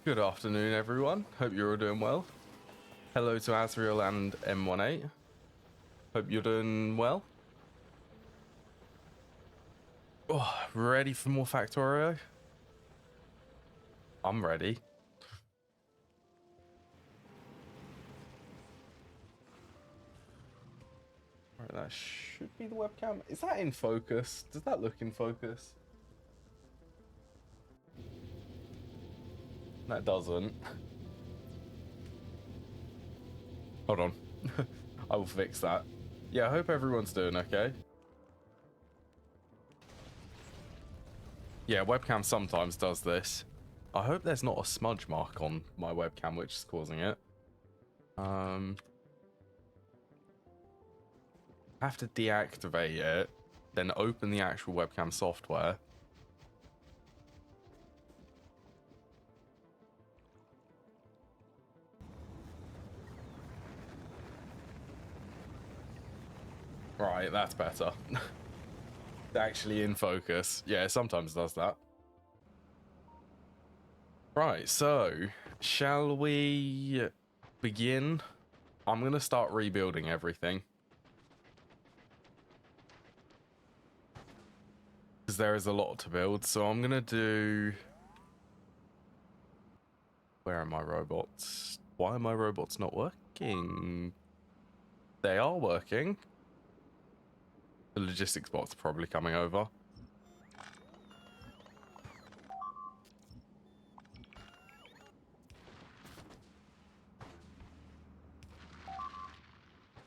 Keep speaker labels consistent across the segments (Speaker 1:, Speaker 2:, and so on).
Speaker 1: Good afternoon, everyone. Hope you're all doing well. Hello to Azriel and M18. Hope you're doing well. Oh, ready for more Factorio? I'm ready. Right, that should be the webcam. Is that in focus? Does that look in focus? That doesn't. Hold on. I will fix that. Yeah, I hope everyone's doing okay. Yeah, webcam sometimes does this. I hope there's not a smudge mark on my webcam which is causing it. Have to deactivate it, then open the actual webcam software. Right, that's better. Actually in focus. Yeah, it sometimes does that. Right, so shall we begin? I'm going to start rebuilding everything. Because there is a lot to build, so I'm going to do... Where are my robots? Why are my robots not working? They are working. The logistics bots are probably coming over.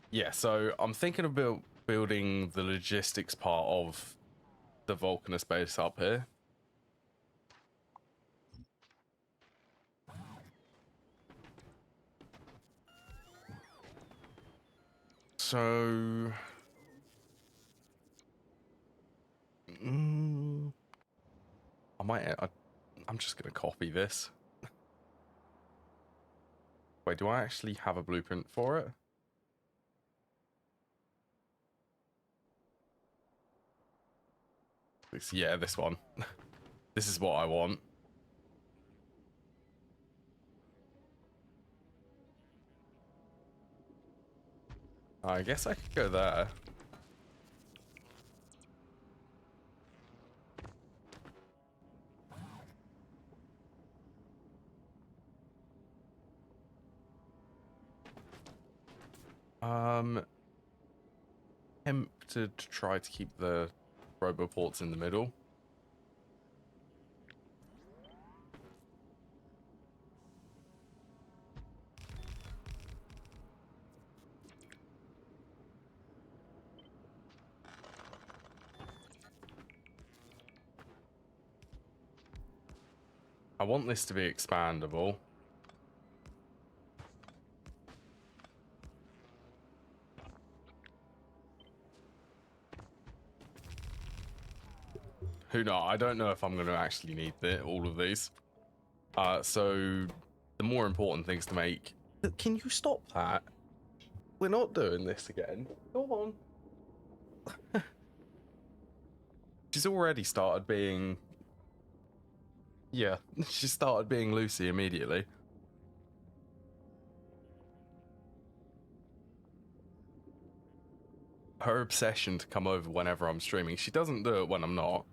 Speaker 1: Yeah, so I'm thinking about building the logistics part of the Vulcanus base up here. So... I'm just going to copy this. Wait, do I actually have a blueprint for it? Yeah, this one. This is what I want. I guess I could go there. Tempted to try to keep the roboports in the middle. I want this to be expandable. Who knows? I don't know if I'm going to actually need all of these. So the more important things to make... Can you stop that? We're not doing this again. Go on. She's already started being... Yeah, she started being Lucy immediately. Her obsession to come over whenever I'm streaming. She doesn't do it when I'm not.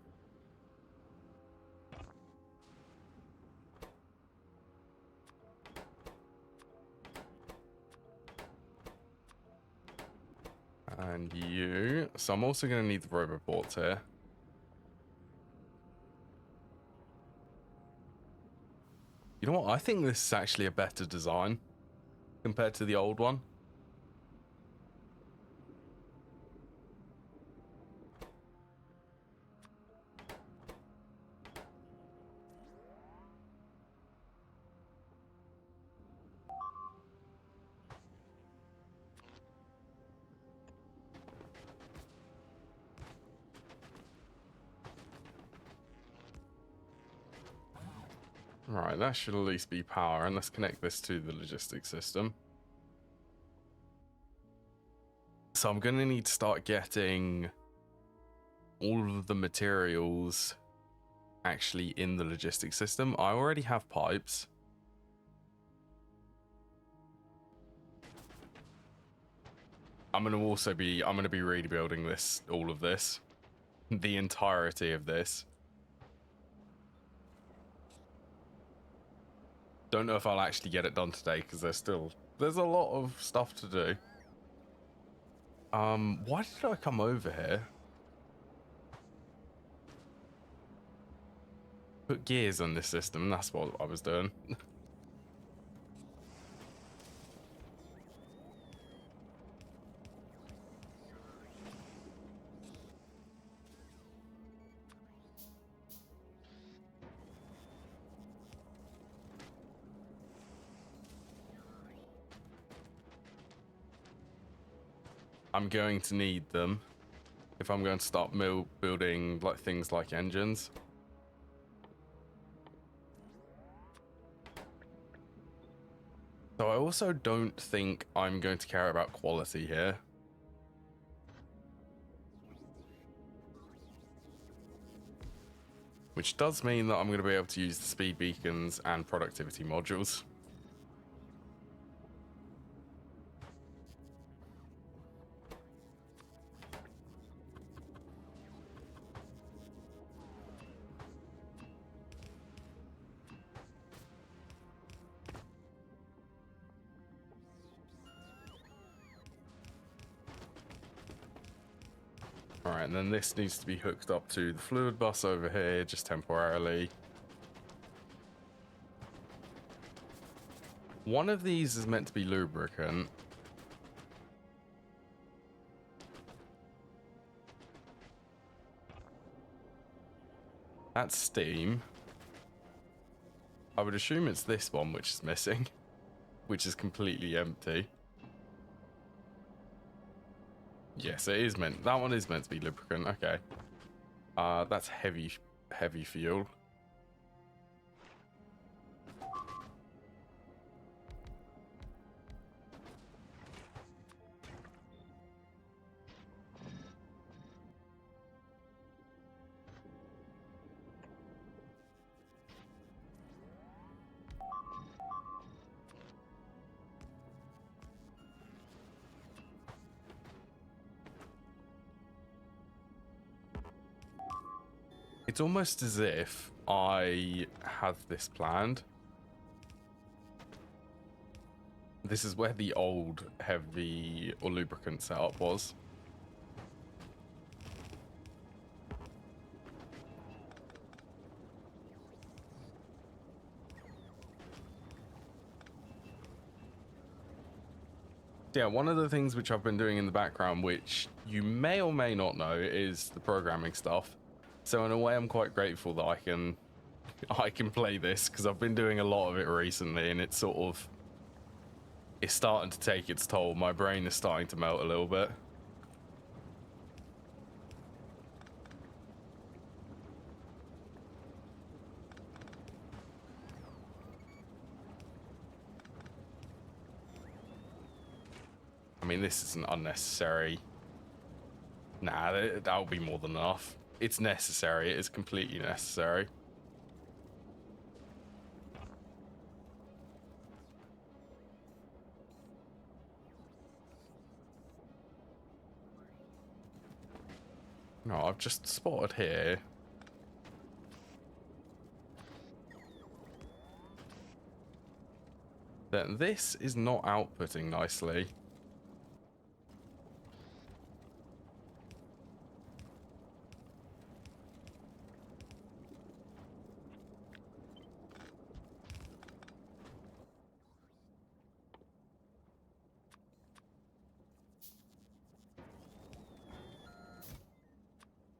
Speaker 1: And you. So I'm also going to need the roboports here. You know what? I think this is actually a better design compared to the old one. Right, that should at least be power, and let's connect this to the logistics system. So I'm going to need to start getting all of the materials actually in the logistics system. I already have pipes. I'm going to be rebuilding this, all of this. The entirety of this. Don't know if I'll actually get it done today because there's a lot of stuff to do. Why did I come over here? Put gears on this system, that's what I was doing. I'm going to need them if I'm going to start building like things like engines. So I also don't think I'm going to care about quality here. Which does mean that I'm going to be able to use the speed beacons and productivity modules. Alright, and then this needs to be hooked up to the fluid bus over here, just temporarily. One of these is meant to be lubricant. That's steam. I would assume it's this one which is missing, which is completely empty. Yes, it is meant. That one is meant to be lubricant. Okay. That's heavy fuel. It's almost as if I had this planned. This is where the old heavy or lubricant setup was. Yeah, one of the things which I've been doing in the background, which you may or may not know, is the programming stuff. So in a way, I'm quite grateful that I can play this, because I've been doing a lot of it recently, and it's starting to take its toll. My brain is starting to melt a little bit. I mean, this isn't unnecessary. Nah, that'll be more than enough. It's necessary. It is completely necessary. No, I've just spotted here. That this is not outputting nicely.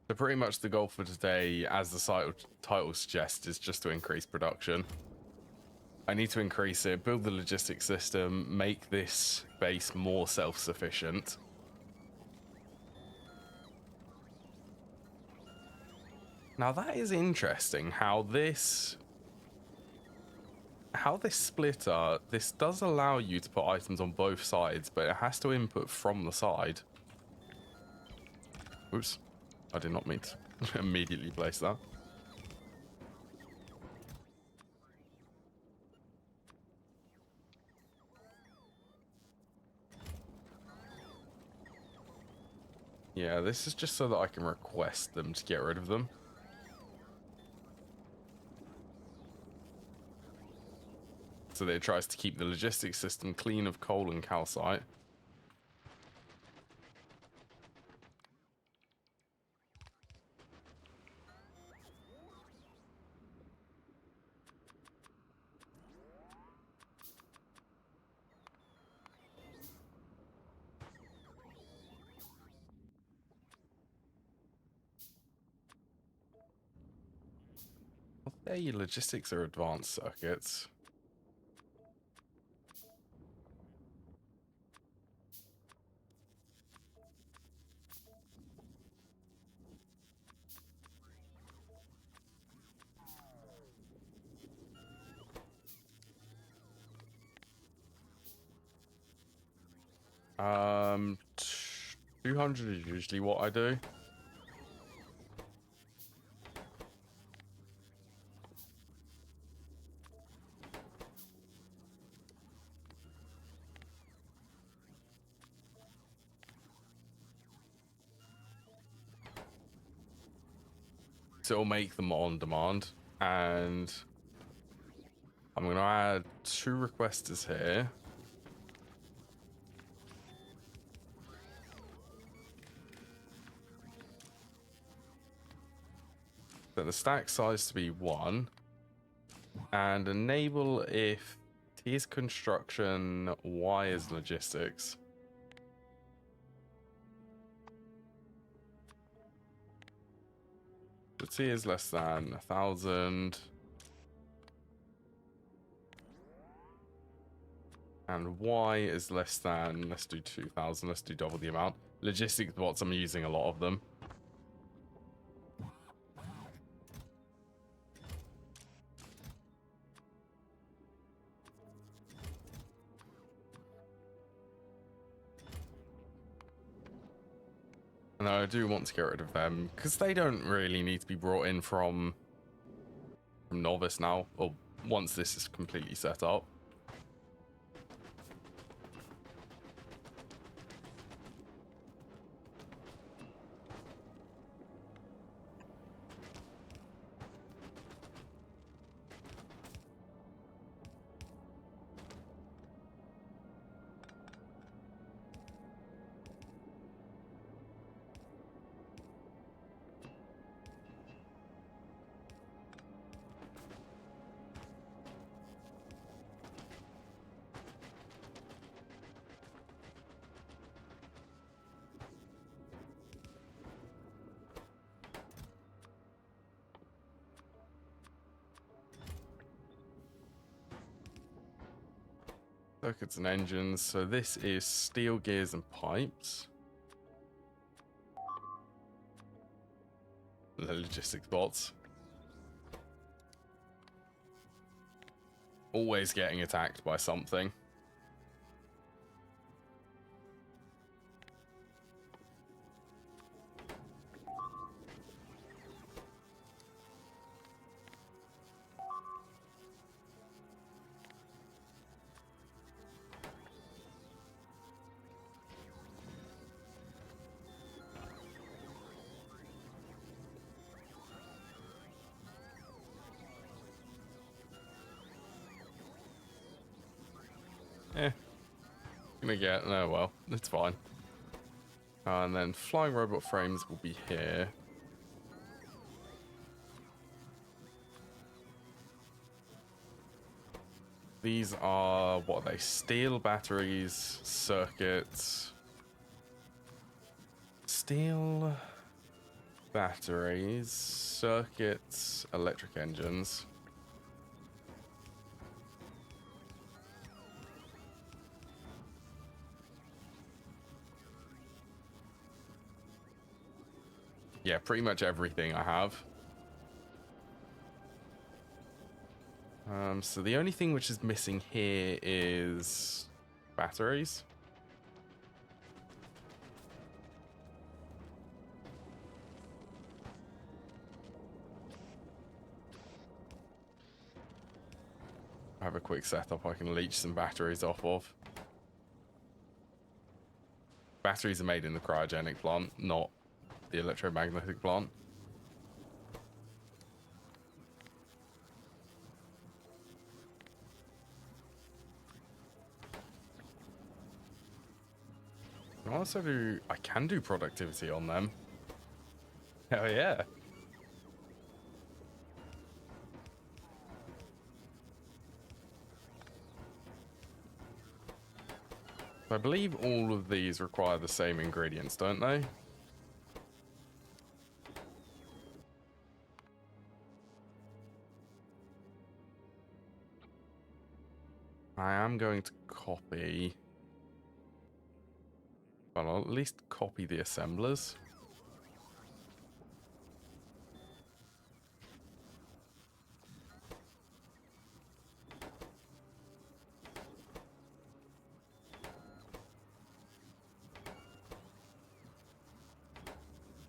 Speaker 1: So pretty much the goal for today, as the title suggests, is just to increase production. I need to increase it, build the logistics system, make this base more self-sufficient. Now that is interesting, how this splitter, this does allow you to put items on both sides, but it has to input from the side. Oops. I did not mean to immediately place that. Yeah, this is just so that I can request them to get rid of them. So that it tries to keep the logistics system clean of coal and calcite. Well, there, your logistics are advanced circuits. Um, 200 is usually what I do. So it'll make them on demand. And I'm going to add 2 requesters here. Set the stack size to be 1. And enable if T is construction, Y is logistics. The T is less than 1,000. And Y is less than, let's do 2,000, let's do double the amount. Logistics bots, I'm using a lot of them. And I do want to get rid of them, because they don't really need to be brought in from novice now, or once this is completely set up. Circuits and engines. So this is steel gears and pipes. The logistics bots. Always getting attacked by something. Gonna get, oh well, it's fine. And then flying robot frames will be here. These are, what are they? Steel batteries, circuits. Steel batteries, circuits, electric engines. Yeah, pretty much everything I have. So the only thing which is missing here is batteries. I have a quick setup I can leech some batteries off of. Batteries are made in the cryogenic plant, not the electromagnetic plant. I can do productivity on them. Hell yeah. I believe all of these require the same ingredients, don't they? I am going to copy, but I'll at least copy the assemblers.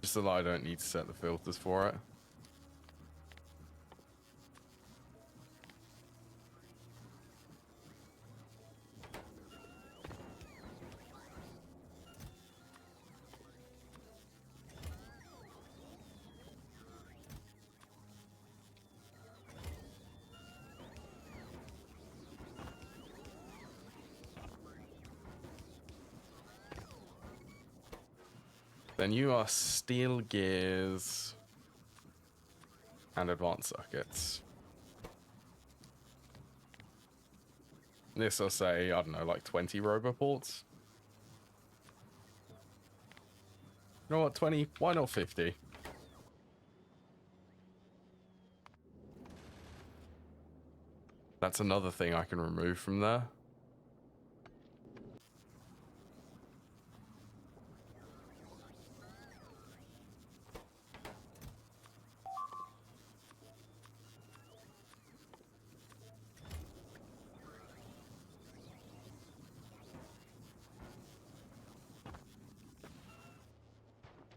Speaker 1: Just so that I don't need to set the filters for it. Then you are steel gears and advanced circuits. This will say, I don't know, like 20 roboports. You know what, 20? Why not 50? That's another thing I can remove from there.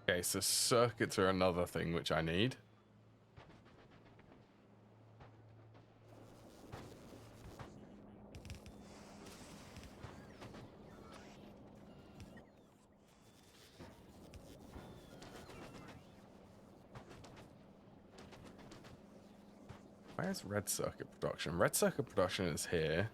Speaker 1: Okay, so circuits are another thing which I need. Where's red circuit production? Red circuit production is here.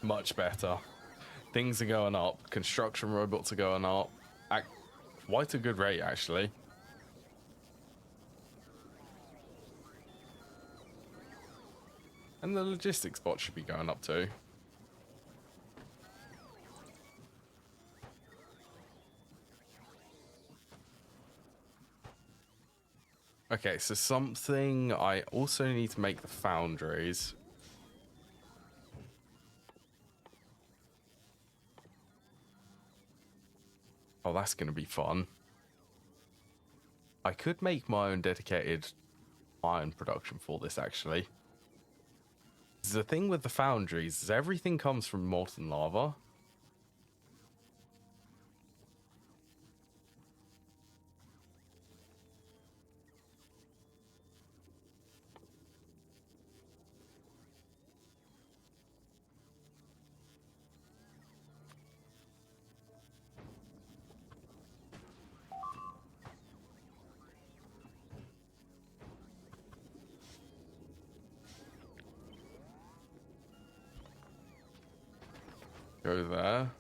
Speaker 1: Much better. Things are going up. Construction robots are going up. At quite a good rate, actually. And the logistics bot should be going up too. Okay, so something I also need to make the foundries. Oh, that's going to be fun. I could make my own dedicated iron production for this, actually. The thing with the foundries is everything comes from molten lava. Go there.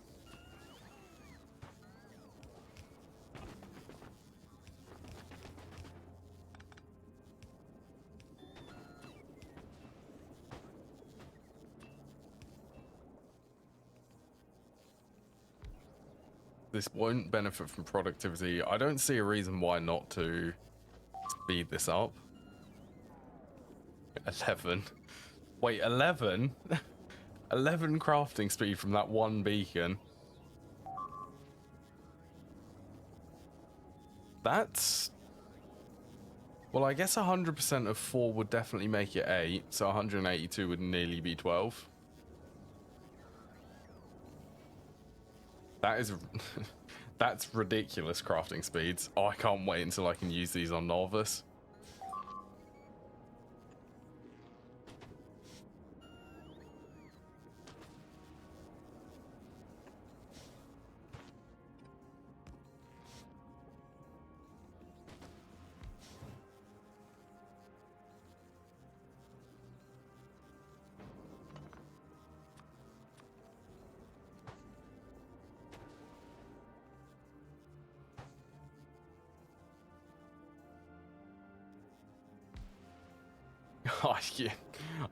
Speaker 1: This won't benefit from productivity. I don't see a reason why not to speed this up. 11. Wait, 11? 11 crafting speed from that one beacon. That's... Well, I guess 100% of 4 would definitely make it 8, so 182 would nearly be 12. That is... That's ridiculous crafting speeds. Oh, I can't wait until I can use these on Novice.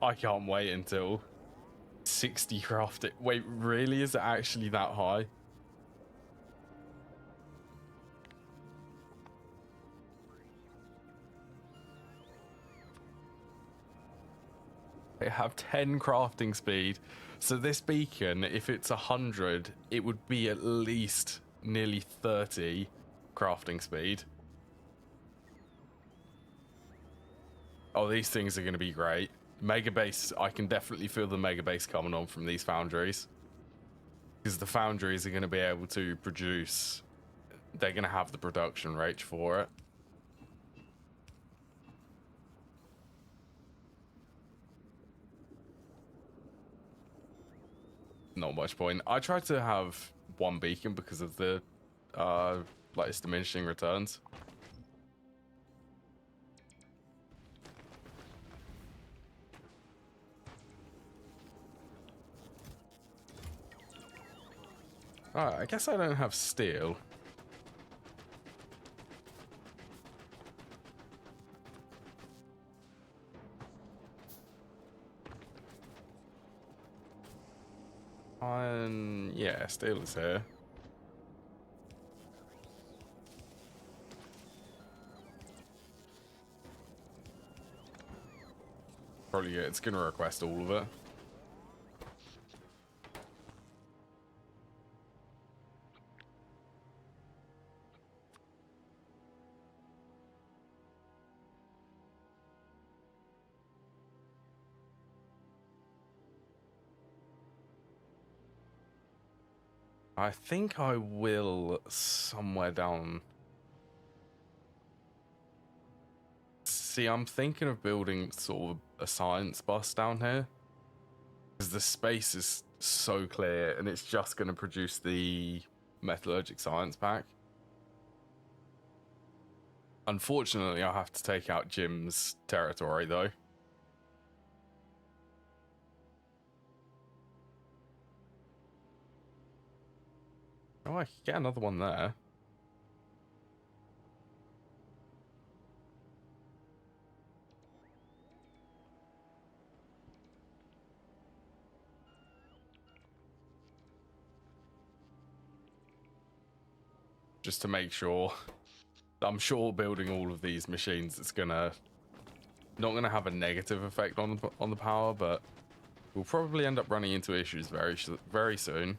Speaker 1: I can't wait until 60 crafted. Wait, really? Is it actually that high? They have 10 crafting speed. So this beacon, if it's 100, it would be at least nearly 30 crafting speed. Oh, these things are going to be great. Mega base, I can definitely feel the mega base coming on from these foundries. Because the foundries are going to be able to produce... They're going to have the production rate for it. Not much point. I tried to have one beacon because of the like its diminishing returns. Alright, I guess I don't have steel. Yeah, steel is here. Probably it's gonna request all of it. I think I will somewhere down. See, I'm thinking of building sort of a science bus down here. Because the space is so clear and it's just going to produce the metallurgic science pack. Unfortunately, I'll have to take out Jim's territory though. Oh, I could get another one there. Just to make sure. I'm sure building all of these machines is not gonna have a negative effect on the power, but we'll probably end up running into issues very soon.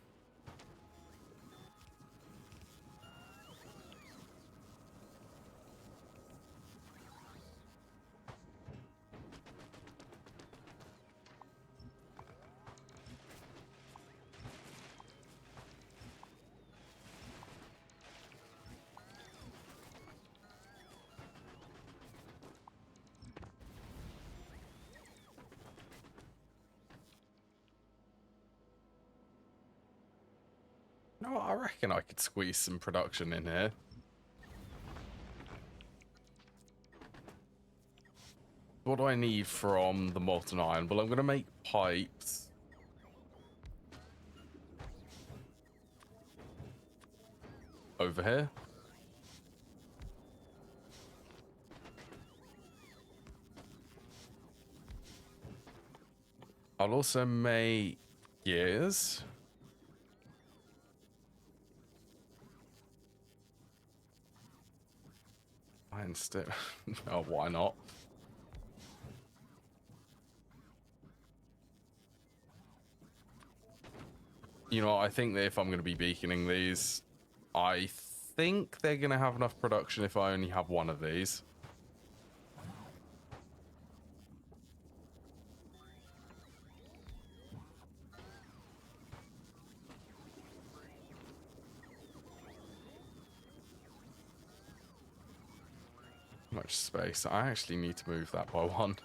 Speaker 1: No, I reckon I could squeeze some production in here. What do I need from the molten iron? Well, I'm going to make pipes. Over here. I'll also make gears. Iron stick. Oh, why not? You know, I think that if I'm going to be beaconing these, I think they're going to have enough production if I only have one of these. Much space. I actually need to move that by one.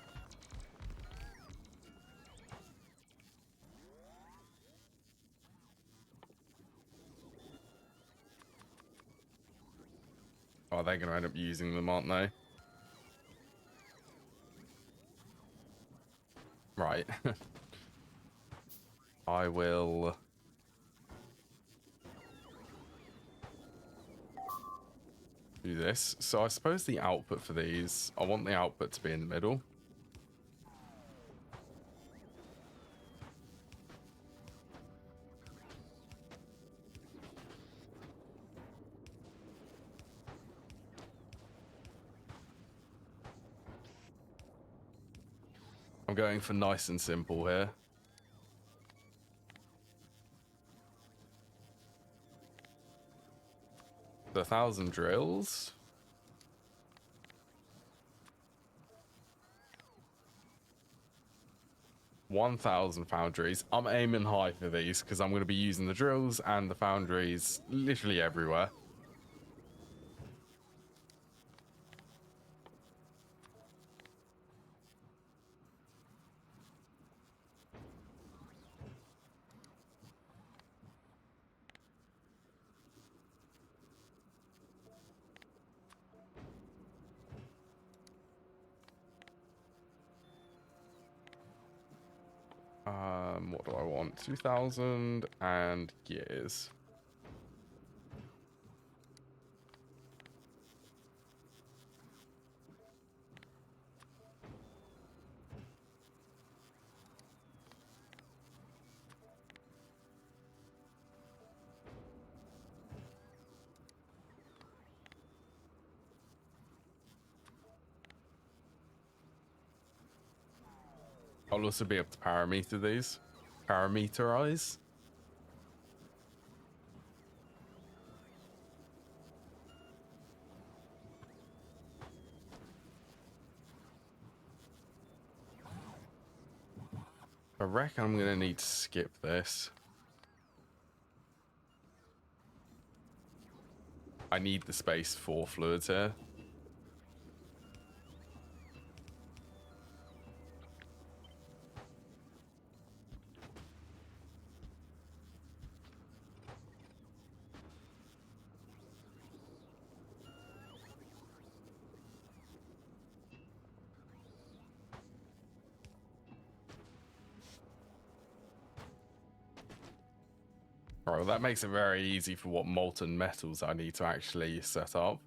Speaker 1: Oh, they're going to end up using them, aren't they? Right. I will... do this. So I suppose the output for these, I want the output to be in the middle. I'm going for nice and simple here. The 1,000 drills. 1,000 foundries. I'm aiming high for these because I'm going to be using the drills and the foundries literally everywhere. What do I want? 2,000 and gears. I'll also be able to parameter these. Parameterize. I reckon I'm going to need to skip this. I need the space for fluids here. Right, well, that makes it very easy for what molten metals I need to actually set up.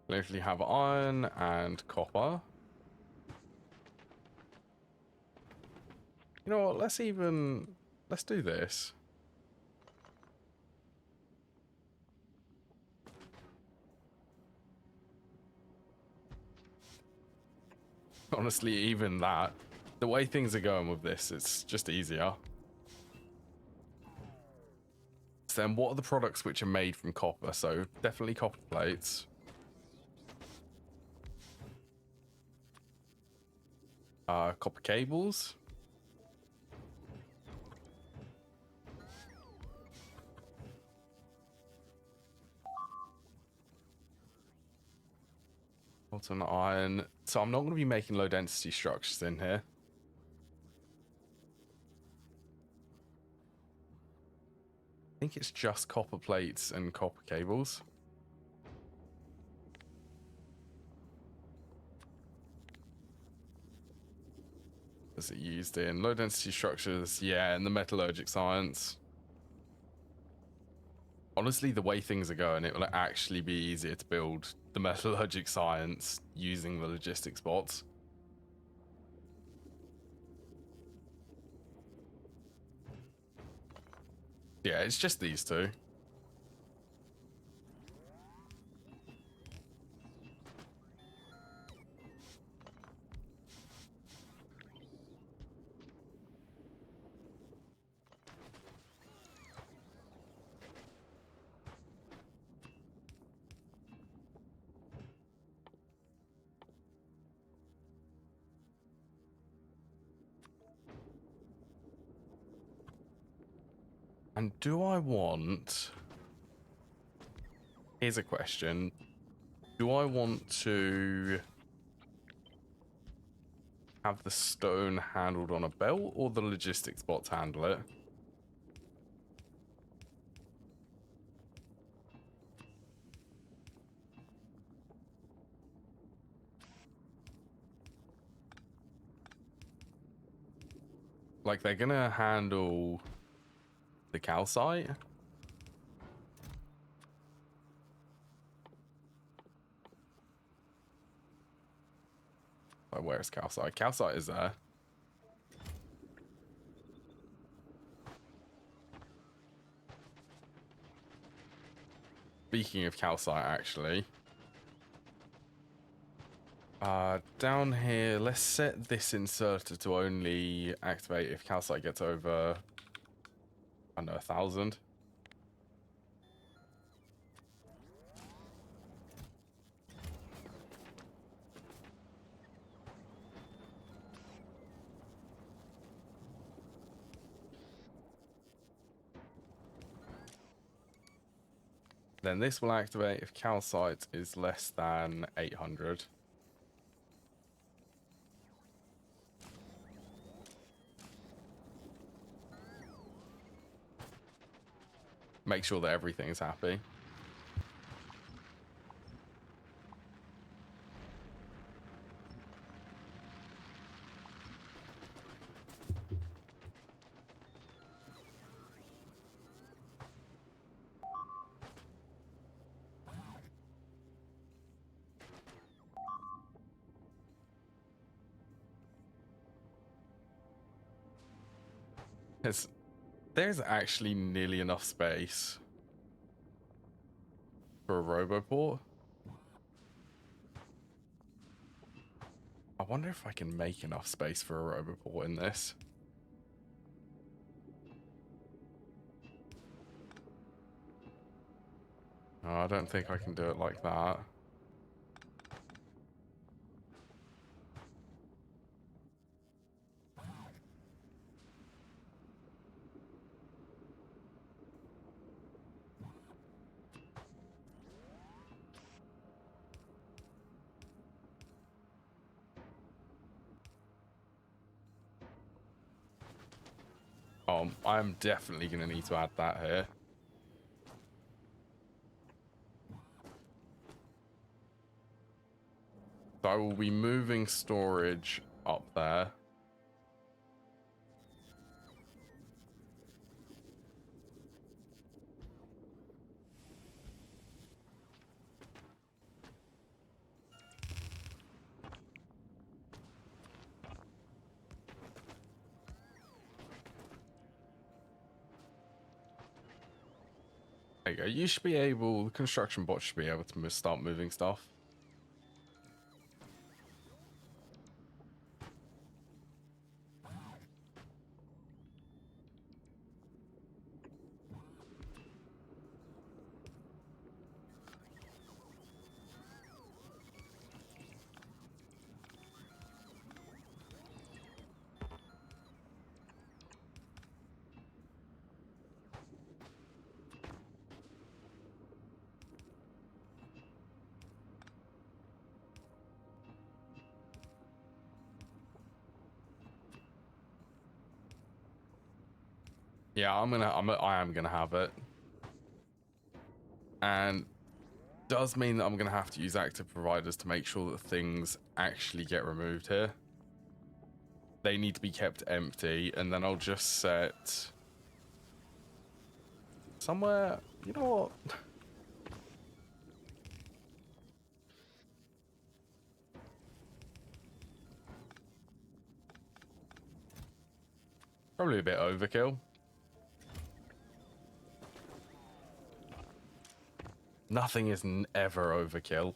Speaker 1: Literally have iron and copper. You know what, let's do this. Honestly, even that, the way things are going with this, it's just easier. So then what are the products which are made from copper? So definitely copper plates. Copper cables. Molten iron. So I'm not going to be making low density structures in here. I think it's just copper plates and copper cables. Is it used in low density structures? Yeah, in the metallurgic science. Honestly, the way things are going, it will actually be easier to build the metallurgic science using the logistics bots. Yeah, it's just these two. And do I want... Here's a question. Do I want to have the stone handled on a belt or the logistics bots handle it? Like, they're gonna handle the calcite? Like, where's calcite? Calcite is there. Speaking of calcite, actually. Down here, let's set this inserter to only activate if calcite gets over, I don't know, 1,000. Then this will activate if calcite is less than 800. Make sure that everything's happy. There's actually nearly enough space for a roboport. I wonder if I can make enough space for a roboport in this. No, I don't think I can do it like that. I'm definitely going to need to add that here. So I will be moving storage up there. There you go. You should be able, the construction bot should be able to start moving stuff. Yeah, I am gonna have it. And does mean that I'm gonna have to use active providers to make sure that things actually get removed here. They need to be kept empty, and then I'll just set somewhere, you know what? Probably a bit overkill. Nothing is ever overkill.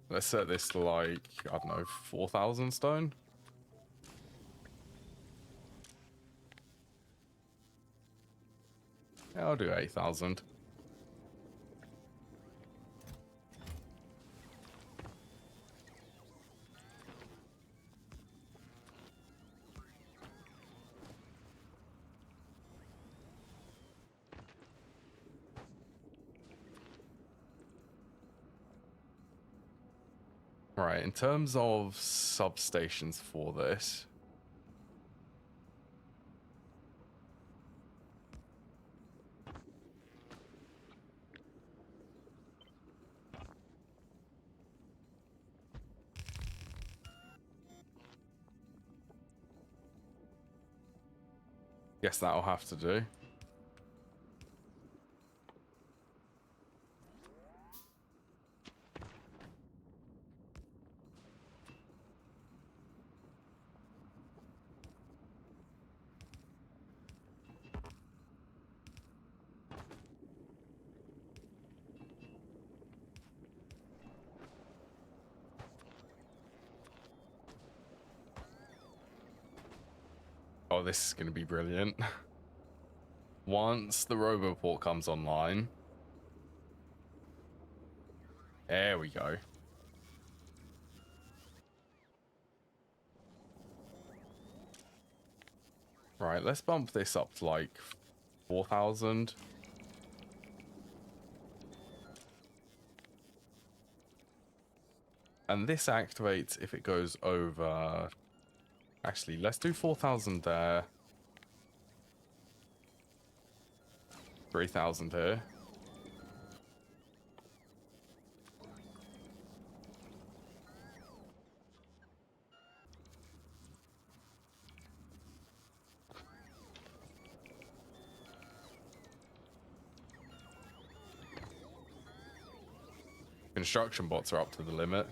Speaker 1: Let's set this to like, I don't know, 4,000 stone. Yeah, I'll do 8,000. Right, in terms of substations for this, guess that'll have to do. Oh, this is going to be brilliant. Once the Roboport comes online. There we go. Right, let's bump this up to like 4,000. And this activates if it goes over... Actually, let's do 4,000 there. 3,000 here. Construction bots are up to the limit.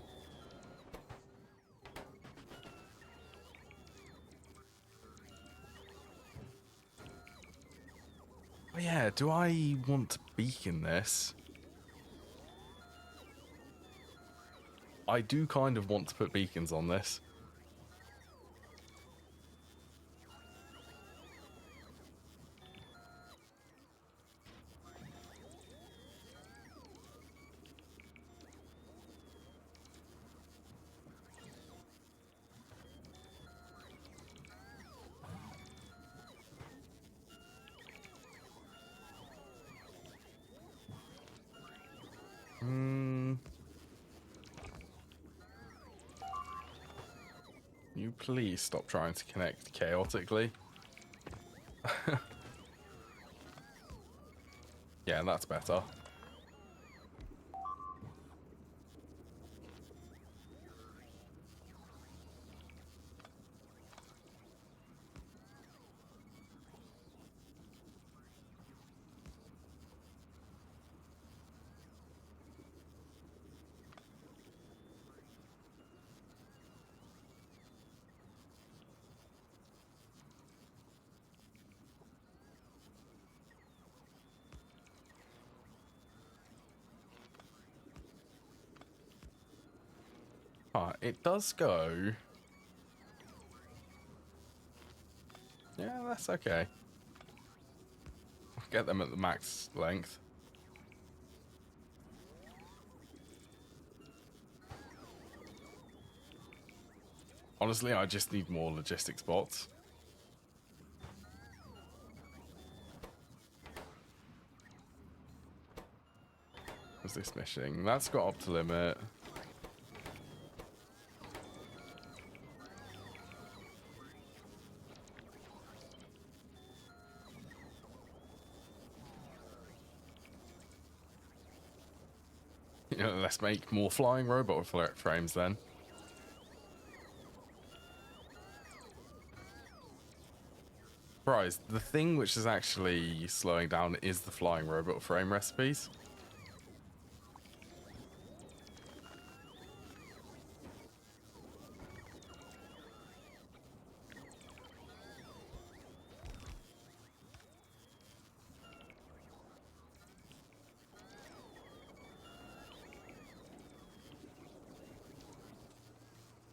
Speaker 1: Oh yeah, do I want to beacon this? I do kind of want to put beacons on this. You please stop trying to connect chaotically. Yeah, that's better. It does go. Yeah, that's okay. I'll get them at the max length. Honestly, I just need more logistics bots. What's this mission? That's got up to limit. You know, let's make more flying robot frames then. Surprise, the thing which is actually slowing down is the flying robot frame recipes.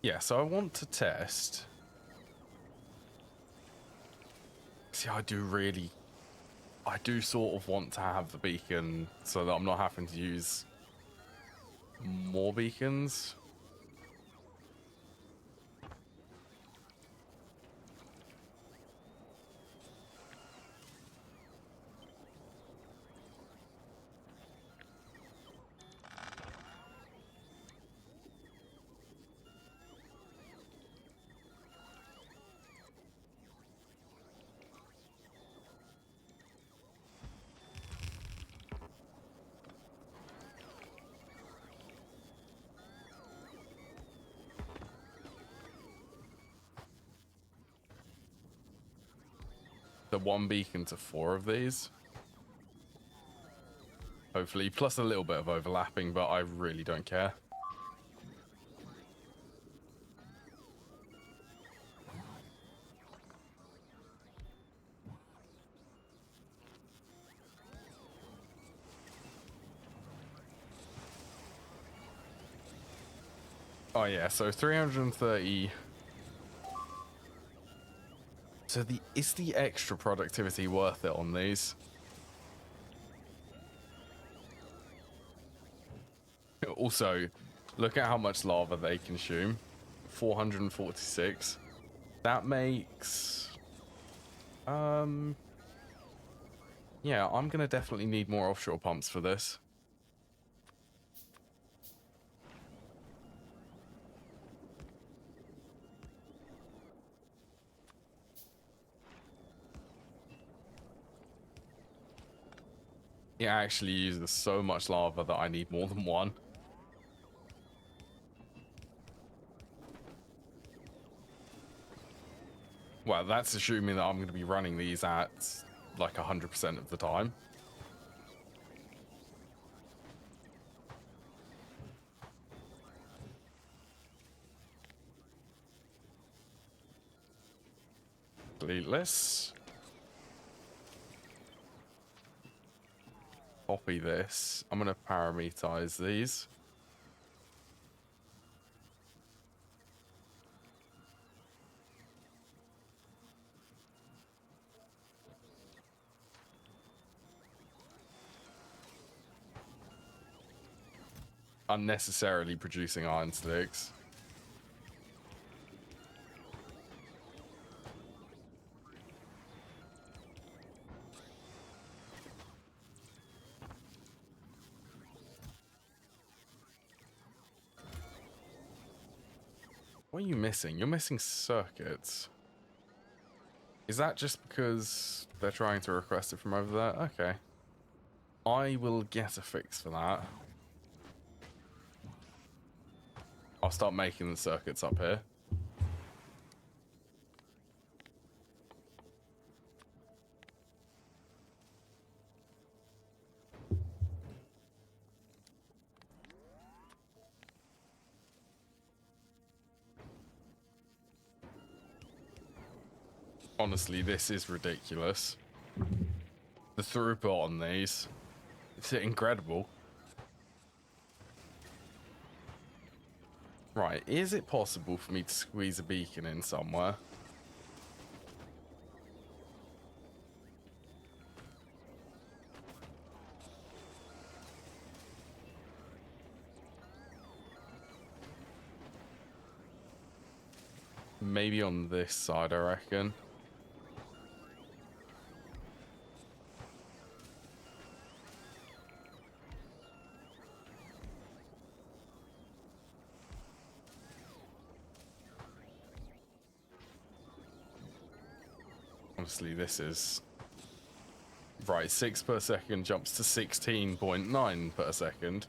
Speaker 1: Yeah, so I want to test. See, I do sort of want to have the beacon so that I'm not having to use more beacons. the 1 beacon to 4 of these. Hopefully, plus a little bit of overlapping, but I really don't care. Oh yeah, so 330. So is the extra productivity worth it on these? Also, look at how much lava they consume. 446. That makes yeah, I'm gonna definitely need more offshore pumps for this. It actually uses so much lava that I need more than one. Well, that's assuming that I'm going to be running these at like 100% of the time. Let's copy this. I'm going to parameterize these. Unnecessarily producing iron sticks. What are you missing? You're missing circuits. Is that just because they're trying to request it from over there? Okay. I will get a fix for that. I'll start making the circuits up here. Honestly, this is ridiculous. The throughput on these, it's incredible. Right, is it possible for me to squeeze a beacon in somewhere? Maybe on this side, I reckon. Honestly, this is... Right, 6 per second jumps to 16.9 per second.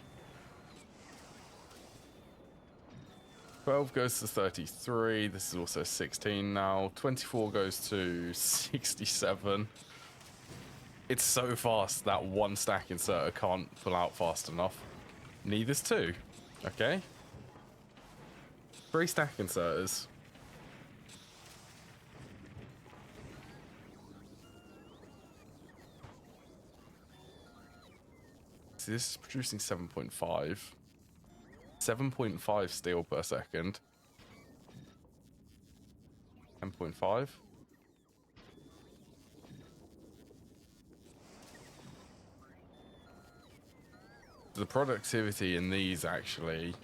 Speaker 1: 12 goes to 33. This is also 16 now. 24 goes to 67. It's so fast that 1 stack inserter can't pull out fast enough. Neither's 2. Okay. 3 stack inserters. See, this is producing 7.5. 7.5 steel per second. 10.5. The productivity in these actually,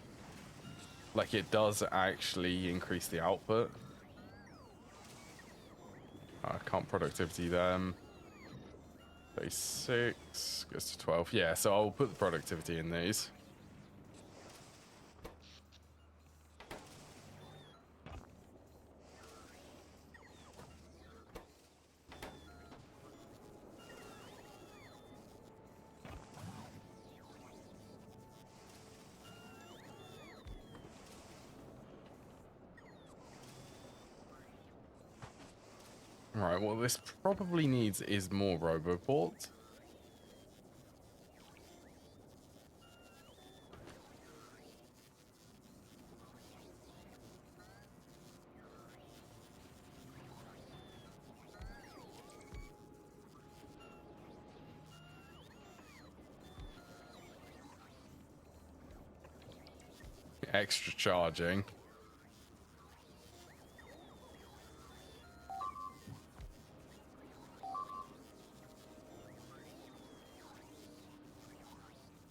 Speaker 1: like, it does actually increase the output. I can't productivity them. 36 goes to 12. Yeah, so I'll put the productivity in these. Right, what this probably needs is more Roboport. Extra charging.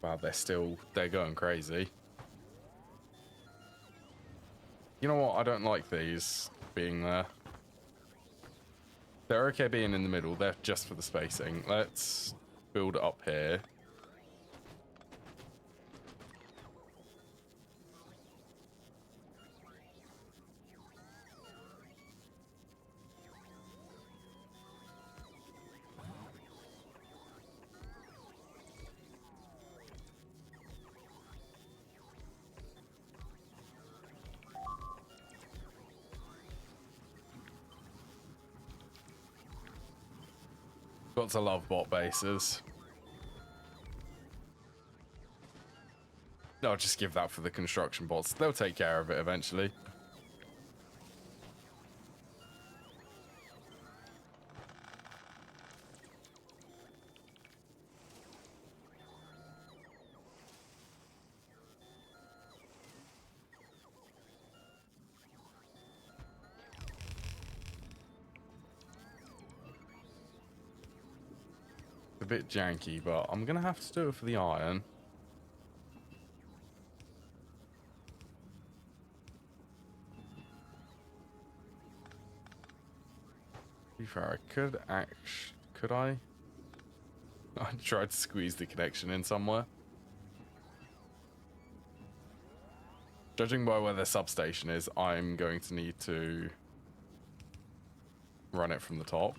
Speaker 1: Wow, they're going crazy. You know what? I don't like these being there. They're okay being in the middle. They're just for the spacing. Let's build it up here. Got to love bot bases. I'll just give that for the construction bots. They'll take care of it eventually. A bit janky, but I'm gonna have to do it for the iron. To be fair, I could I? I tried to squeeze the connection in somewhere. Judging by where the substation is, I'm going to need to run it from the top.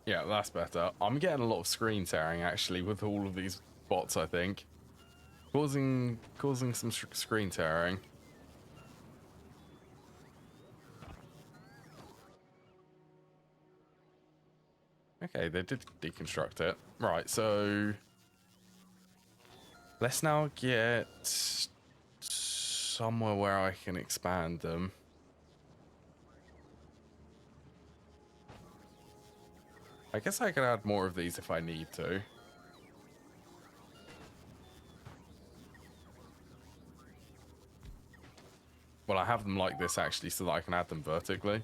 Speaker 1: Yeah, that's better. I'm getting a lot of screen tearing actually with all of these bots, I think. Causing some screen tearing. Okay, they did deconstruct it. Right, so let's now get somewhere where I can expand them. I guess I can add more of these if I need to. Well, I have them like this actually so that I can add them vertically.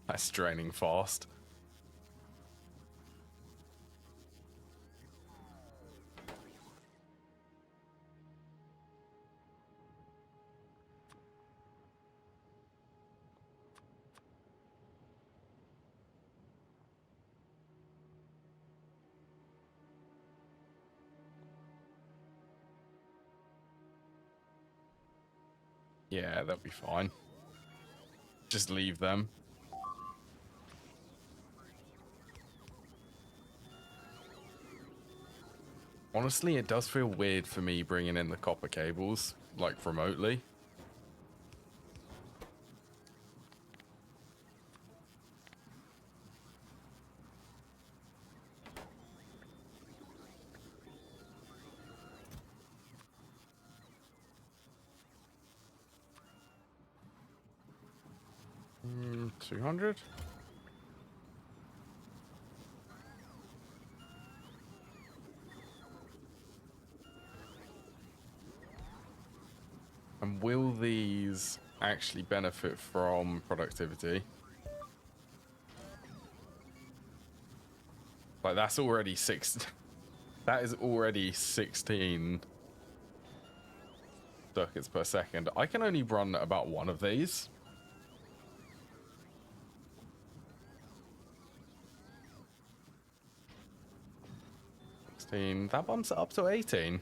Speaker 1: That's draining fast. Yeah, that'll be fine. Just leave them. Honestly, it does feel weird for me bringing in the copper cables, like, remotely. 200. And will these actually benefit from productivity? Like, that's already 6. That is already 16 circuits per second. I can only run about one of these. That bumps it up to 18.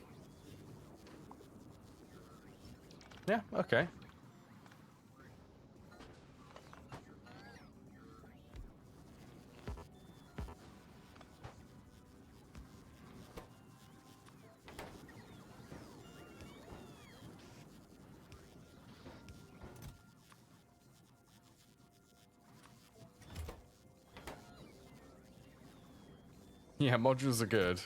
Speaker 1: Yeah, okay. Yeah, modules are good.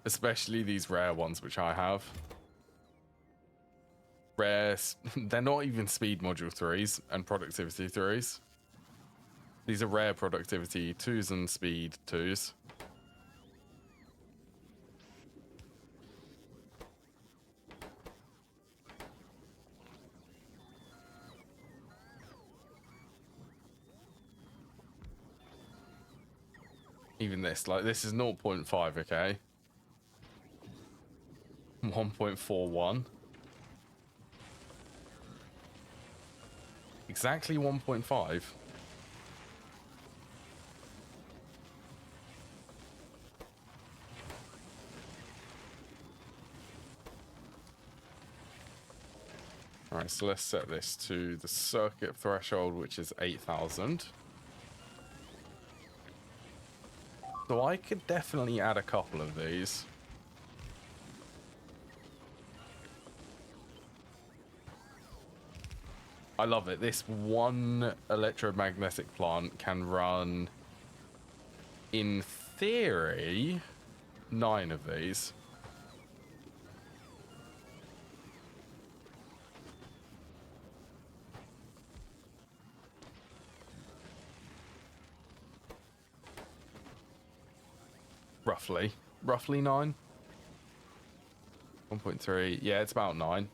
Speaker 1: Especially these rare ones, which I have. Rare, they're not even speed module 3s and productivity 3s. These are rare productivity 2s and speed 2s. Even this, like, this is 0.5, okay? 1.41. Exactly 1.5. Alright, so let's set this to the circuit threshold, which is 8,000. So I could definitely add a couple of these. I love it. This one electromagnetic plant can run, in theory, 9 of these. Roughly 9. 1.3. Yeah, it's about 9.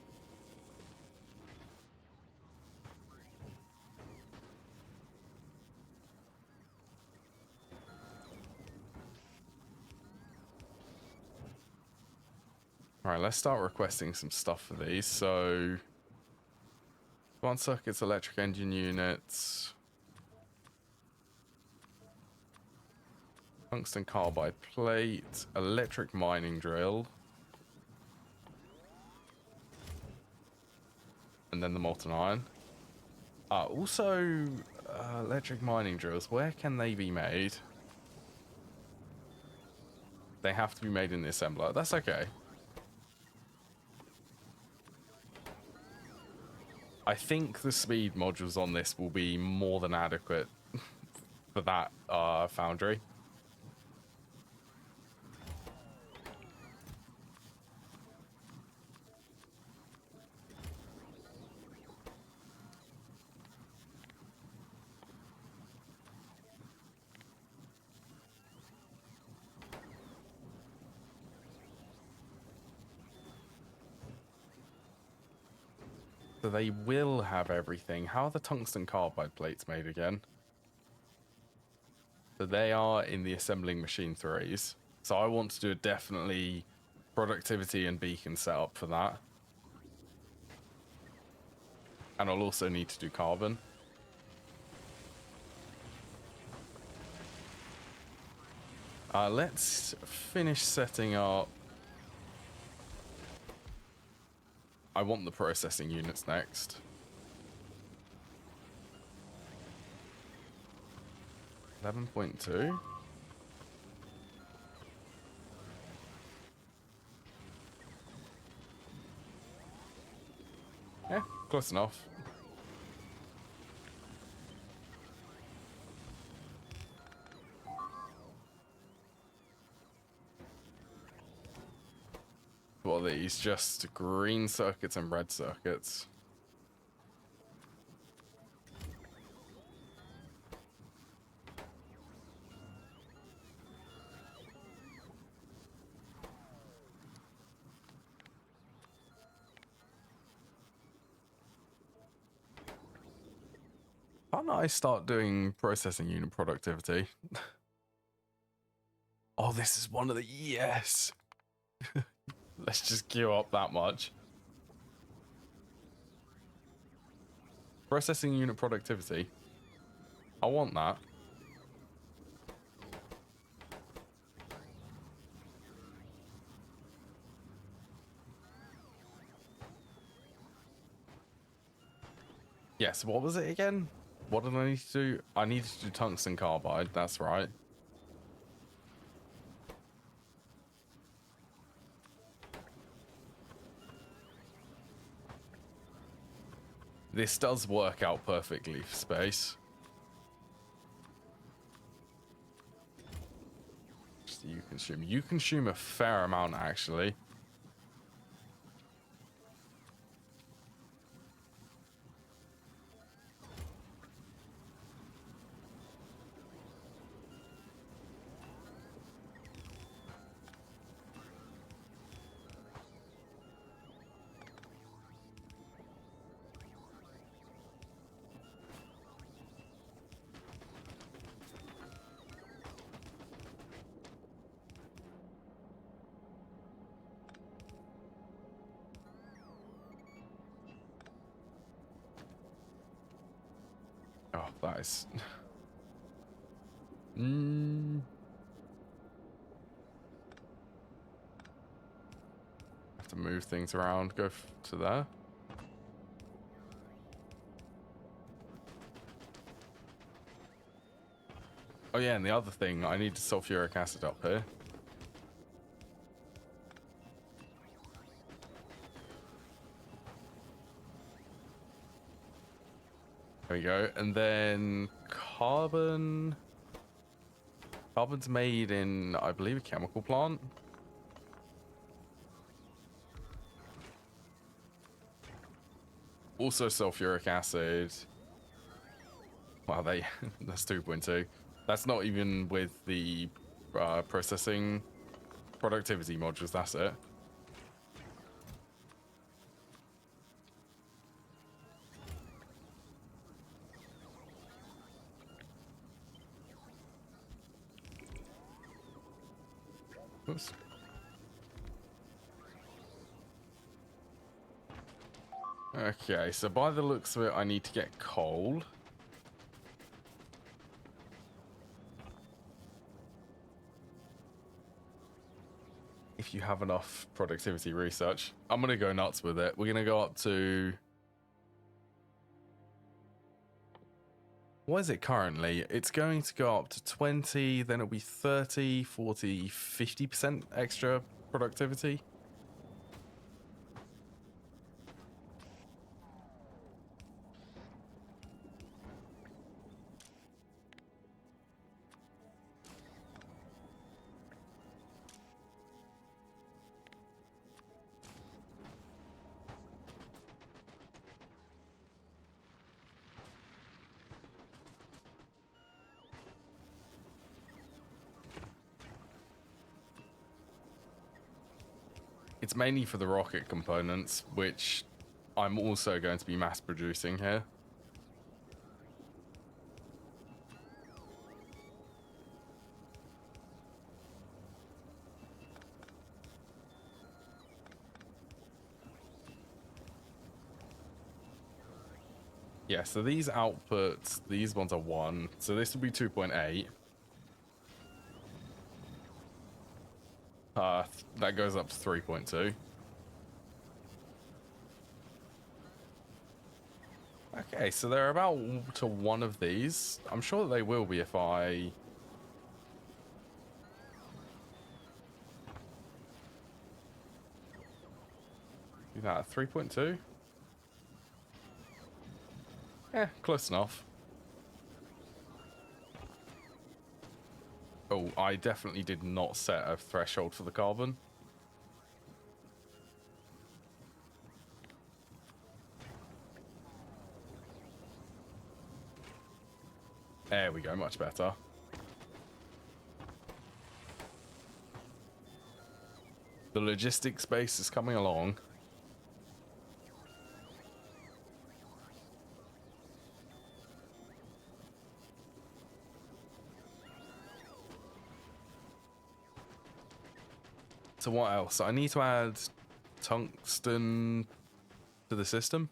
Speaker 1: Alright, let's start requesting some stuff for these. So, advanced circuits, electric engine units, tungsten carbide plate, electric mining drill, and then the molten iron. Also, electric mining drills, where can they be made? They have to be made in the assembler. That's okay. I think the speed modules on this will be more than adequate for that foundry. So they will have everything. How are the tungsten carbide plates made again? So they are in the assembling machine 3s. So I want to do a definitely productivity and beacon setup for that. And I'll also need to do carbon. Let's finish setting up. I want the processing units next. $11.2. Yeah, close enough. What are these? Just green circuits and red circuits. Can't I start doing processing unit productivity? Oh, this is one of the... Yes! Let's just queue up that much. Processing unit productivity. I want that. Yes, what was it again? What did I need to do? I needed to do tungsten carbide, that's right. This does work out perfectly for space. Just you consume. You consume a fair amount, actually. Oh, that is... Have to move things around. Go to there. Oh yeah, and the other thing, I need sulfuric acid up here. There we go. And then carbon. Carbon's made in, I believe, a chemical plant. Also sulfuric acid. Wow, that's 2.2. That's not even with the processing productivity modules, that's it. Oops. Okay, so by the looks of it, I need to get coal. If you have enough productivity research. I'm going to go nuts with it. We're going to go up to... What is it currently? It's going to go up to 20, then it'll be 30, 40, 50% extra productivity. It's mainly for the rocket components, which I'm also going to be mass producing here. Yeah, so these outputs, these ones are 1, so this will be 2.8. That goes up to 3.2. Okay, so they're about to 1 of these. I'm sure that they will be if I... do that, 3.2? Yeah, close enough. Oh, I definitely did not set a threshold for the carbon. There we go, much better. The logistics space is coming along. So what else? I need to add tungsten to the system.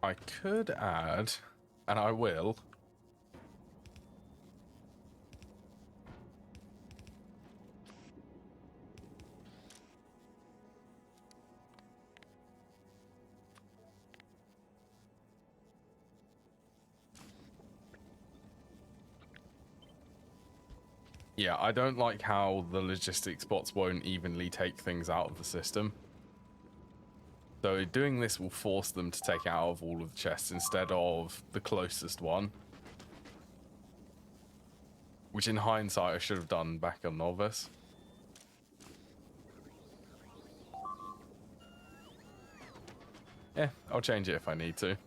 Speaker 1: I could add, and I will. Yeah, I don't like how the logistics bots won't evenly take things out of the system. So doing this will force them to take out of all of the chests instead of the closest one. Which in hindsight I should have done back on Novice. Yeah, I'll change it if I need to.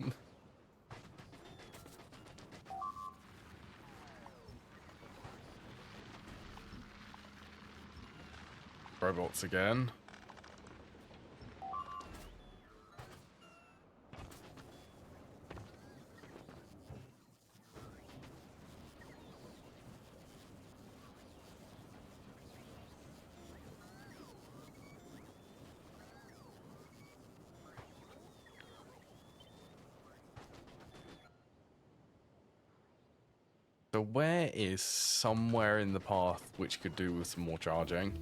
Speaker 1: Robots again. So where is somewhere in the path which could do with some more charging?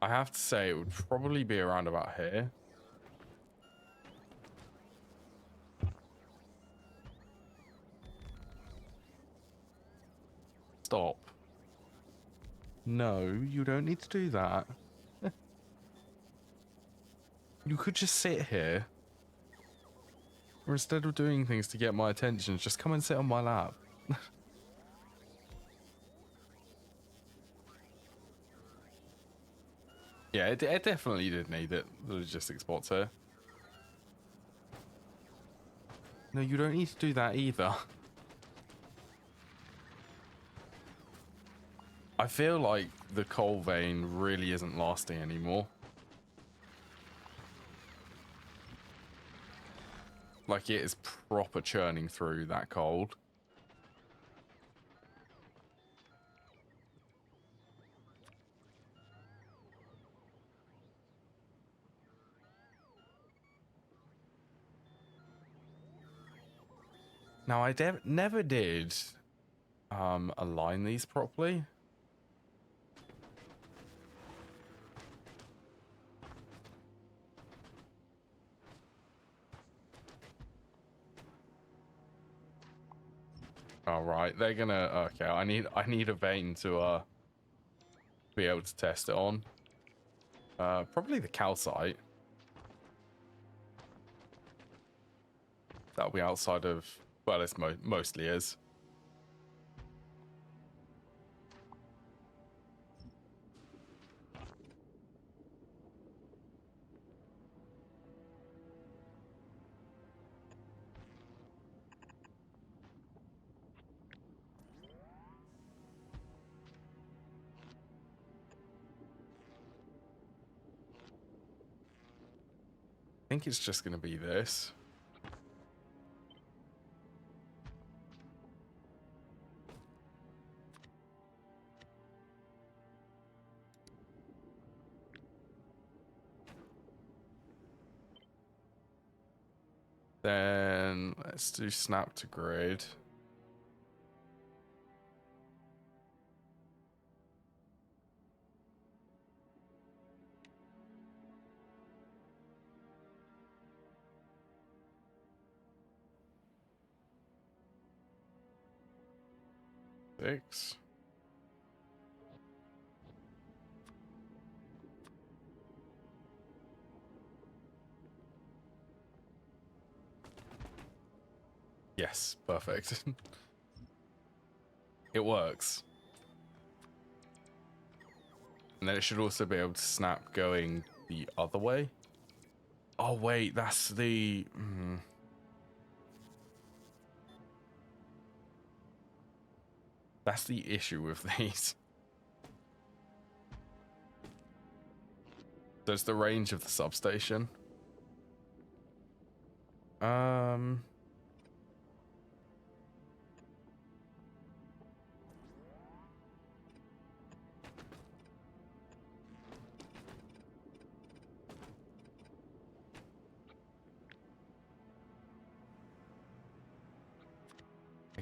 Speaker 1: I have to say it would probably be around about here. Stop. No, you don't need to do that. You could just sit here. Or instead of doing things to get my attention, just come and sit on my lap. Yeah, it definitely did need it, the logistics bots here. No, you don't need to do that either. I feel like the coal vein really isn't lasting anymore. Like it is proper churning through that cold. Now I never did align these properly. All right, they're gonna. Okay, I need a vein to be able to test it on. Probably the calcite. That'll be outside of. Well, it's mostly is. I think it's just gonna be this. Then let's do snap to grid. Six. Yes, perfect. It works. And then it should also be able to snap going the other way. Oh wait, that's the... That's the issue with these. There's the range of the substation. I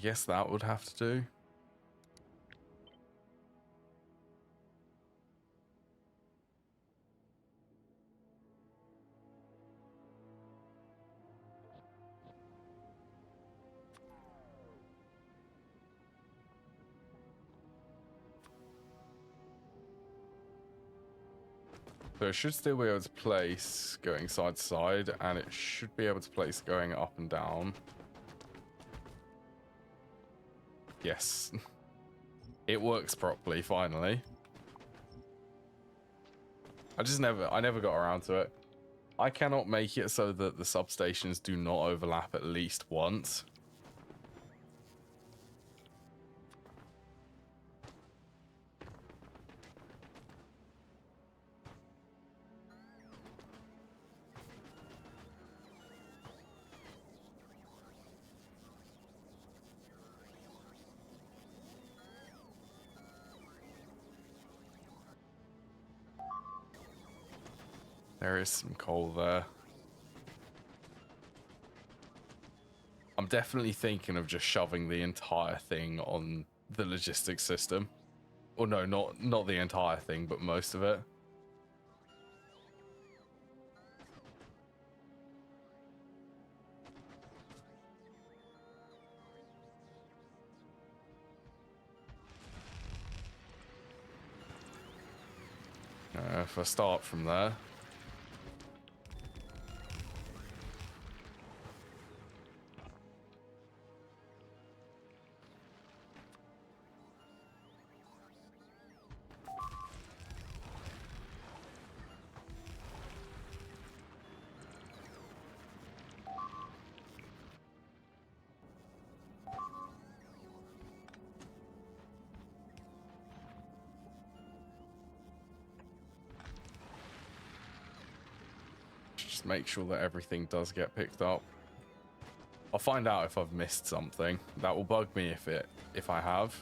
Speaker 1: guess that would have to do. So it should still be able to place going side to side, and it should be able to place going up and down. Yes. It works properly, finally. I never got around to it. I cannot make it so that the substations do not overlap at least once. There is some coal there. I'm definitely thinking of just shoving the entire thing on the logistics system. Or no, not the entire thing, but most of it. If I start from there. Just make sure that everything does get picked up. I'll find out if I've missed something. That will bug me if I have.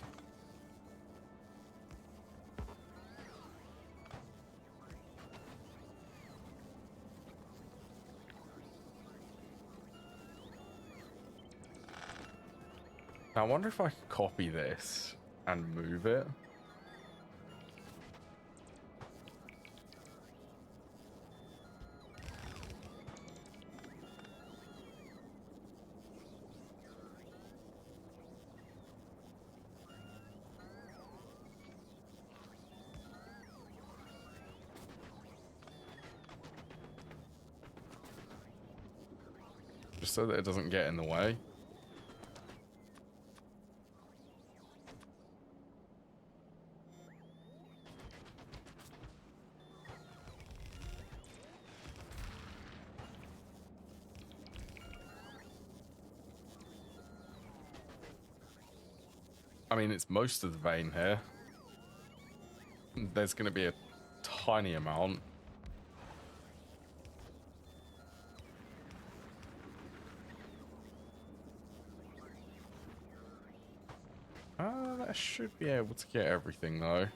Speaker 1: Now, I wonder if I could copy this and move it. Just so that it doesn't get in the way. I mean, it's most of the vein here. There's going to be a tiny amount. That should be able to get everything, though.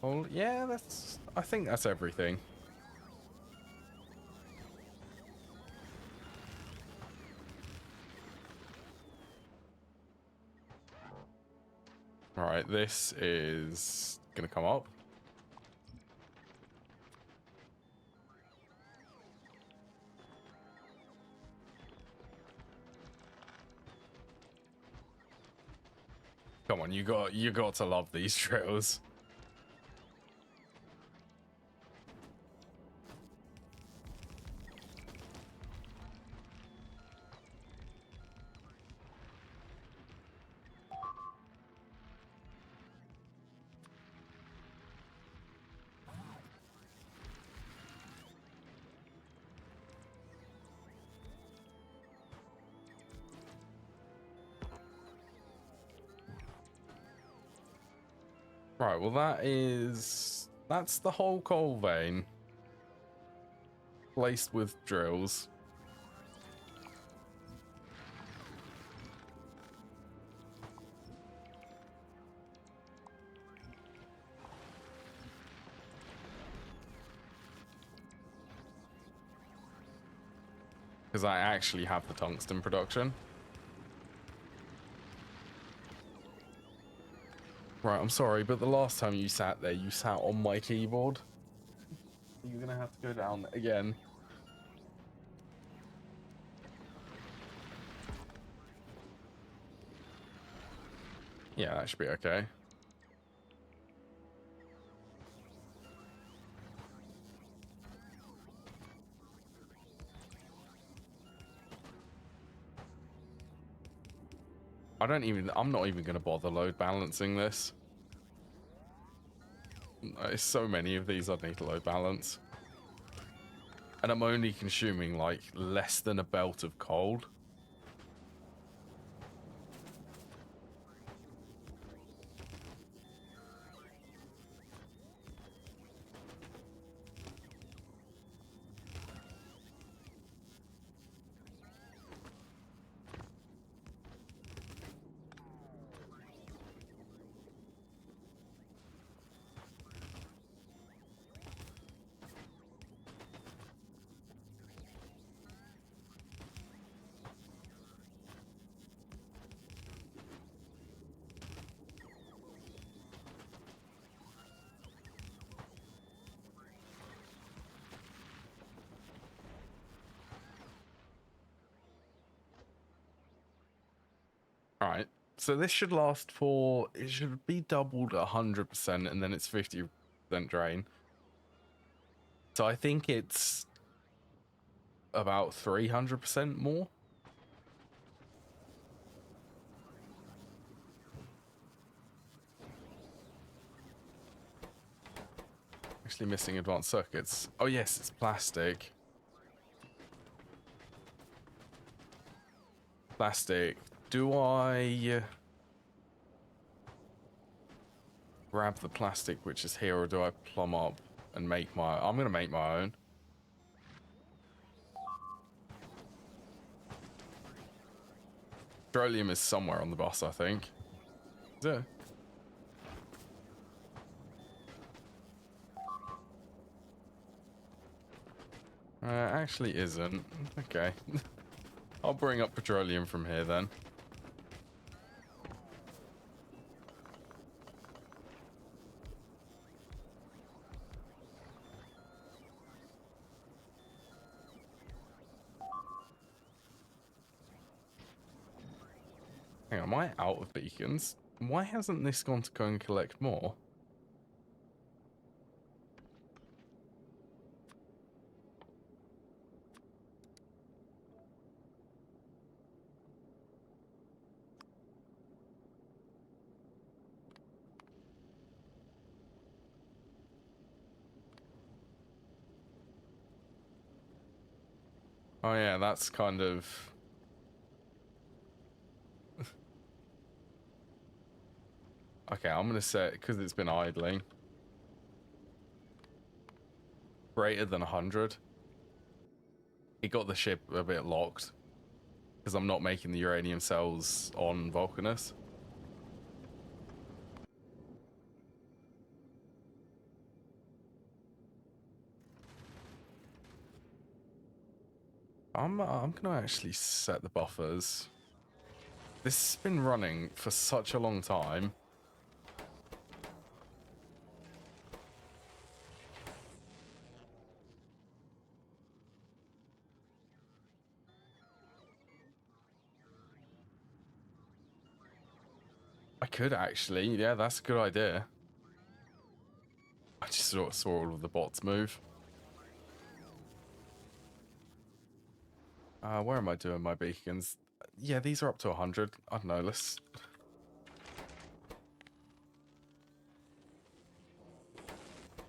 Speaker 1: Well, yeah, I think that's everything. All right, this is gonna come up. Come on, you got to love these trails. Right, well that's the whole coal vein. Placed with drills. Because I actually have the tungsten production. Right, I'm sorry, but the last time you sat there, you sat on my keyboard. You're gonna have to go down again. Yeah, that should be okay. I'm not even gonna bother load balancing this. There's so many of these I need to load balance. And I'm only consuming like less than a belt of coal. Alright, so this should last for, it should be doubled 100% and then it's 50% drain. So I think it's about 300% more. Actually missing advanced circuits. Oh yes, it's plastic. Plastic. Do I grab the plastic which is here, or do I plumb up and make my... I'm gonna make my own. Petroleum is somewhere on the bus, I think. Is it? Actually isn't. Okay. I'll bring up petroleum from here then. Hang on, am I out of beacons? Why hasn't this gone to go and collect more? Oh yeah, that's kind of... Okay, I'm gonna set, because it's been idling, greater than 100. It got the ship a bit locked, because I'm not making the uranium cells on Vulcanus. I'm gonna actually set the buffers. This has been running for such a long time. I could actually, yeah, that's a good idea. I just saw all of the bots move. Where am I doing my beacons? Yeah, these are up to 100. I don't know, let's...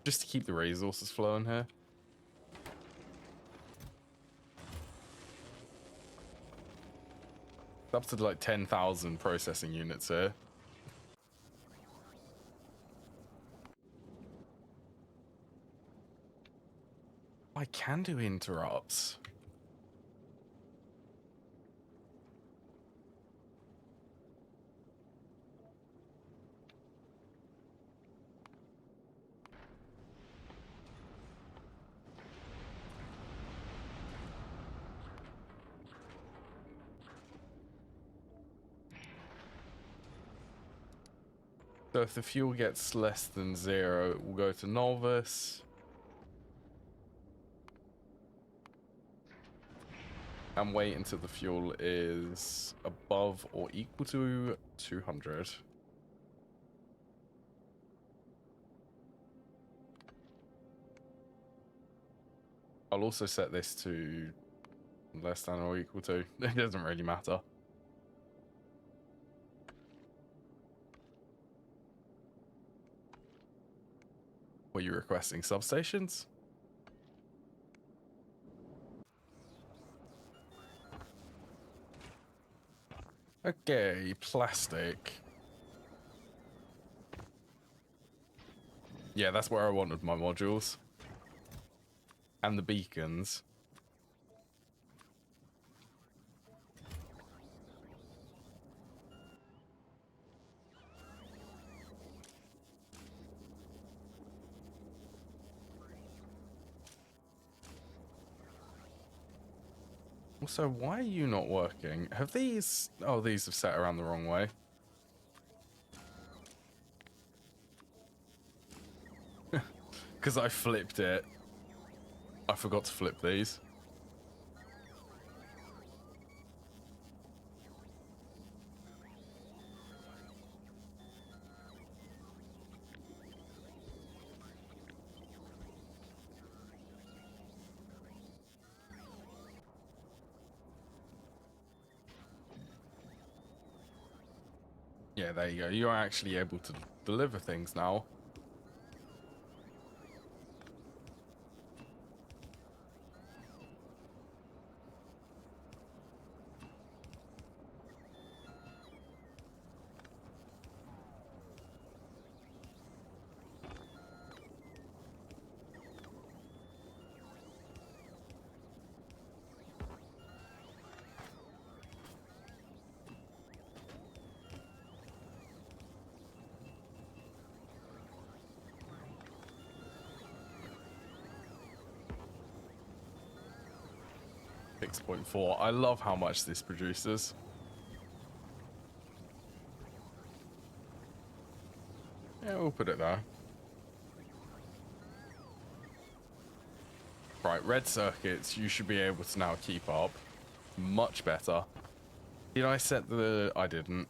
Speaker 1: Just to keep the resources flowing here. It's up to like 10,000 processing units here. I can do interrupts. So if the fuel gets less than 0, it will go to novice. And wait until the fuel is above or equal to 200. I'll also set this to less than or equal to. It doesn't really matter. Were you requesting substations? Okay, plastic. Yeah, that's where I wanted my modules. And the beacons. Also, why are you not working? Have these... Oh, these have set around the wrong way. Because I flipped it. I forgot to flip these. Yeah, there you go. You're actually able to deliver things now. .4. I love how much this produces. Yeah, we'll put it there. Right, red circuits, you should be able to now keep up. Much better. Did I set the... I didn't.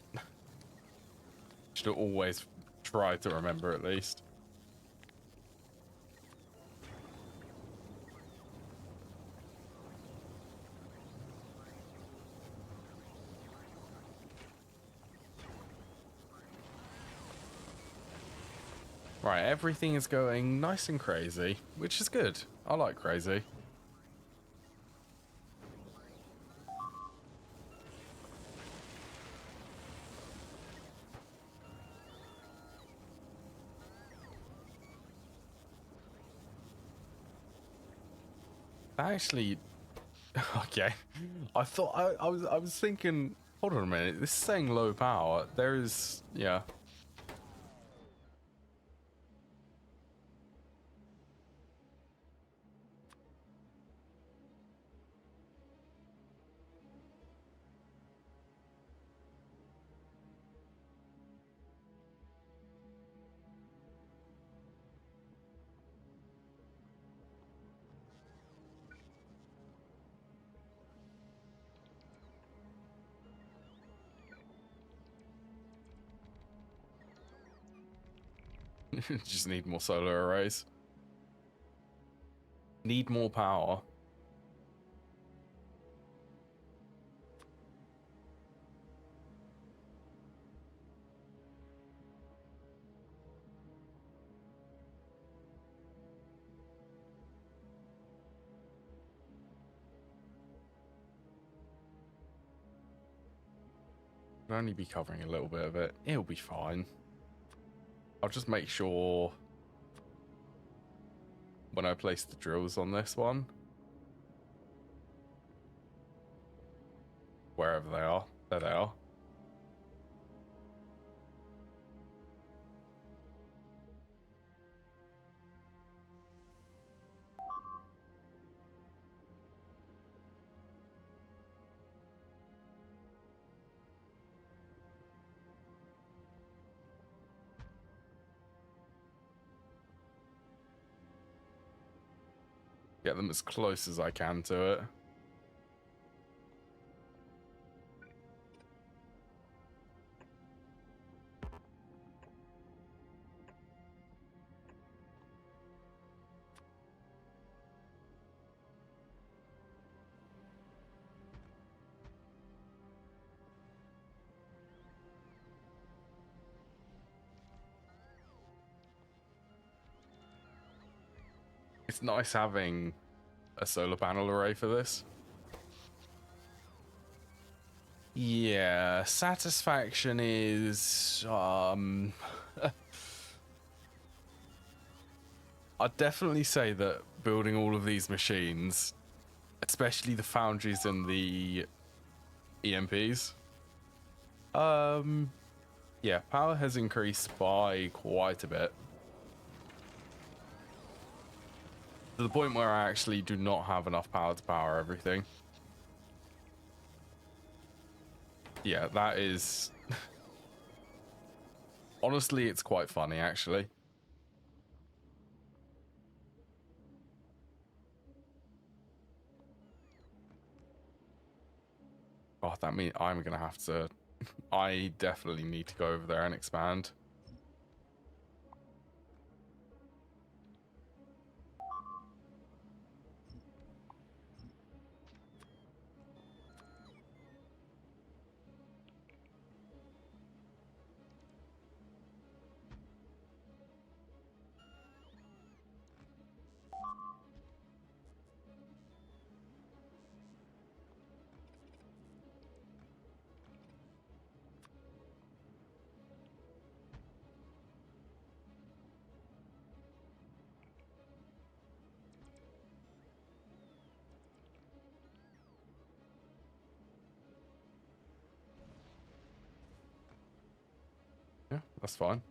Speaker 1: Should have always tried to remember at least. Right, everything is going nice and crazy, which is good. I like crazy. Actually, okay. I thought I was thinking. Hold on a minute. This is saying low power. There is, yeah. Just need more solar arrays. Need more power. I'll only be covering a little bit of it. It'll be fine. I'll just make sure when I place the drills on this one. Wherever they are. There they are. Get them as close as I can to it. It's nice having a solar panel array for this. Yeah, satisfaction is I'd definitely say that building all of these machines, especially the foundries and the EMPs, yeah, power has increased by quite a bit. To the point where I actually do not have enough power to power everything. Yeah, that is... Honestly, it's quite funny, actually. Oh, that means I'm going to have to... I definitely need to go over there and expand. Yeah, that's fine.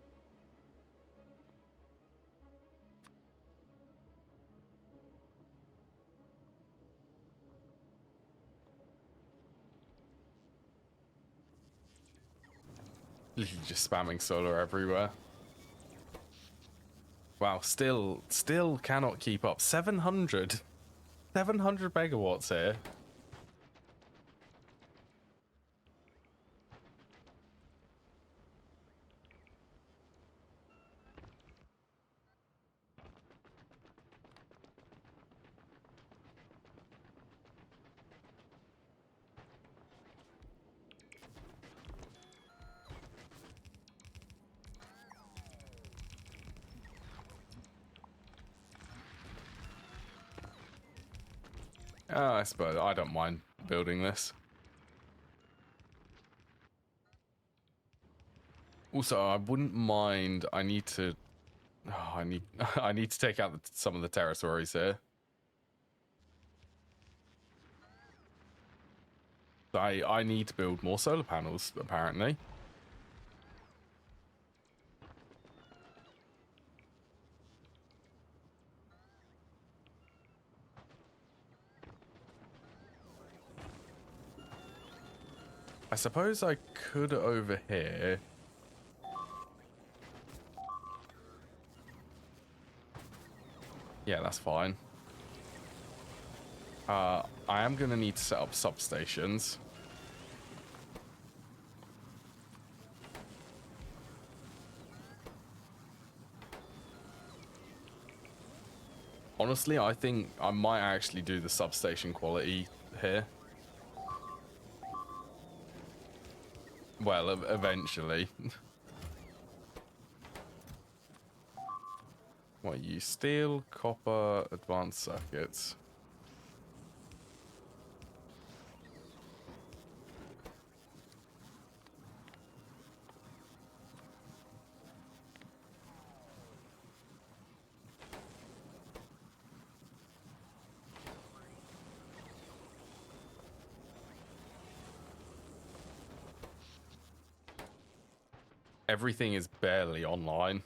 Speaker 1: Literally just spamming solar everywhere. Wow, still cannot keep up. 700 megawatts here. I suppose I don't mind building this. Also, I wouldn't mind. I need to. Oh, I need to take out some of the territories here. I need to build more solar panels, apparently. I suppose I could over here. Yeah, that's fine. I am going to need to set up substations. Honestly, I think I might actually do the substation quality here. Well, eventually. What, you steel, copper, advanced circuits. Everything is barely online.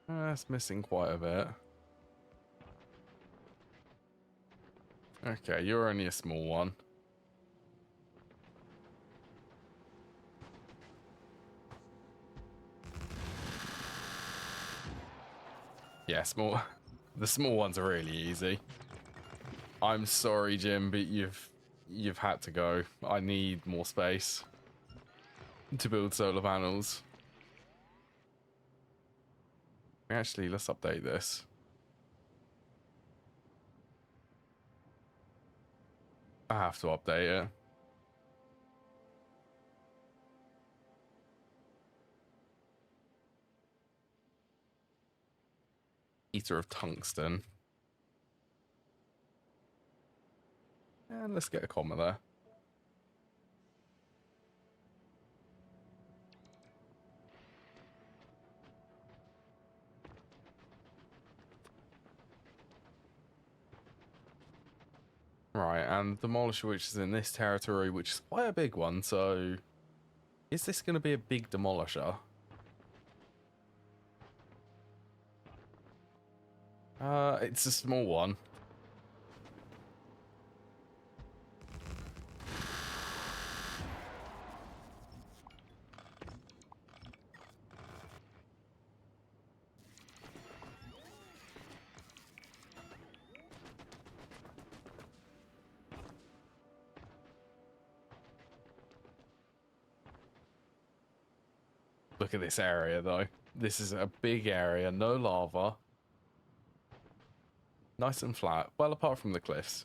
Speaker 1: That's missing quite a bit. Okay, you're only a small one. Yeah, small. The small ones are really easy. I'm sorry, Jim, but you've had to go. I need more space to build solar panels. Actually, let's update this. I have to update it. Eater of tungsten. And let's get a comma there. Right, and Demolisher, which is in this territory, which is quite a big one, so is this going to be a big Demolisher? It's a small one. Look at this area, though. This is a big area, no lava. Nice and flat. Well, apart from the cliffs.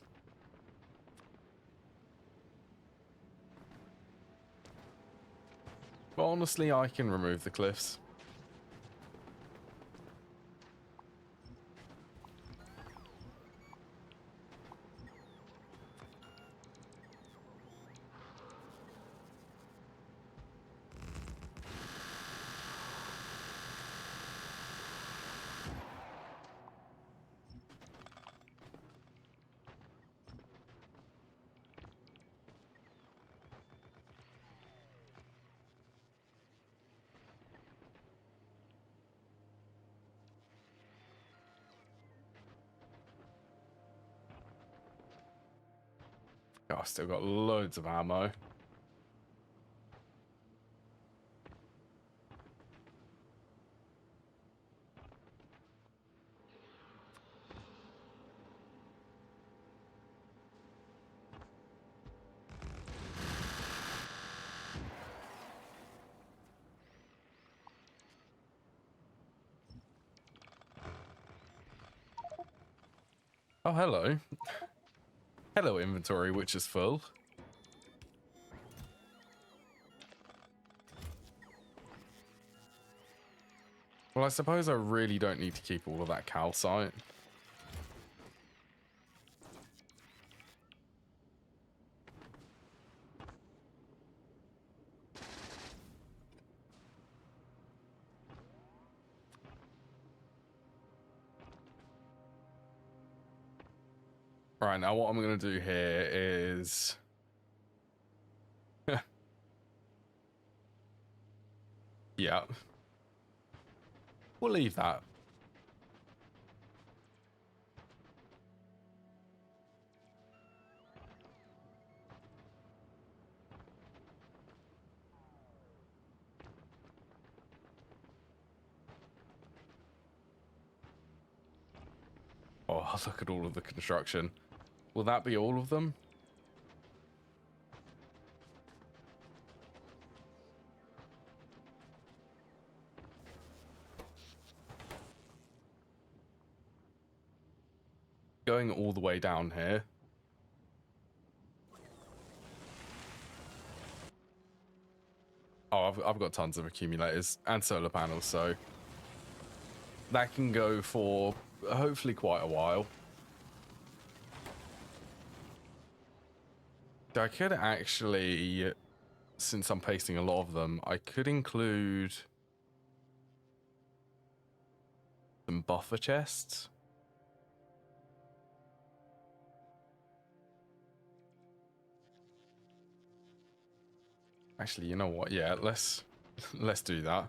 Speaker 1: But honestly, I can remove the cliffs. Oh, I've still got loads of ammo. Oh, hello. Hello, inventory, which is full. Well, I suppose I really don't need to keep all of that calcite. Right, now what I'm going to do here is... yeah. We'll leave that. Oh, look at all of the construction. Will that be all of them? Going all the way down here. Oh, I've got tons of accumulators and solar panels, so that can go for hopefully quite a while. I could actually, since I'm pasting a lot of them, I could include some buffer chests. Actually, you know what? Yeah, let's do that.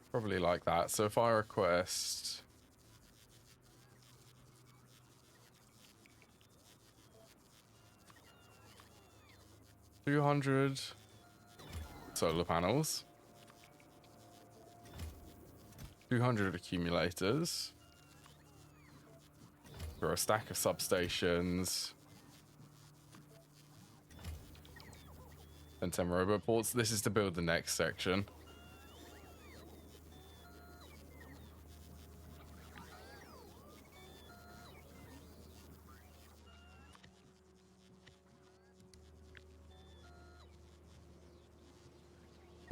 Speaker 1: Probably like that. So if I request 200 solar panels, 200 accumulators, for a stack of substations, and 10 roboports. This is to build the next section.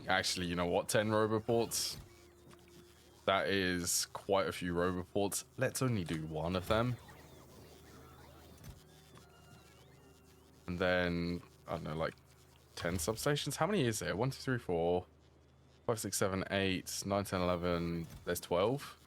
Speaker 1: Actually, you know what? 10 roboports. That is quite a few roboports. Let's only do one of them. And then, I don't know, like 10 substations. How many is there? 1, 2, 3, 4, 5, 6, 7, 8, 9, 10, 11. There's 12.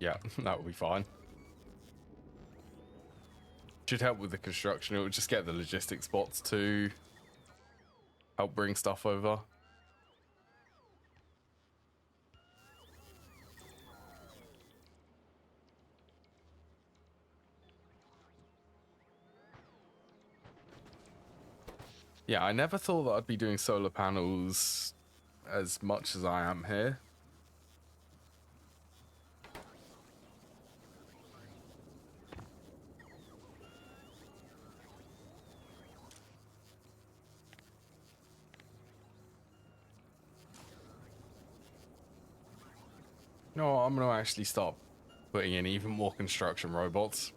Speaker 1: Yeah, that will be fine. Should help with the construction. It would just get the logistics bots to help bring stuff over. Yeah, I never thought that I'd be doing solar panels as much as I am here. No, I'm gonna actually start putting in even more construction robots.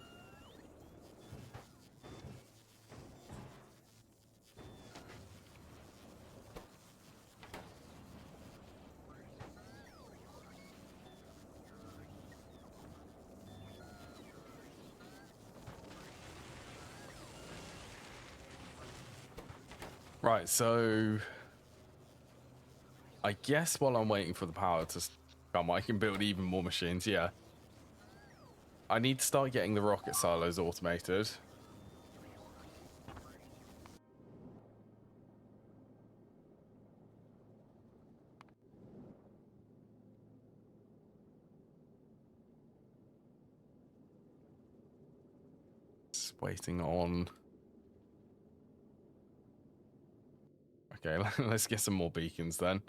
Speaker 1: Right, so I guess while I'm waiting for the power to come, I can build even more machines. Yeah, I need to start getting the rocket silos automated. Just waiting on. Okay, let's get some more beacons then.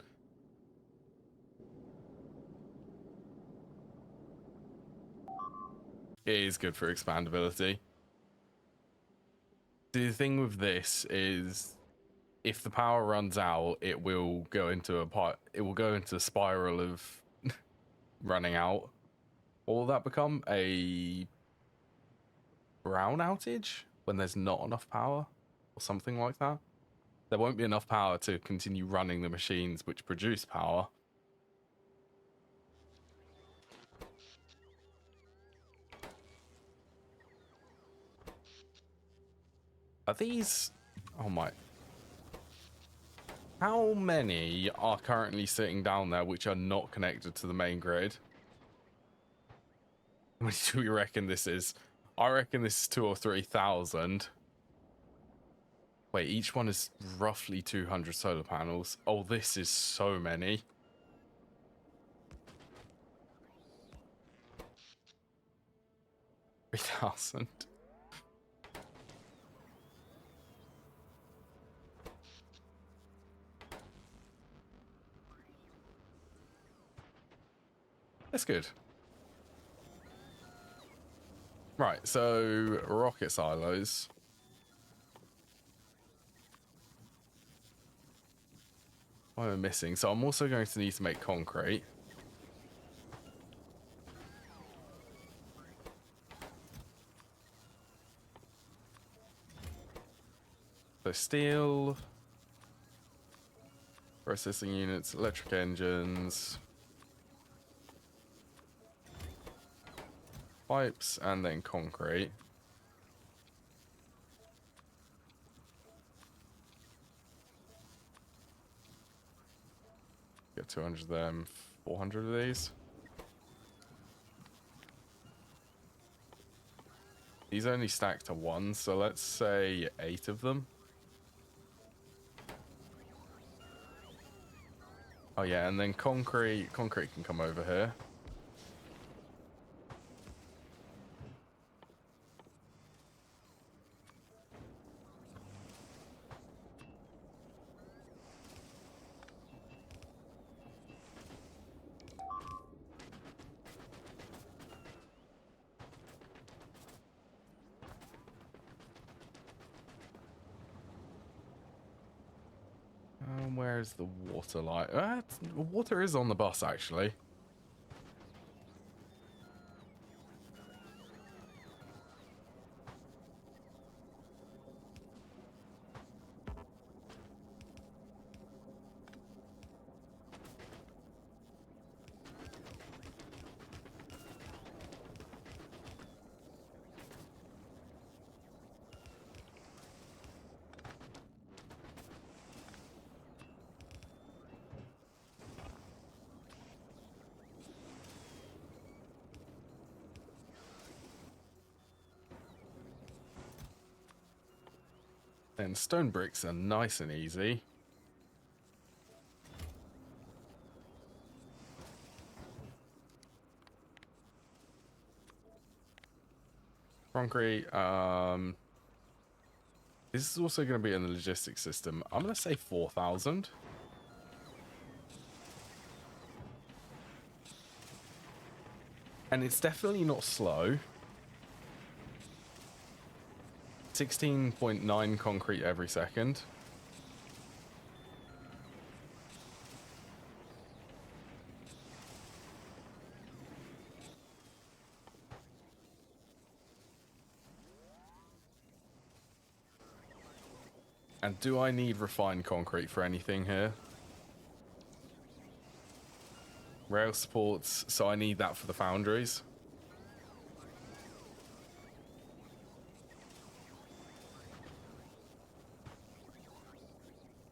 Speaker 1: It is good for expandability. The thing with this is, if the power runs out, it will go into a spiral of running out. What will that become? A brown outage when there's not enough power, or something like that. There won't be enough power to continue running the machines which produce power. Are these... Oh my... How many are currently sitting down there which are not connected to the main grid? How many do we reckon this is? I reckon this is 2,000 or 3,000. Wait, each one is roughly 200 solar panels. Oh, this is so many. Three thousand. That's good. Right, so rocket silos. What am I missing? So I'm also going to need to make concrete. So steel, processing units, electric engines, pipes, and then concrete. Get 200 of them, 400 of these. These only stack to 1, so let's say 8 of them. Oh yeah, and then concrete can come over here. Where's the water light? Water is on the bus, actually. And stone bricks are nice and easy. Concrete, this is also going to be in the logistics system. I'm going to say 4,000. And it's definitely not slow. 16.9 concrete every second. And do I need refined concrete for anything here? Rail supports, so I need that for the foundries.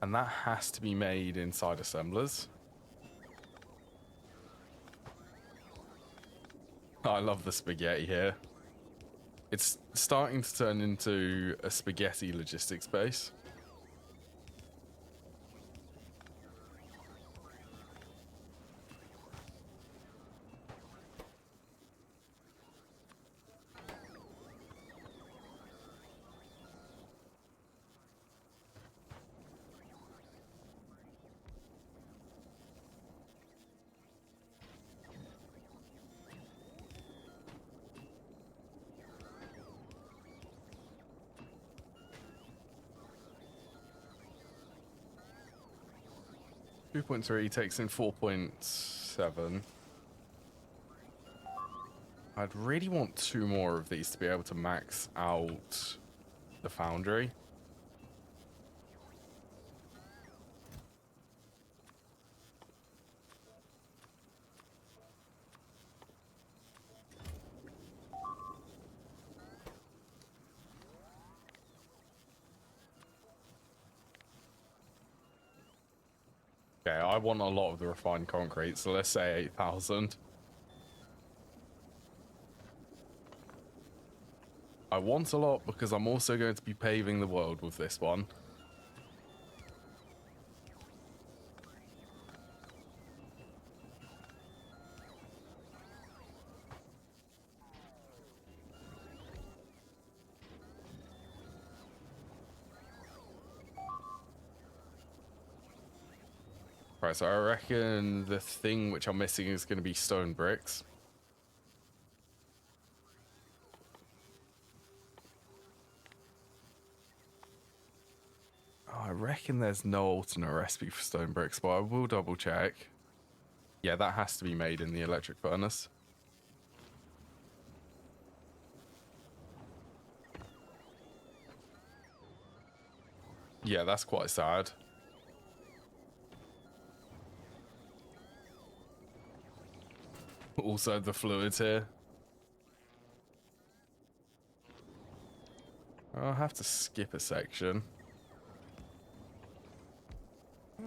Speaker 1: And that has to be made inside assemblers. I love the spaghetti here. It's starting to turn into a spaghetti logistics base. .3 takes in 4.7. I'd really want 2 more of these to be able to max out the foundry. Okay, I want a lot of the refined concrete, so let's say 8,000. I want a lot because I'm also going to be paving the world with this one. Right, so I reckon the thing which I'm missing is going to be stone bricks. Oh, I reckon there's no alternate recipe for stone bricks, but I will double check. Yeah, that has to be made in the electric furnace. Yeah, that's quite sad. Also, the fluids here. I'll have to skip a section.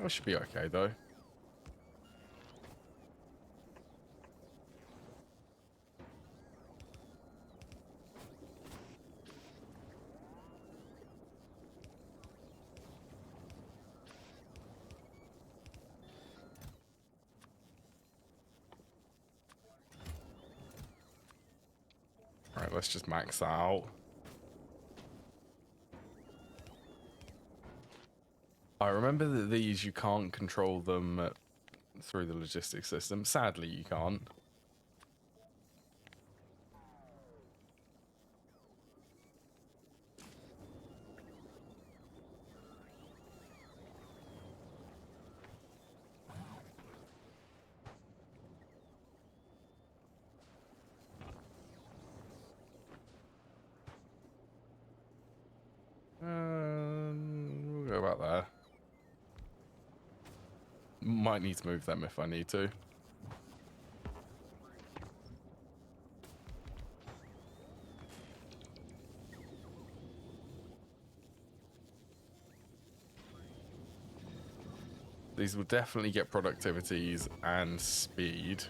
Speaker 1: I should be okay, though. Right, let's just max that out. I remember that these, you can't control them through the logistics system. Sadly, you can't. We'll go about there. Might need to move them if I need to. These will definitely get productivities and speed.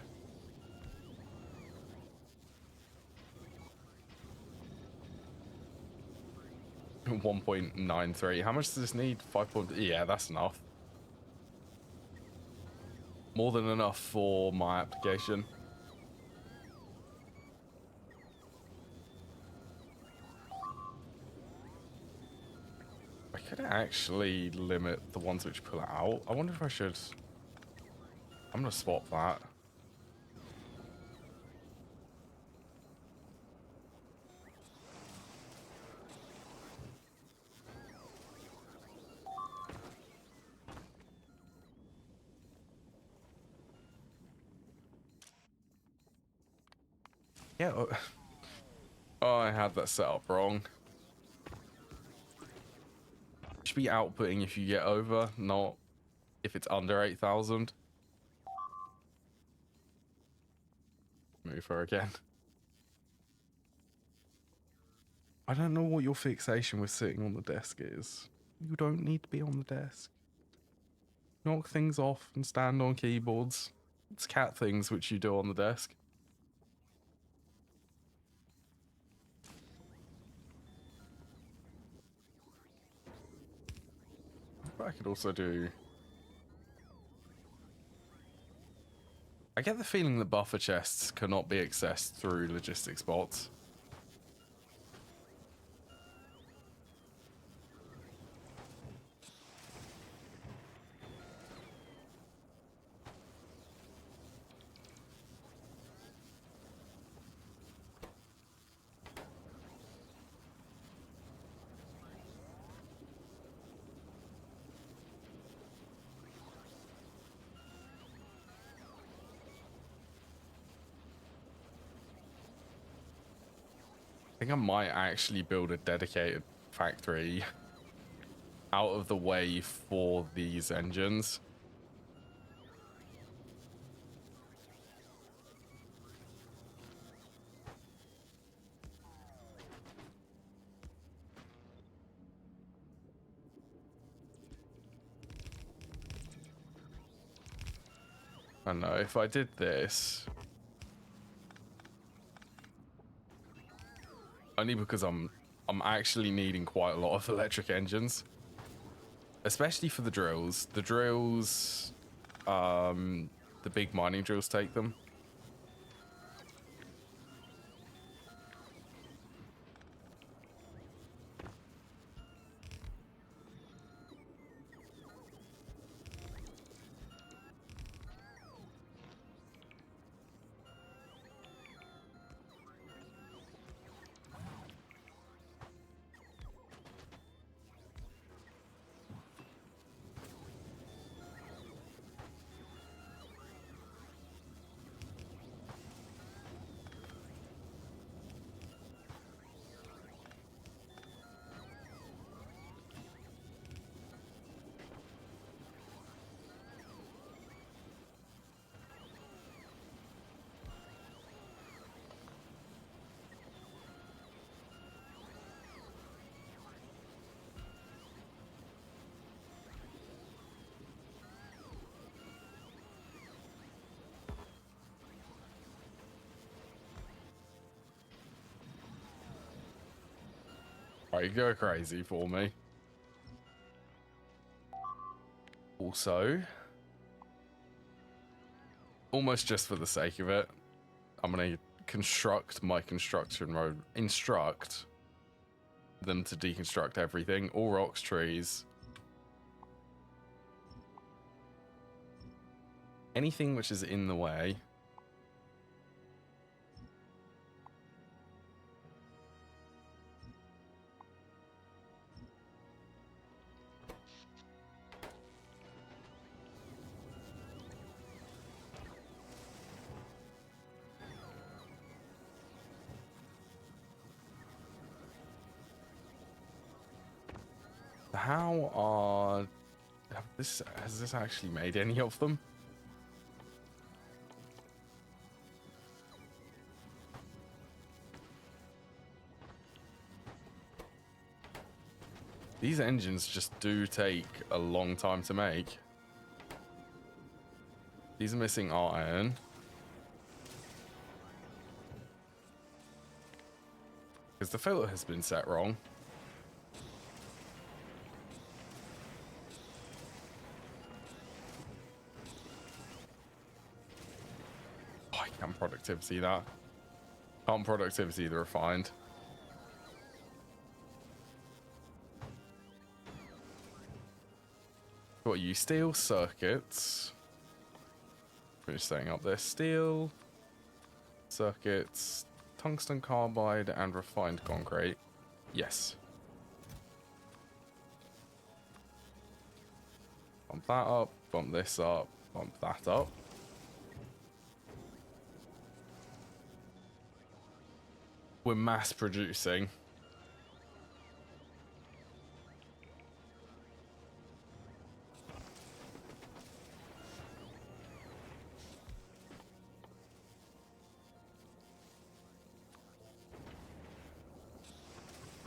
Speaker 1: $1.93. How much does this need? 5. Yeah, that's enough. More than enough for my application. I could actually limit the ones which pull it out. I wonder if I should. I'm gonna swap that. Yeah. Oh, I had that set up wrong. Should be outputting if you get over, not if it's under 8,000. Move her again. I don't know what your fixation with sitting on the desk is. You don't need to be on the desk. Knock things off and stand on keyboards. It's cat things which you do on the desk. But I could also do... I get the feeling that buffer chests cannot be accessed through logistics bots. I think I might actually build a dedicated factory out of the way for these engines. I don't know, if I did this... Only because I'm actually needing quite a lot of electric engines. Especially for the drills. The drills, the big mining drills take them. Right, go crazy for me. Also, almost just for the sake of it, I'm gonna construct my construction road, instruct them to deconstruct everything, all rocks, trees, anything which is in the way. How are has this actually made any of them? These engines just do take a long time to make. These are missing iron. Because the filter has been set wrong. Oh, I can't productivity that. Can't productivity the refined. What you steel circuits? Finish setting up their steel circuits, tungsten carbide, and refined concrete. Yes. Bump that up, bump this up, bump that up. We're mass producing.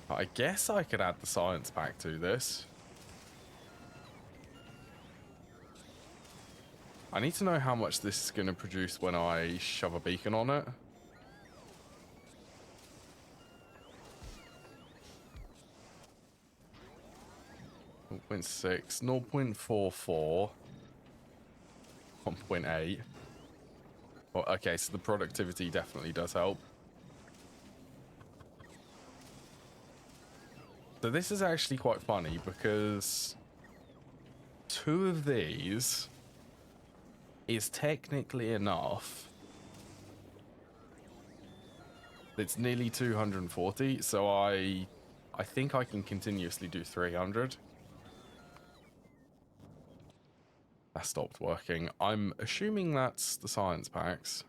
Speaker 1: I guess I could add the science pack to this. I need to know how much this is going to produce when I shove a beacon on it. .6, 0.44, 1.8. Well, okay, so the productivity definitely does help. So this is actually quite funny because 2 of these is technically enough. It's nearly 240, so I think I can continuously do 300. That stopped working. I'm assuming that's the science packs.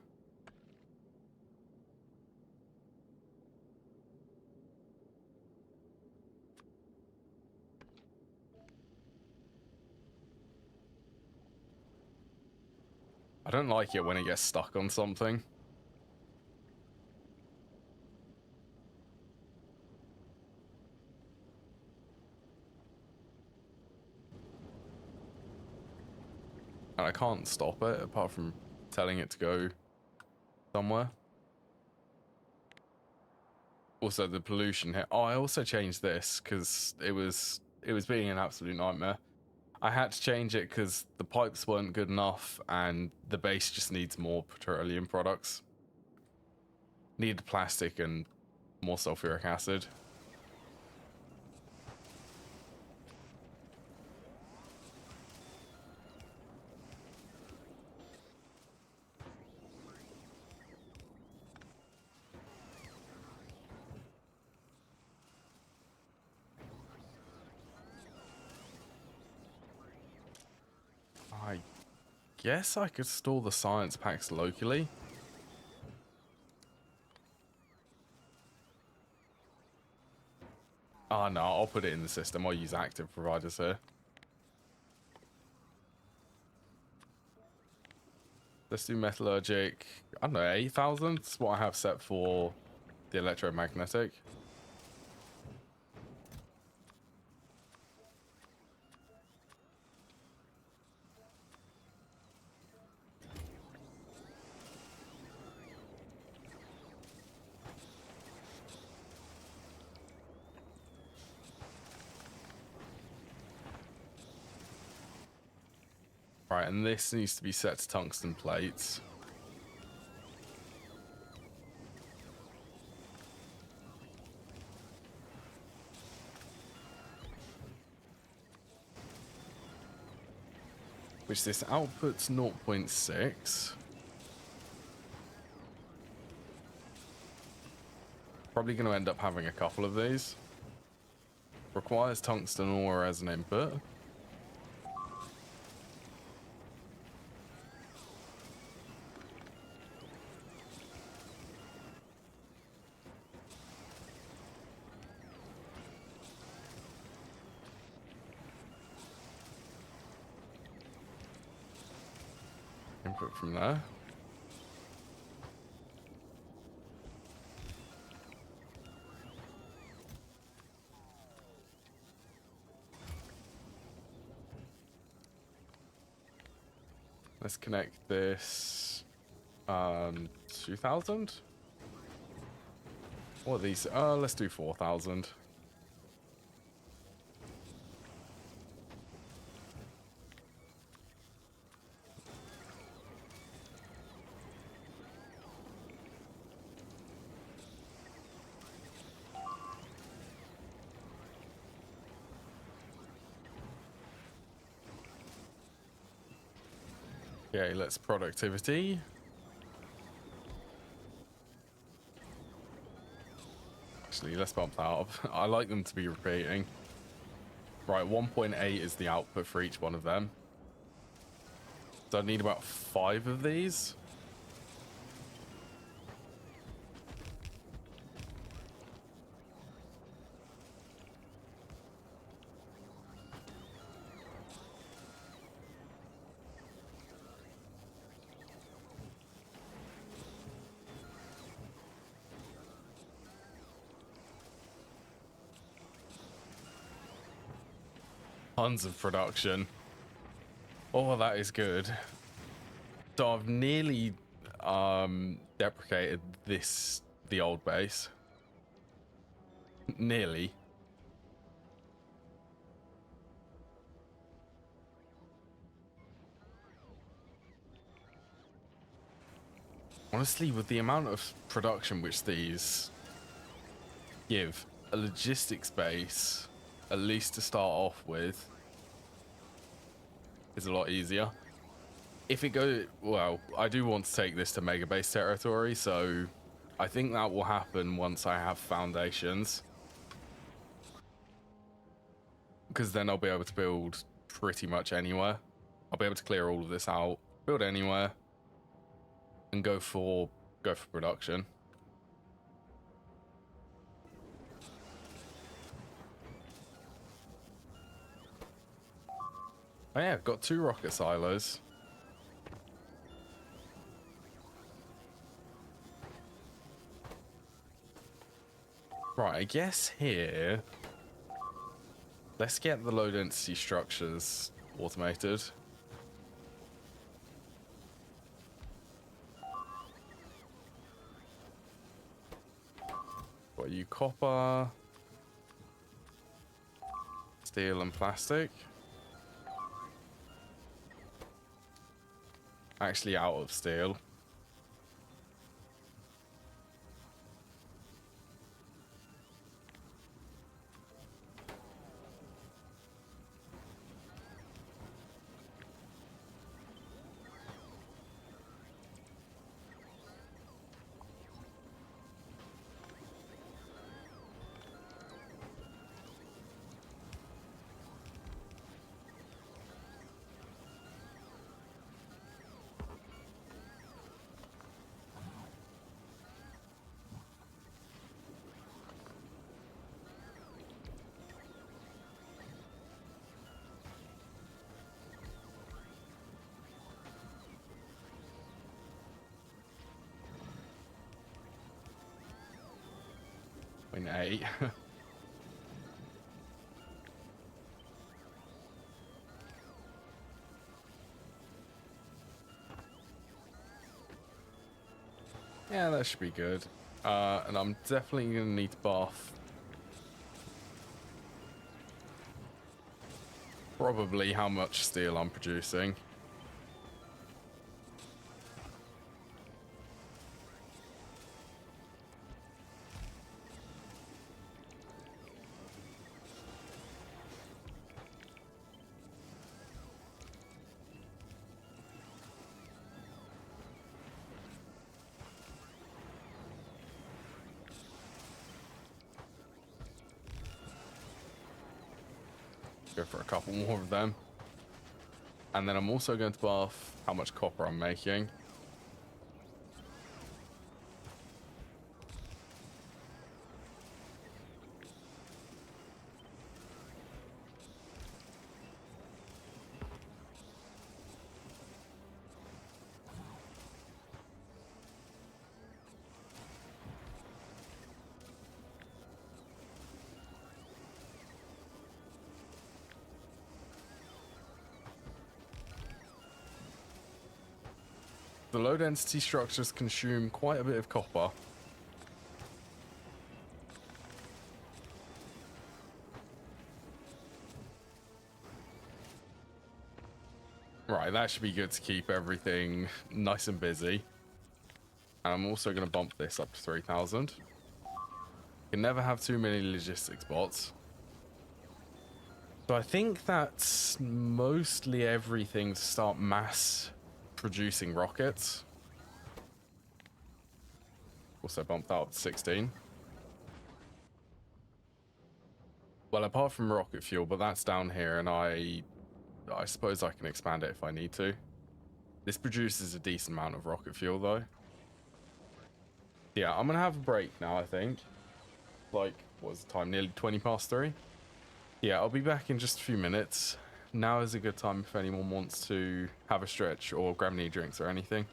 Speaker 1: I don't like it when it gets stuck on something. And I can't stop it apart from telling it to go somewhere. Also, the pollution here. Oh, I also changed this because it was being an absolute nightmare. I had to change it because the pipes weren't good enough and the base just needs more petroleum products. Needed plastic and more sulfuric acid. I guess I could store the science packs locally. Oh no, I'll put it in the system. I'll use active providers here. Let's do metallurgic. I don't know, 8,000? That's what I have set for the electromagnetic. Right, and this needs to be set to tungsten plates. Which this outputs 0.6. Probably going to end up having a couple of these. Requires tungsten ore as an input. Input from there. Let's connect this 2,000. What are these? Let's do 4,000. Okay, let's productivity. Actually, let's bump that up. I like them to be repeating. Right, 1.8 is the output for each one of them. So I need about 5 of these. Tons of production. Oh, that is good. So I've nearly deprecated the old base. Nearly. Honestly, with the amount of production which these give, a logistics base, at least to start off with, is a lot easier. If it goes, well, I do want to take this to mega base territory, so I think that will happen once I have foundations. Because then I'll be able to build pretty much anywhere. I'll be able to clear all of this out, build anywhere, and go for production. Oh yeah, I've got 2 rocket silos. Right, I guess here, let's get the low density structures automated. Got you copper, steel and plastic. Actually out of steel. In 8. Yeah, that should be good. And I'm definitely going to need to buff probably how much steel I'm producing. Go for a couple more of them. And then I'm also going to buff how much copper I'm making. The low density structures consume quite a bit of copper. Right, that should be good to keep everything nice and busy. And I'm also going to bump this up to 3,000. You can never have too many logistics bots. So I think that's mostly everything to start mass producing rockets. Also bumped that up to 16. Well, apart from rocket fuel, but that's down here, and I suppose I can expand it if I need to. This produces a decent amount of rocket fuel, though. Yeah, I'm gonna have a break now, I think. Like, what's the time? Nearly 20 past 3? Yeah, I'll be back in just a few minutes. Now is a good time if anyone wants to have a stretch or grab any drinks or anything.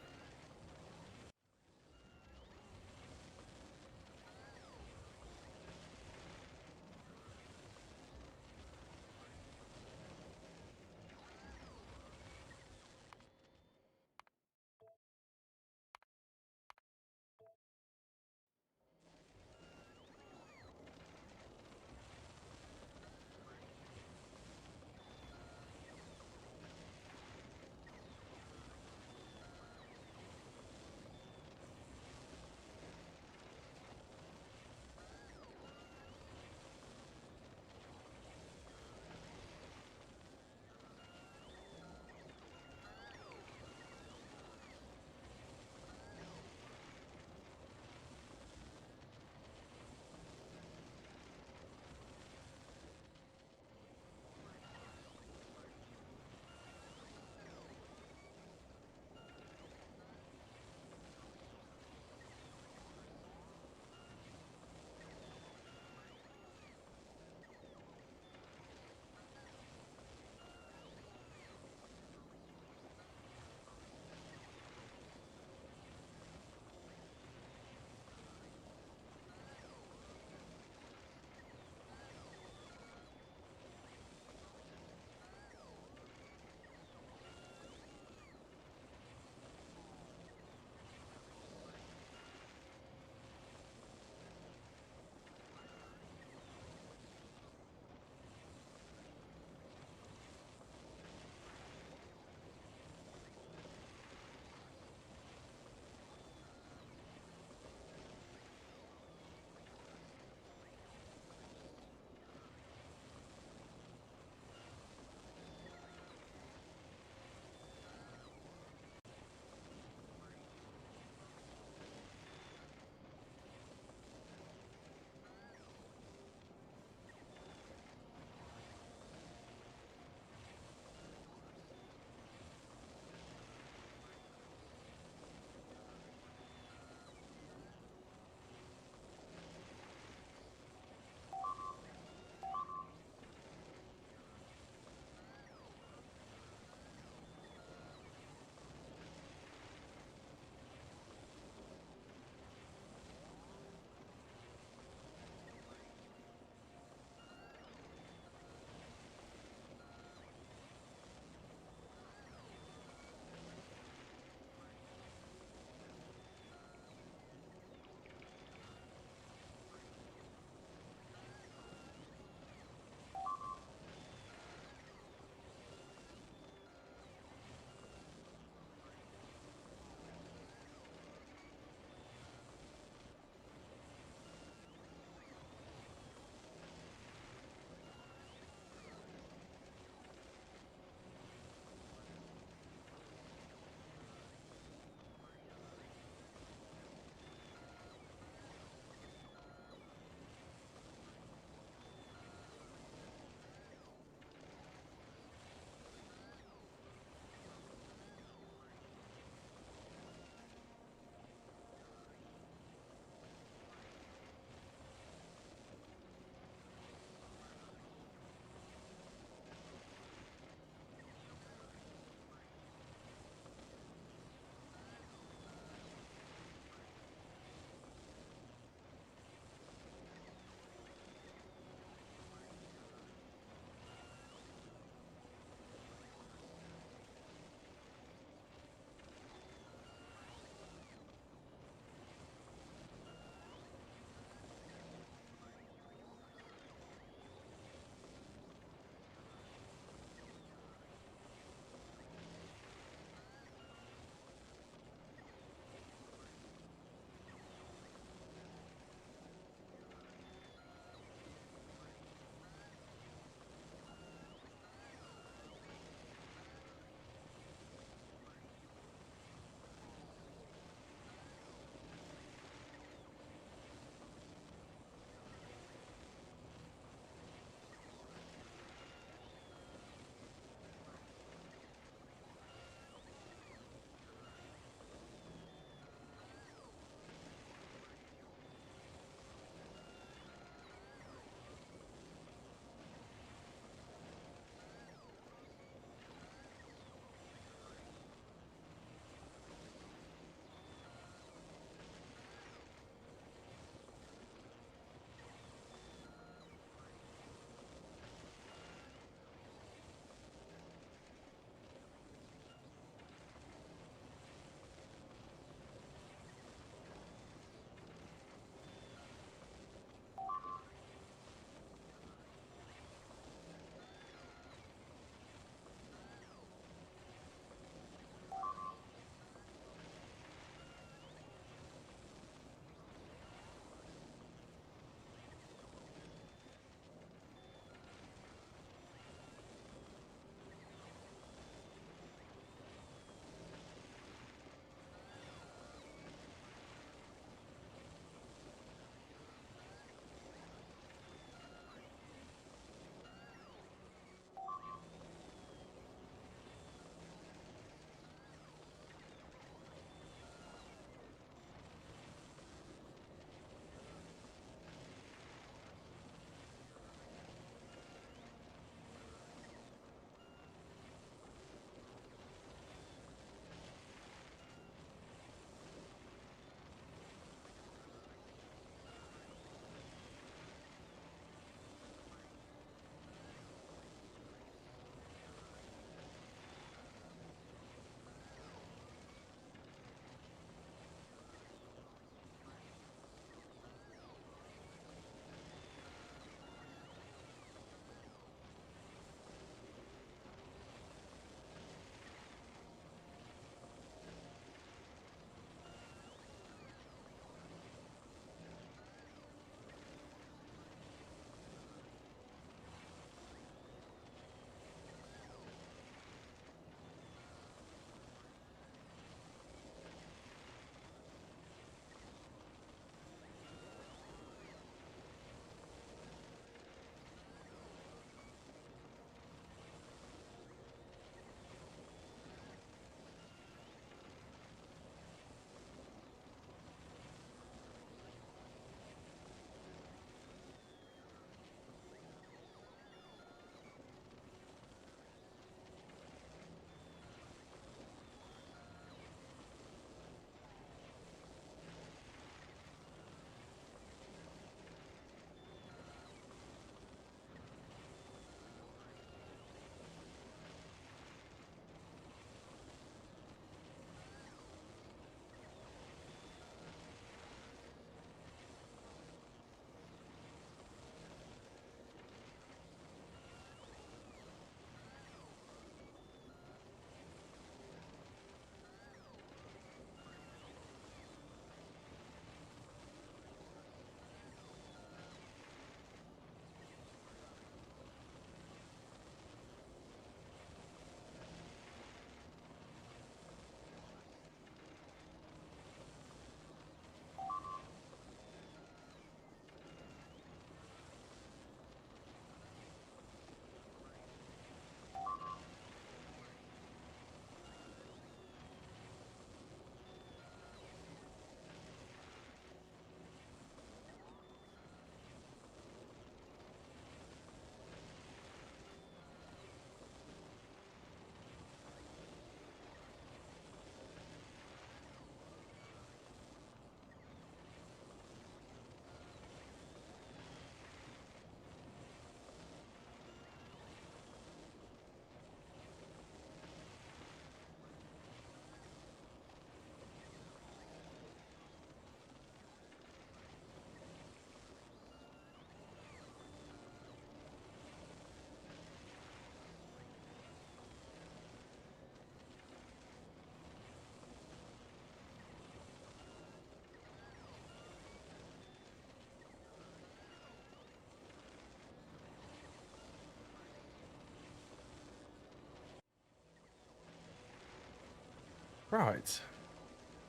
Speaker 1: Right.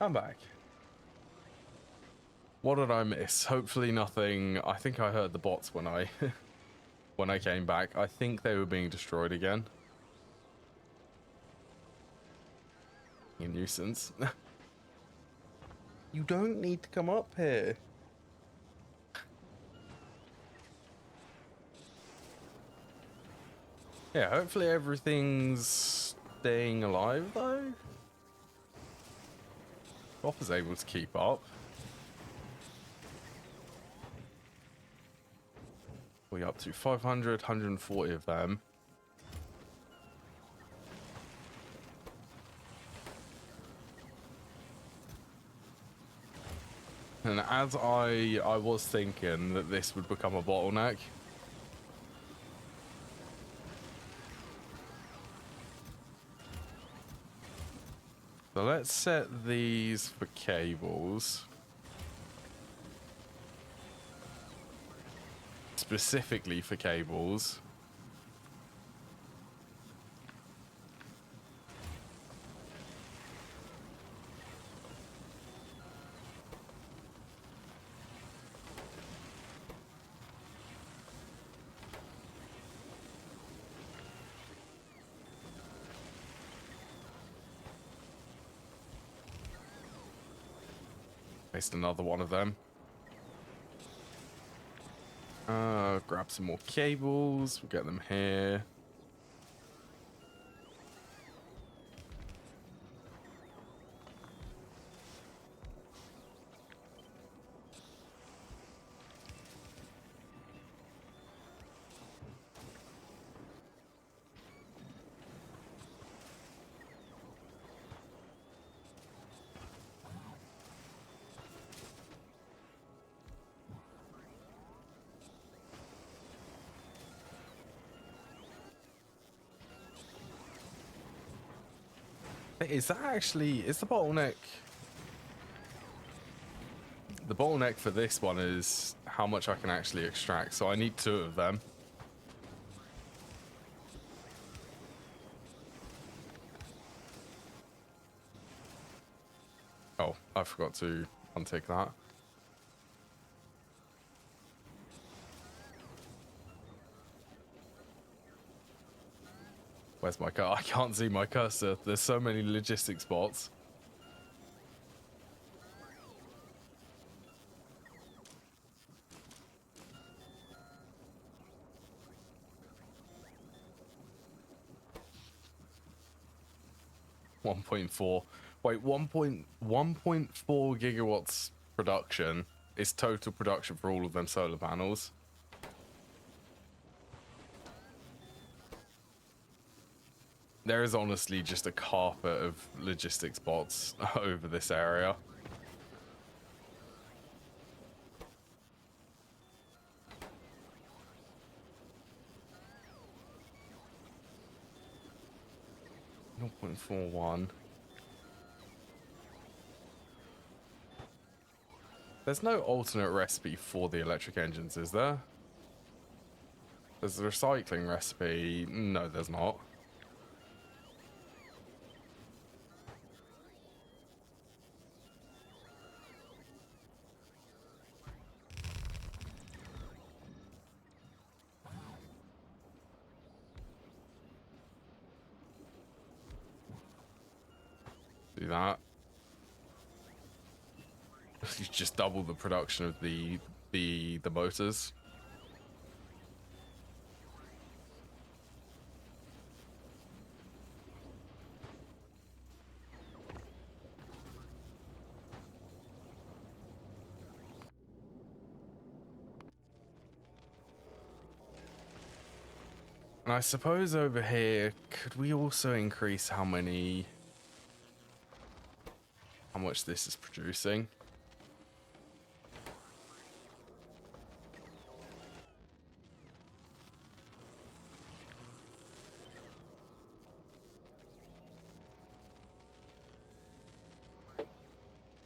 Speaker 1: I'm back. What did I miss? Hopefully nothing. I think I heard the bots when I when I came back. I think they were being destroyed again. A nuisance. You don't need to come up here. Yeah, hopefully everything's staying alive though. Bob is able to keep up. We're up to 500, 140 of them. And as I was thinking that this would become a bottleneck. So let's set these for cables. Specifically for cables. Paste another one of them. Grab some more cables. We'll get them here. Is that actually, is the bottleneck? The bottleneck for this one is how much I can actually extract. So I need 2 of them. Oh, I forgot to untick that. Where's my cursor? I can't see my cursor. There's so many logistics bots. .4. Wait, 1.4 gigawatts production is total production for all of them solar panels. There is honestly just a carpet of logistics bots over this area. .41. There's no alternate recipe for the electric engines, is there? There's a recycling recipe. No, there's not. Do that. You just double the production of the motors. And I suppose over here, could we also increase how much this is producing?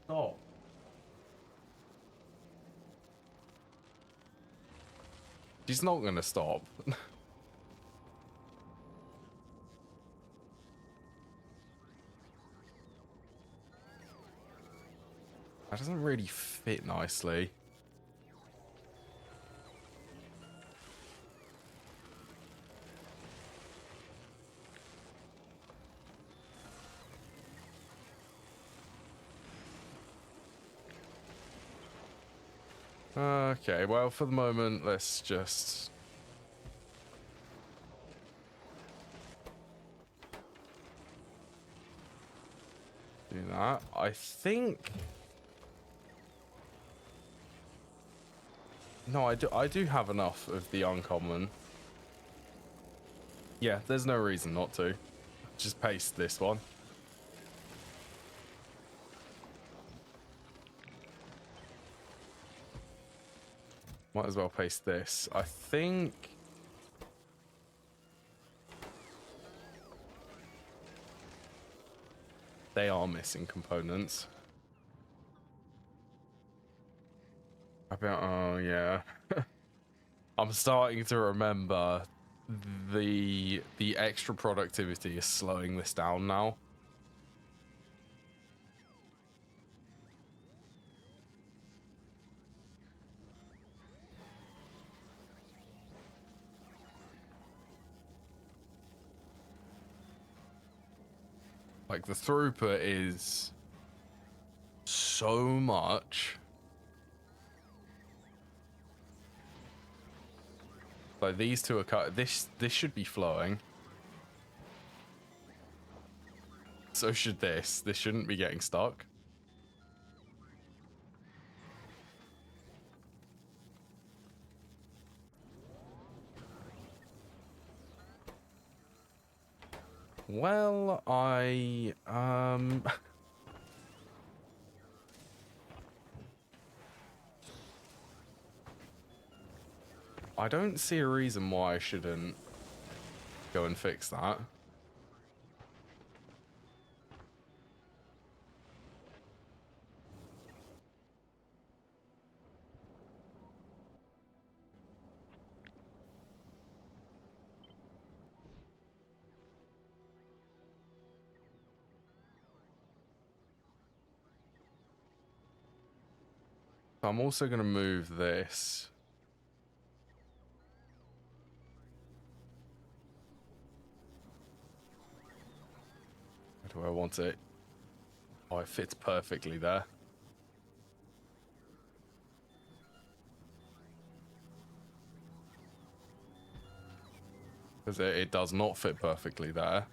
Speaker 1: Oh. She's not gonna stop. That doesn't really fit nicely. Okay, well, for the moment, let's just... do that. I think... no, I do have enough of the uncommon. Yeah, there's no reason not to. Just paste this one. Might as well paste this. I think... they are missing components. Oh, yeah. I'm starting to remember the extra productivity is slowing this down now. Like, the throughput is so much. Like, these two are cut. This should be flowing. So should this. This shouldn't be getting stuck. Well, I I don't see a reason why I shouldn't go and fix that. I'm also going to move this. Where do I want it? Oh, it fits perfectly there. Because it does not fit perfectly there.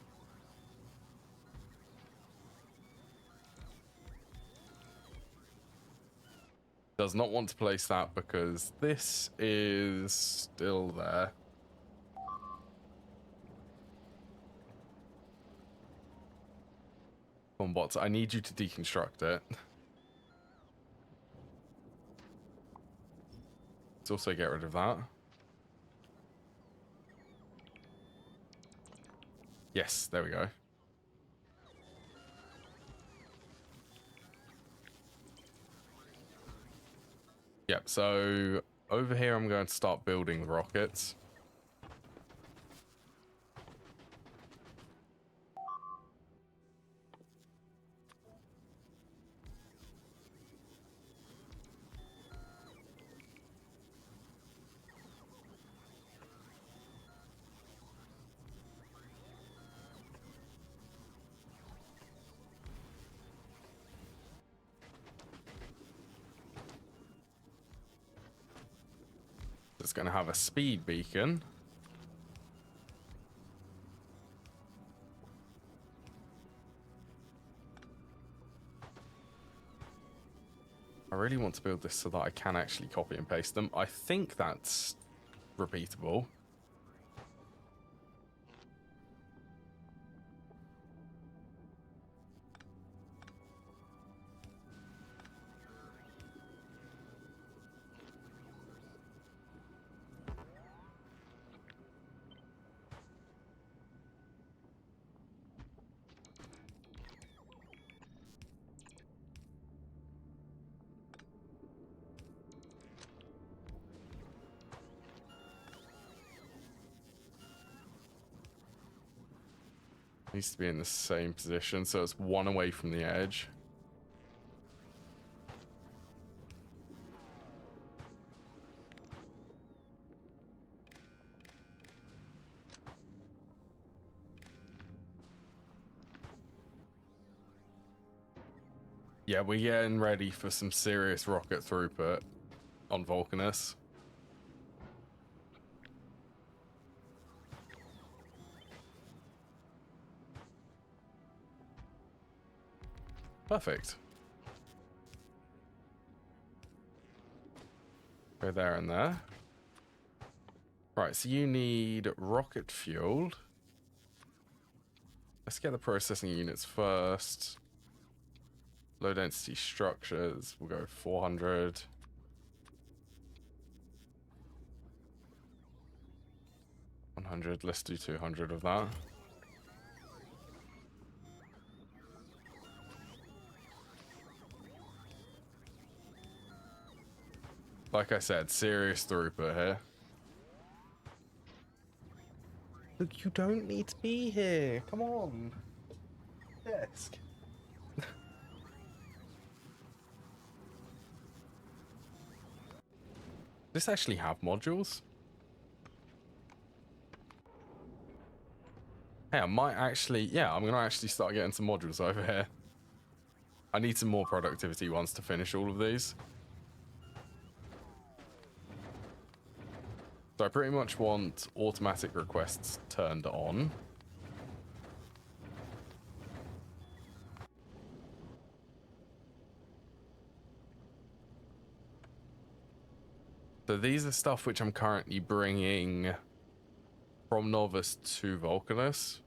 Speaker 1: Does not want to place that because this is still there. Come on, bots, I need you to deconstruct it. Let's also get rid of that. Yes, there we go. Yep, so over here I'm going to start building the rockets. It's going to have a speed beacon. I really want to build this so that I can actually copy and paste them. I think that's repeatable. Needs to be in the same position, so it's one away from the edge. Yeah, we're getting ready for some serious rocket throughput on Vulcanus. Perfect. Go there and there. Right, so you need rocket fuel. Let's get the processing units first. Low density structures, we'll go 400. 100, let's do 200 of that. Like I said, serious throughput here. Look, you don't need to be here. Come on. Desk. Does this actually have modules? Hey, I might actually... Yeah, I'm going to actually start getting some modules over here. I need some more productivity ones to finish all of these. So I pretty much want automatic requests turned on. So these are stuff which I'm currently bringing from Novice to Vulcanus.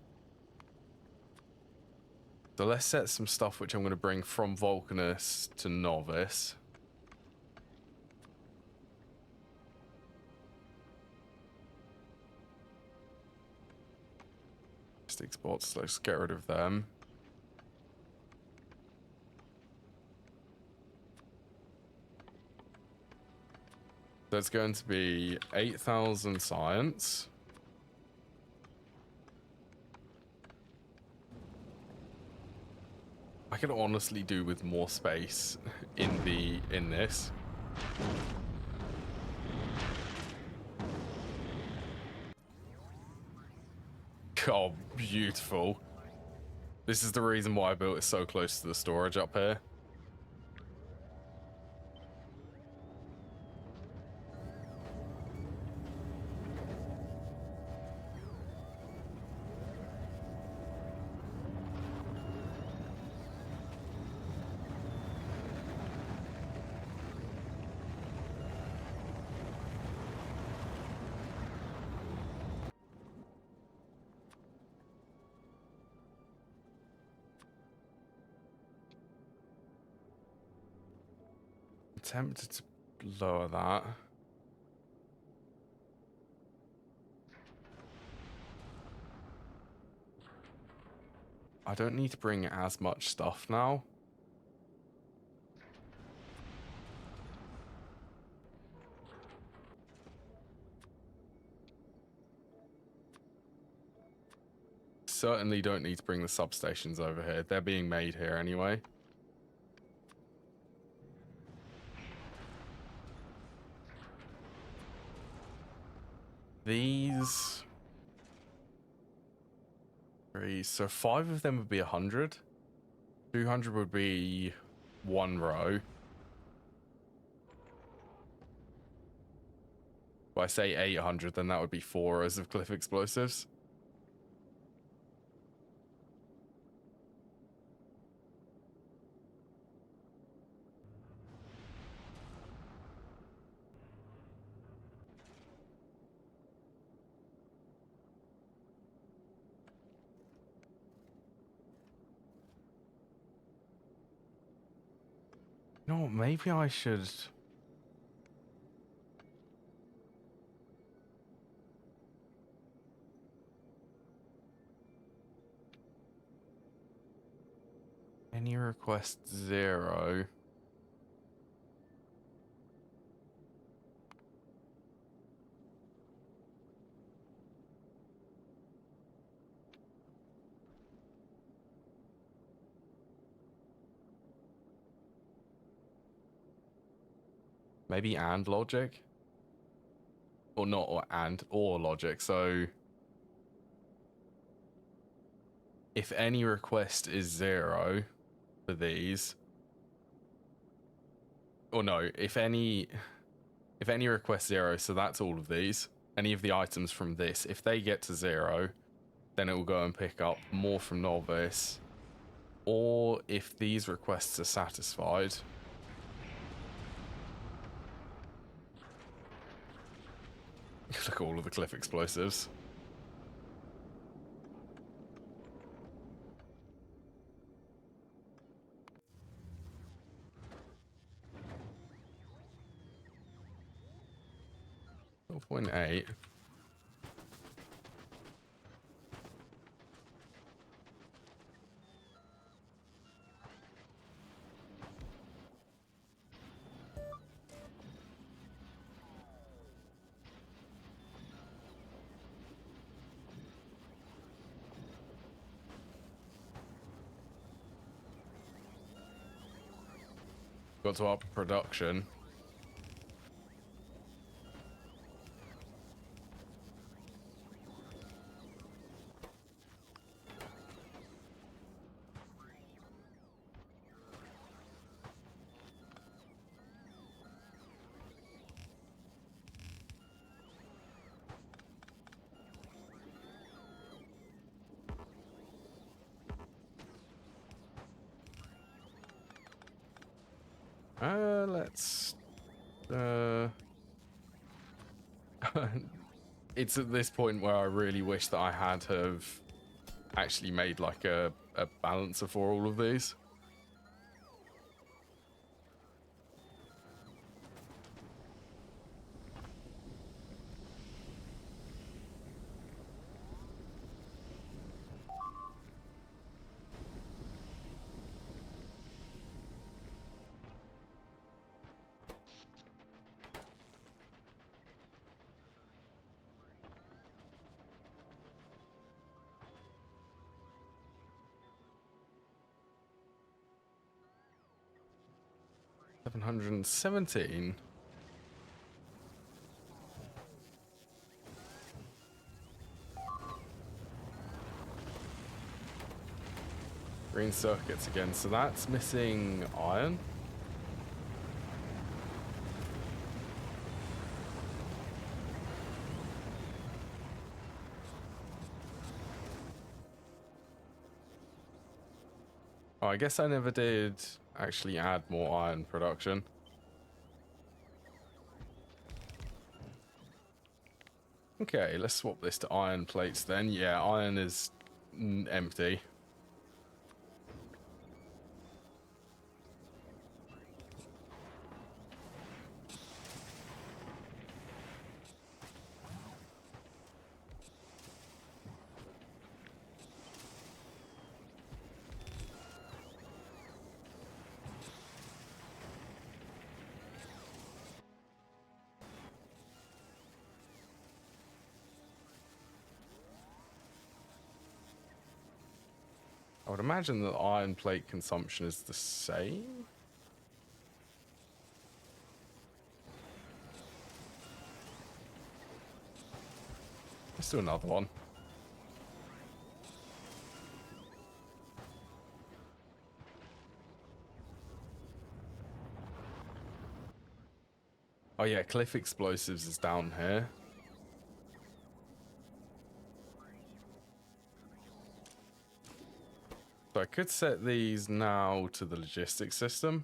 Speaker 1: So let's set some stuff which I'm going to bring from Vulcanus to Novice. Exports, let's get rid of them. There's going to be 8,000 science. I could honestly do with more space in this. Oh, beautiful. This is the reason why I built it so close to the storage up here. Tempted to lower that. I don't need to bring as much stuff now. Certainly don't need to bring the substations over here. They're being made here anyway. These... So 5 of them would be 100. 200 would be 1 row. If I say 800, then that would be 4 rows of cliff explosives. You know what, maybe I should... Any request 0. Maybe and logic? Or not, or and, or logic. So if any request is 0 for these, or no, if any request 0, so that's all of these. Any of the items from this, if they get to 0, then it will go and pick up more from Novice. Or if these requests are satisfied, look at all of the cliff explosives. .8. Got to up production. Let's it's at this point where I really wish that I had have actually made like a balancer for all of these. $717. Green circuits again, so that's missing iron. Oh, I guess I never did actually add more iron production. Okay, let's swap this to iron plates then. Yeah, iron is empty. I would imagine that iron plate consumption is the same. Let's do another one. Oh yeah, cliff explosives is down here. So I could set these now to the logistics system.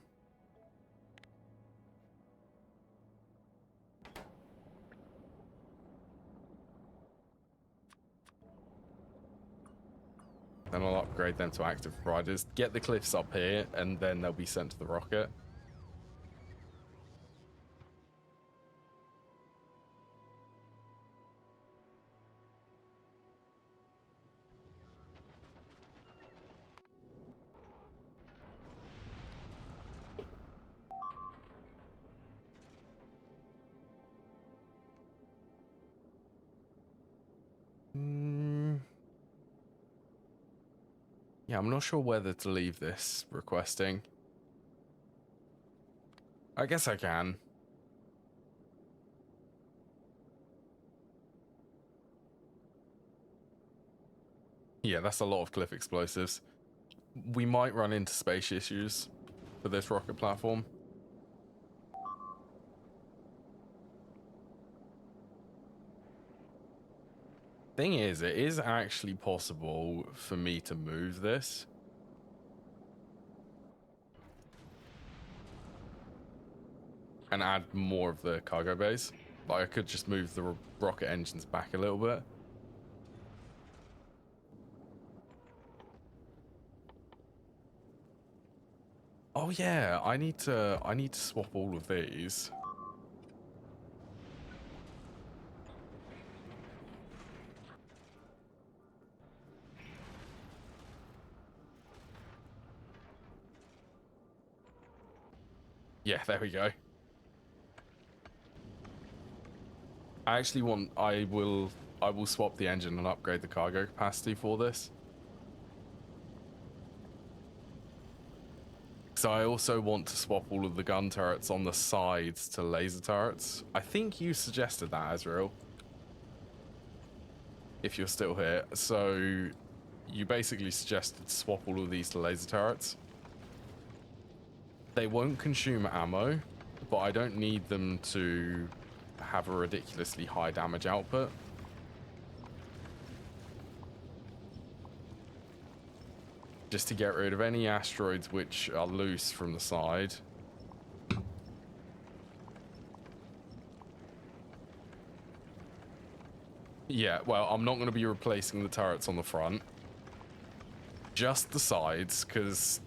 Speaker 1: Then I'll upgrade them to active providers. Get the cliffs up here, and then they'll be sent to the rocket. Yeah, I'm not sure whether to leave this requesting. I guess I can. Yeah, that's a lot of cliff explosives. We might run into space issues for this rocket platform. Thing is, it is actually possible for me to move this. And add more of the cargo bays. Like, I could just move the rocket engines back a little bit. Oh yeah, I need to swap all of these. Yeah, there we go. I actually want, I will swap the engine and upgrade the cargo capacity for this. So I also want to swap all of the gun turrets on the sides to laser turrets. I think you suggested that, Azrael. If you're still here. So you basically suggested swap all of these to laser turrets. They won't consume ammo, but I don't need them to have a ridiculously high damage output. Just to get rid of any asteroids which are loose from the side. Yeah, well, I'm not going to be replacing the turrets on the front. Just the sides, because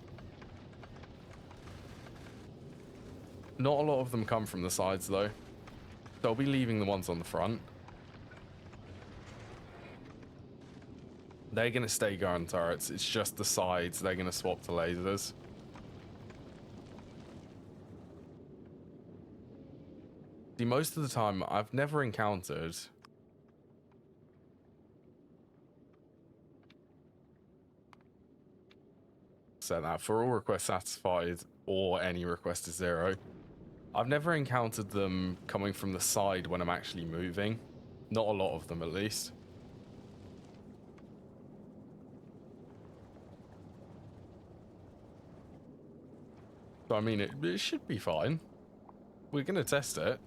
Speaker 1: not a lot of them come from the sides, though. So I'll be leaving the ones on the front. They're going to stay gun turrets. It's just the sides they're going to swap to lasers. See, most of the time, I've never encountered... Set that for all requests satisfied or any request is 0. I've never encountered them coming from the side when I'm actually moving. Not a lot of them, at least. So, I mean, it should be fine. We're going to test it.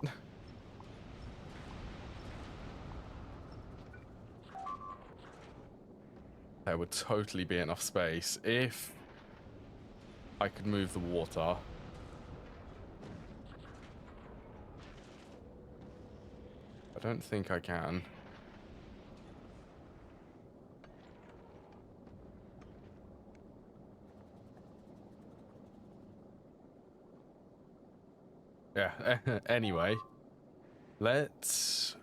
Speaker 1: There would totally be enough space if I could move the water. I don't think I can. Yeah, anyway. Let's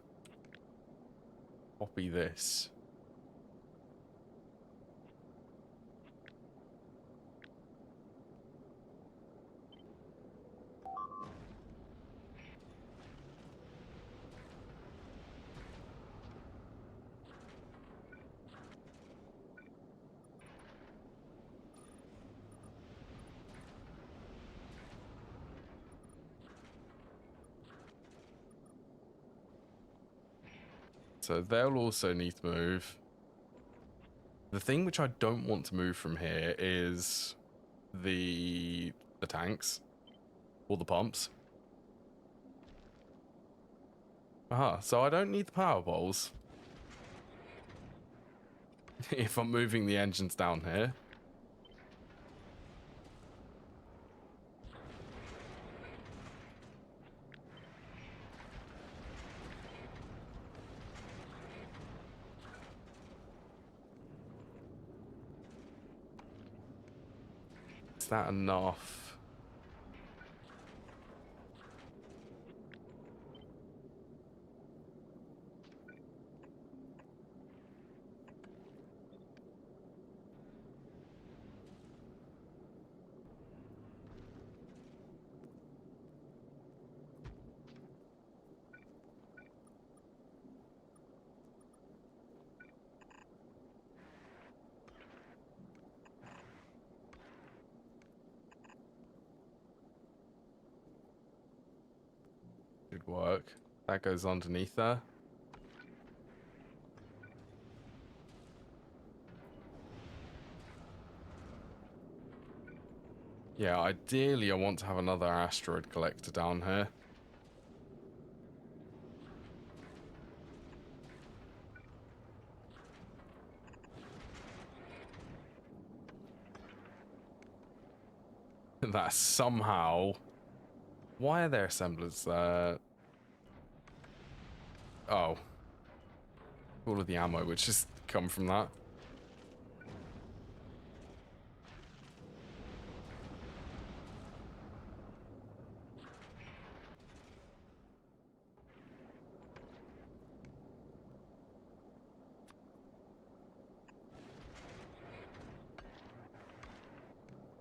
Speaker 1: copy this. So they'll also need to move. The thing which I don't want to move from here is the tanks or the pumps. Aha, so I don't need the power poles if I'm moving the engines down here. Is that enough? Should work. That goes underneath there. Yeah, ideally I want to have another asteroid collector down here. that somehow... Why are there assemblers there? Oh. All of the ammo which has come from that.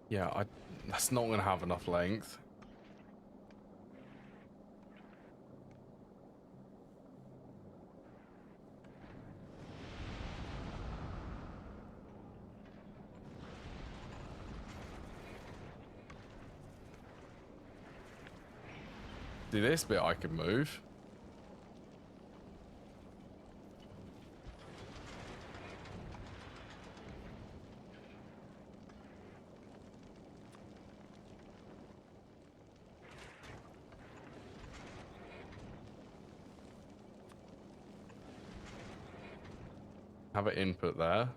Speaker 1: Yeah, that's not going to have enough length. See, this bit I can move. Have an input there.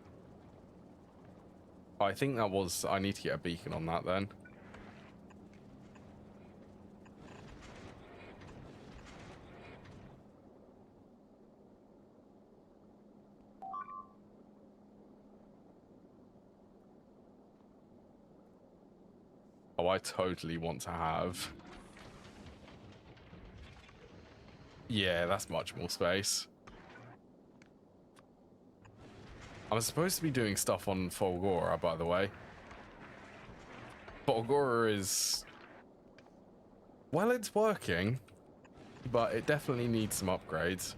Speaker 1: Oh, I think that was... I need to get a beacon on that then. Oh, I totally want to have... Yeah, that's much more space. I'm supposed to be doing stuff on Fulgora, by the way. Fulgora is... Well, it's working, but it definitely needs some upgrades.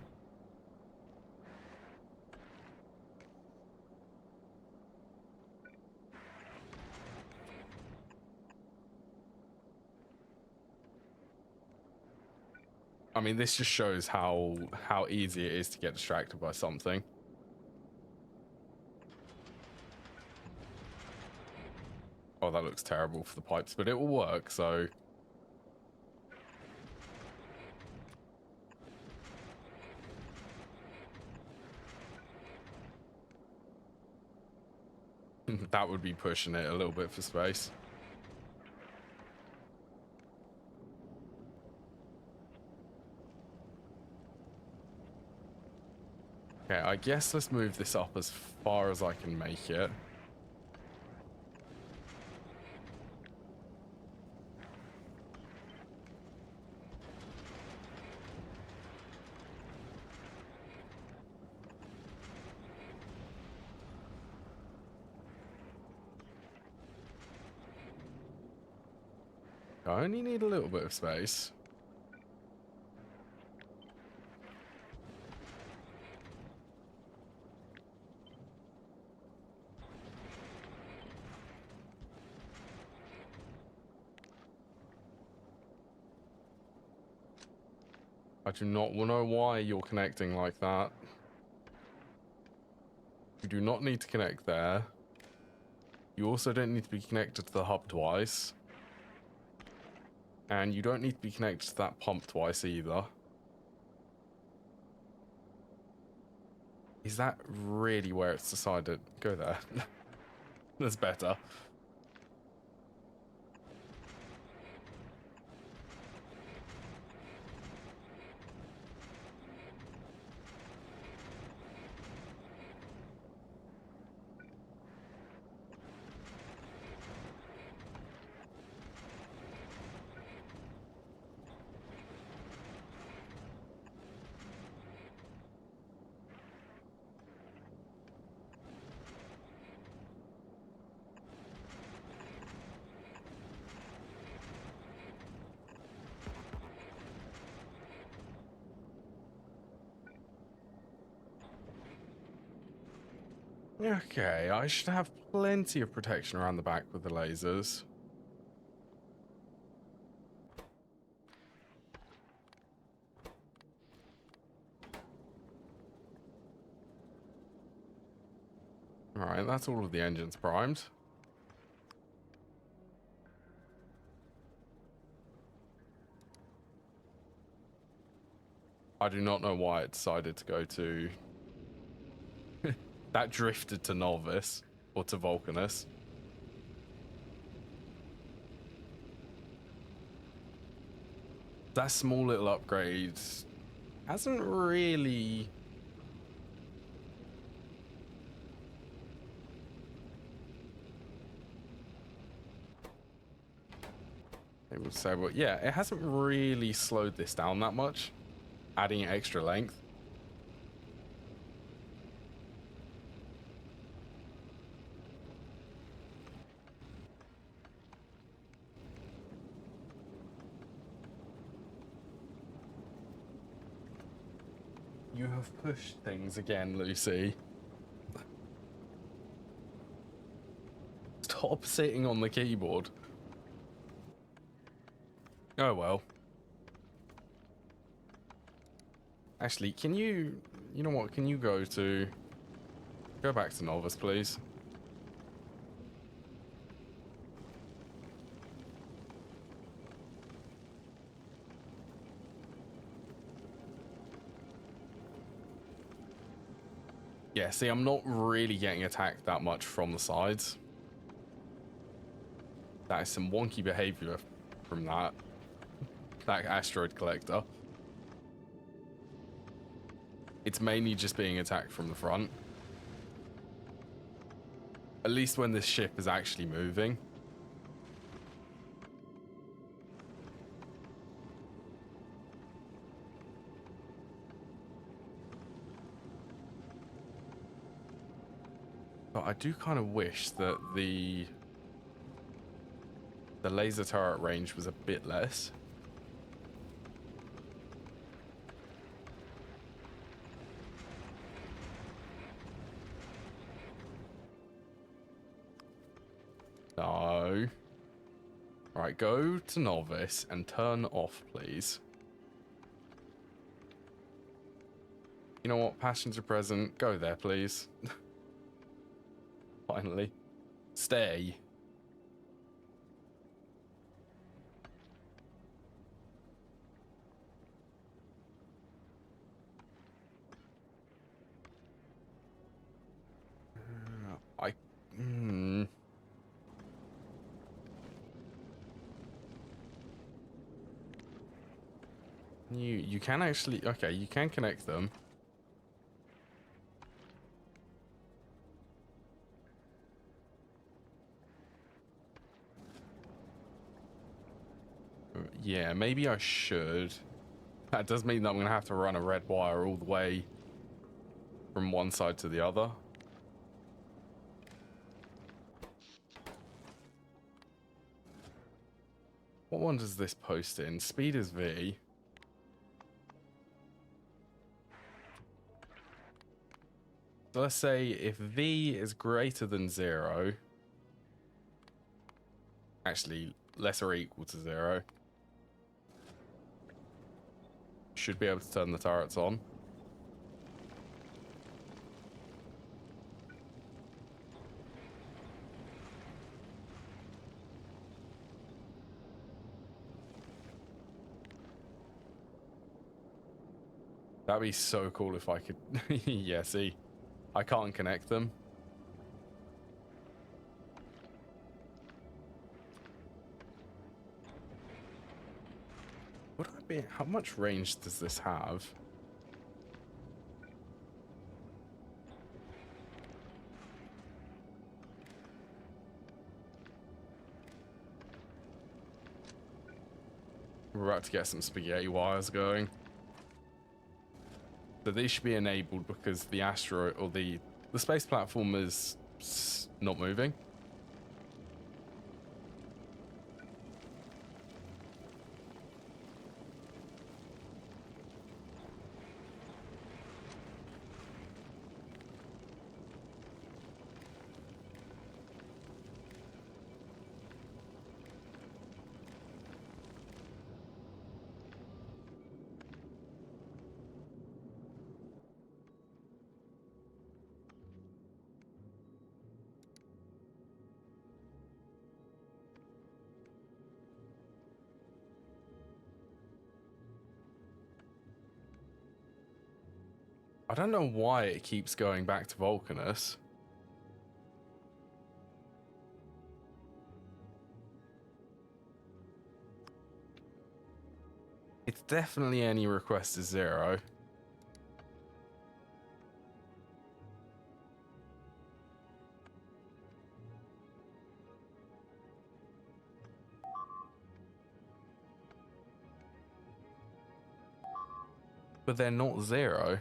Speaker 1: I mean, this just shows how easy it is to get distracted by something. Oh, that looks terrible for the pipes, but it will work, so... That would be pushing it a little bit for space. Okay, I guess let's move this up as far as I can make it. I only need a little bit of space. I do not know why you're connecting like that. You do not need to connect there. You also don't need to be connected to the hub twice. And you don't need to be connected to that pump twice either. Is that really where it's decided? Go there. That's better. Okay, I should have plenty of protection around the back with the lasers. Alright, that's all of the engines primed. I do not know why it decided to go to... That drifted to Novice, or to Vulcanus. that small little upgrade hasn't really... I would say, well, yeah, it hasn't really slowed this down that much, adding extra length. You have pushed things again, Lucy. Stop sitting on the keyboard. Oh well. Actually, can you know what, can you go back to Novice, please? Yeah, see, I'm not really getting attacked that much from the sides. That is some wonky behavior from that asteroid collector. It's mainly just being attacked from the front. At least when this ship is actually moving. But I do kind of wish that the laser turret range was a bit less. No. Right, go to Novice and turn off, please. You know what? Passenger present. Go there, please. Finally. Stay. You can actually... Okay, you can connect them. Yeah, maybe I should. That does mean that I'm going to have to run a red wire all the way from one side to the other. What one does this post in? Speed is V. So let's say if V is greater than 0... Actually, less or equal to 0. Should be able to turn the turrets on. That'd be so cool if I could... Yeah, see? I can't connect them. Would I be... How much range does this have? We're about to get some spaghetti wires going. So these should be enabled because the asteroid or the space platform is not moving. I don't know why it keeps going back to Vulcanus. It's definitely any request is 0. But they're not 0.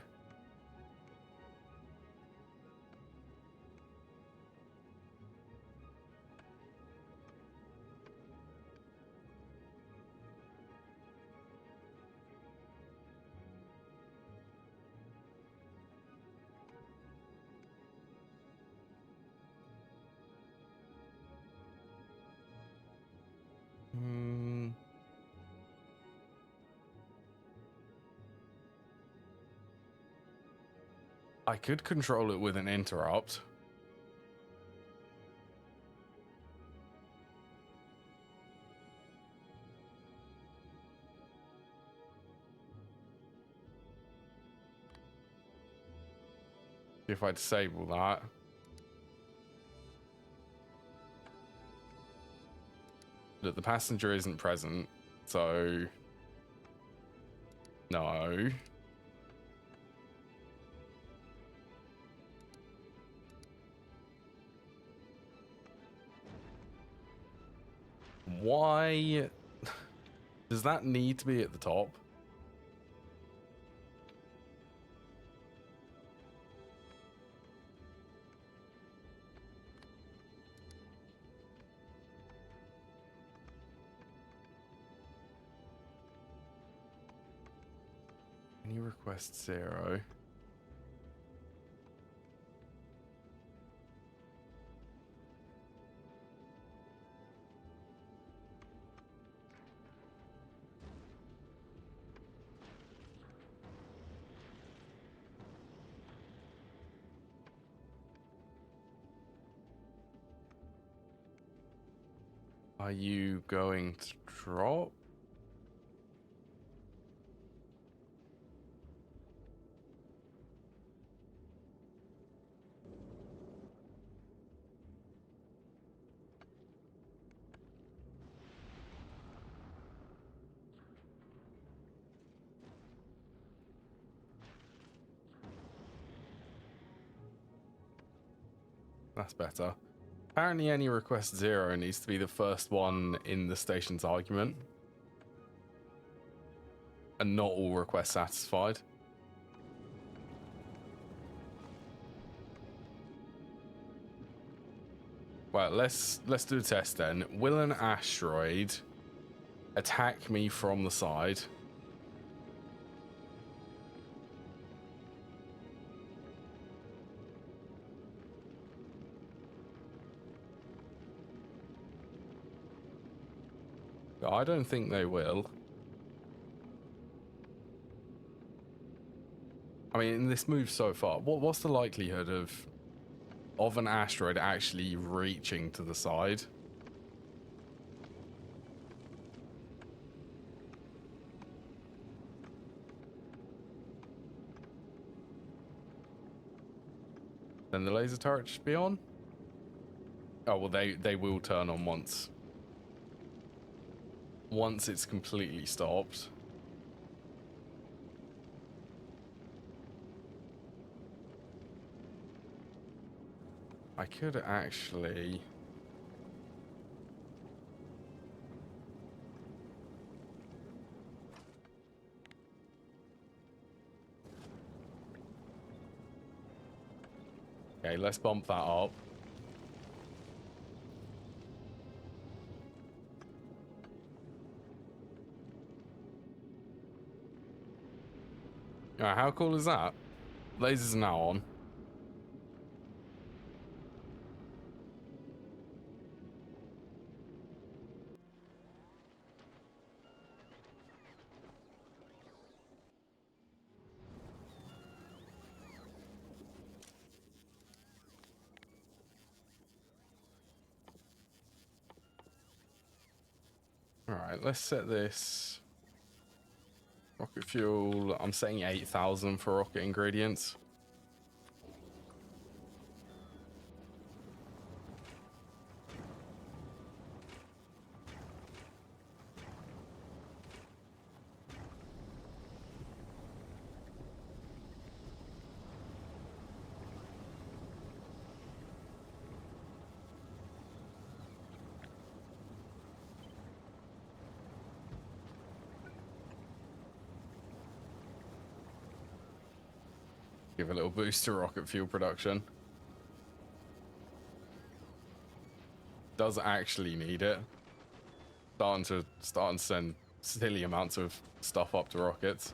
Speaker 1: I could control it with an interrupt. If I disable that. Look, the passenger isn't present, so no. Why does that need to be at the top? Any request 0? Are you going to drop? That's better. Apparently any request 0 needs to be the first one in the station's argument. And not all requests satisfied. Well, let's do a test then. Will an asteroid attack me from the side? I don't think they will. I mean, in this move so far, what's the likelihood of an asteroid actually reaching to the side? Then the laser turret should be on? Oh, well, they will turn on once it's completely stopped. I could actually... Okay, let's bump that up. Alright, how cool is that? Lasers are now on. Alright, let's set this. Rocket fuel. I'm setting 8,000 for rocket ingredients. Give a little boost to rocket fuel production. Does actually need it. Starting to send silly amounts of stuff up to rockets.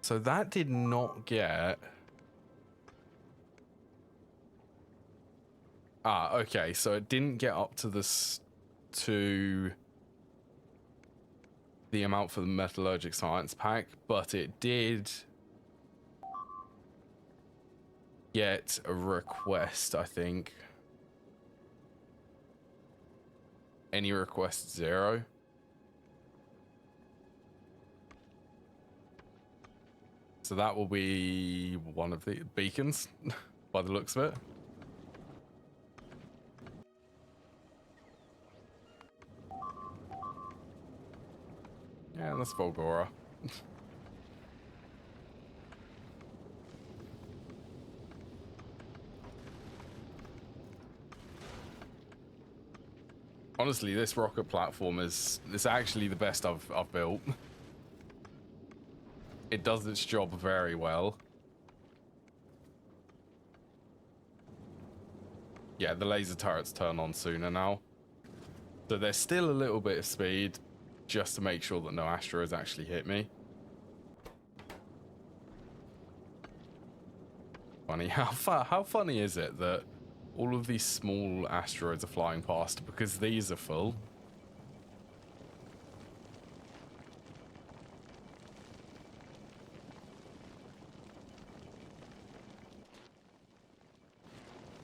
Speaker 1: So that did not get... Ah, okay, so it didn't get up to this... to the amount for the metallurgic science pack, but it did get a request, I think. Any request 0. So that will be one of the beacons by the looks of it. Yeah, that's Volgora. Honestly, this rocket platform is actually the best I've built. It does its job very well. Yeah, the laser turrets turn on sooner now. So there's still a little bit of speed just to make sure that no asteroids actually hit me. Funny, how funny is it that all of these small asteroids are flying past because these are full?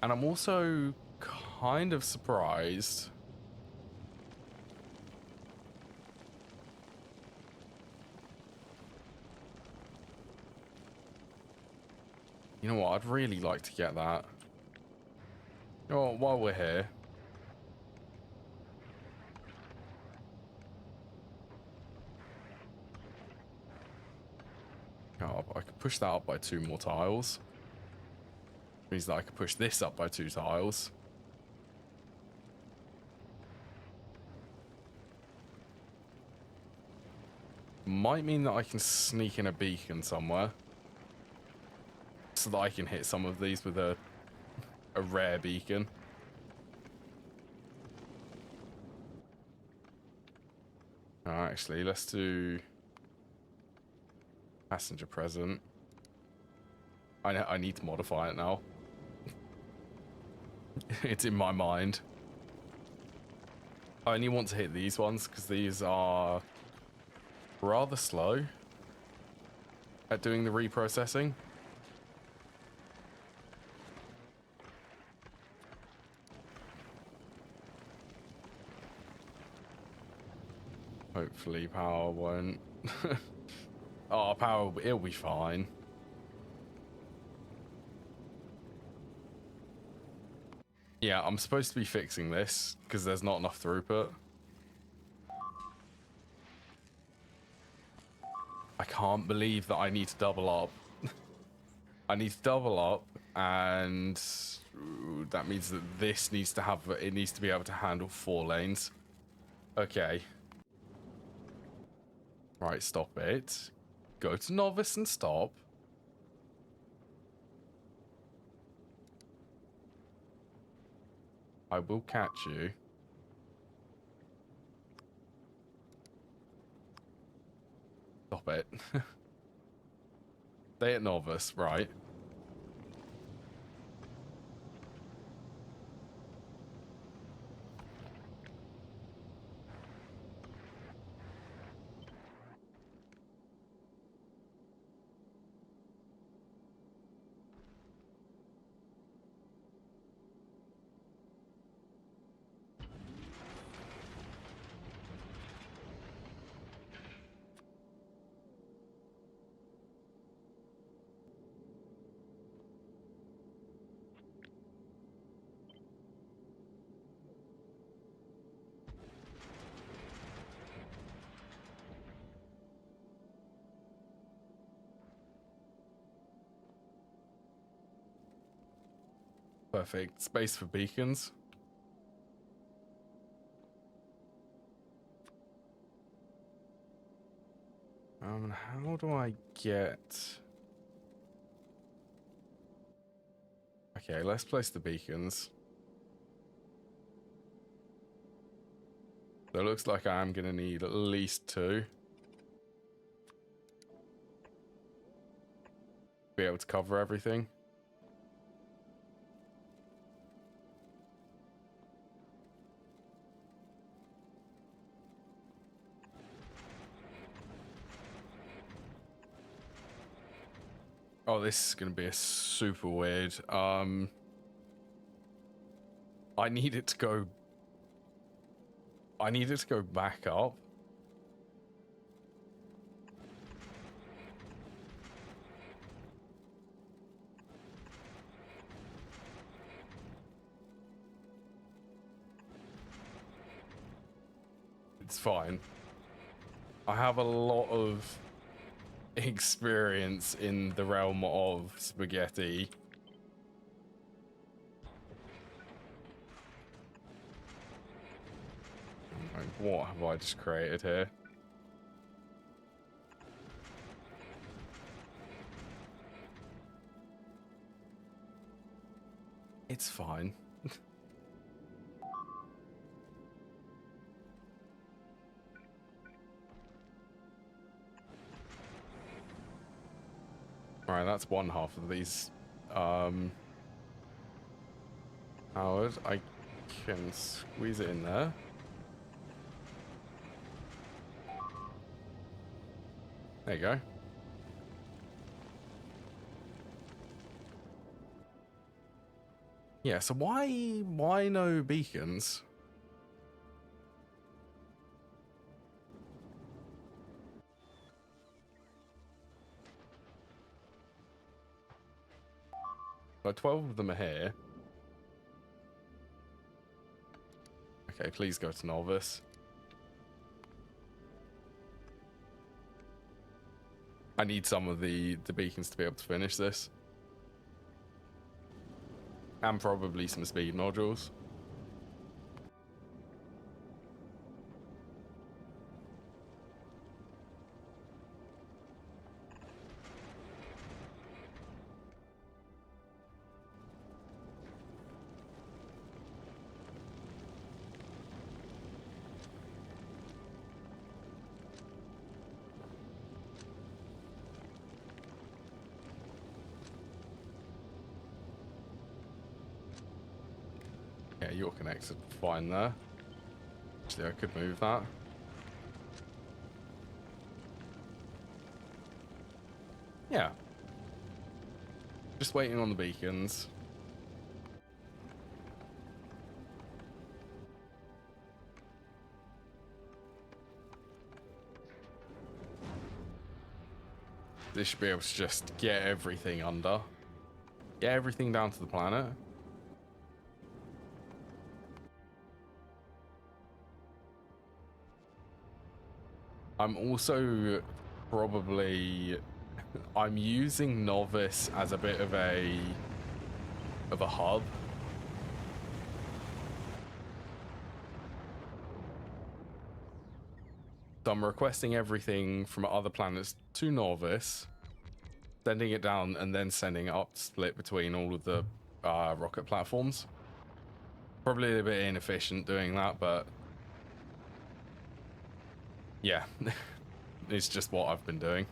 Speaker 1: And I'm also kind of surprised. You know what? I'd really like to get that. You know what? While we're here. Oh, I could push that up by 2 more tiles. Means that I could push this up by 2 tiles. Might mean that I can sneak in a beacon somewhere. So that I can hit some of these with a rare beacon. Oh, actually, let's do passenger present. I need to modify it now. It's in my mind. I only want to hit these ones because these are rather slow at doing the reprocessing. Hopefully power won't. Oh, power, it'll be fine. Yeah, I'm supposed to be fixing this because there's not enough throughput. I can't believe that I need to double up. I need to double up, and that means that this needs to have, it needs to be able to handle 4 lanes. Okay. Right, stop it. Go to novice and stop. I will catch you. Stop it. Stay at novice, right. Perfect. Space for beacons. How do I get... Okay, let's place the beacons. So it looks like I am going to need at least 2. Be able to cover everything. Oh, this is going to be a super weird. I need it to go... I need it to go back up. It's fine. I have a lot of experience in the realm of spaghetti. Like, what have I just created here? It's fine. Alright, that's one half of these. Howard, I can squeeze it in there. There you go. Yeah, so why no beacons? But 12 of them are here. Okay, please go to novice. I need some of the beacons to be able to finish this. And probably some speed nodules. Yeah, you're connected fine there. Actually, I could move that. Yeah. Just waiting on the beacons. This should be able to just get everything under. Get everything down to the planet. I'm also probably... I'm using Novice as a bit of a hub. So I'm requesting everything from other planets to Novice, sending it down, and then sending it up to split between all of the rocket platforms. Probably a bit inefficient doing that, but yeah, it's just what I've been doing.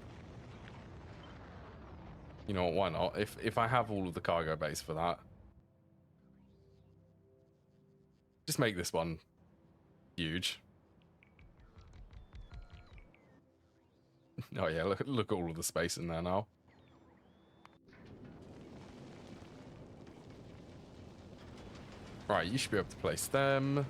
Speaker 1: You know what, why not? If I have all of the cargo base for that, just make this one huge. Oh yeah, look at all of the space in there now. Right, you should be able to place them.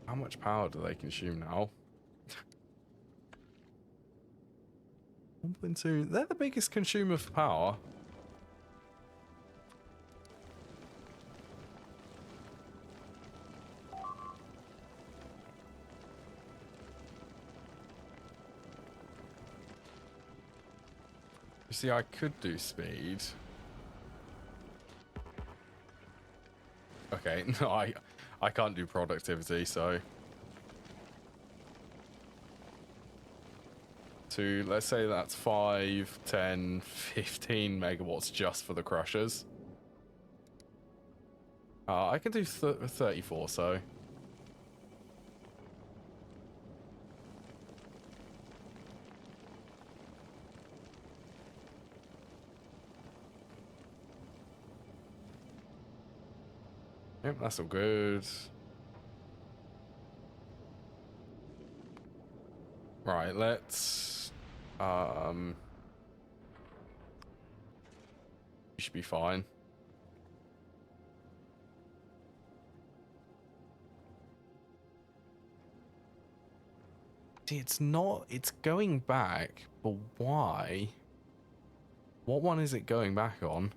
Speaker 1: How much power do they consume now? 1.2. They're the biggest consumer for power. You see, I could do speed. Okay, no, I can't do productivity, so to, let's say that's 5, 10, 15 megawatts just for the crushers. I can do 34, so. Yep, that's all good. Right, let's you should be fine. See, it's going back, but why? What one is it going back on?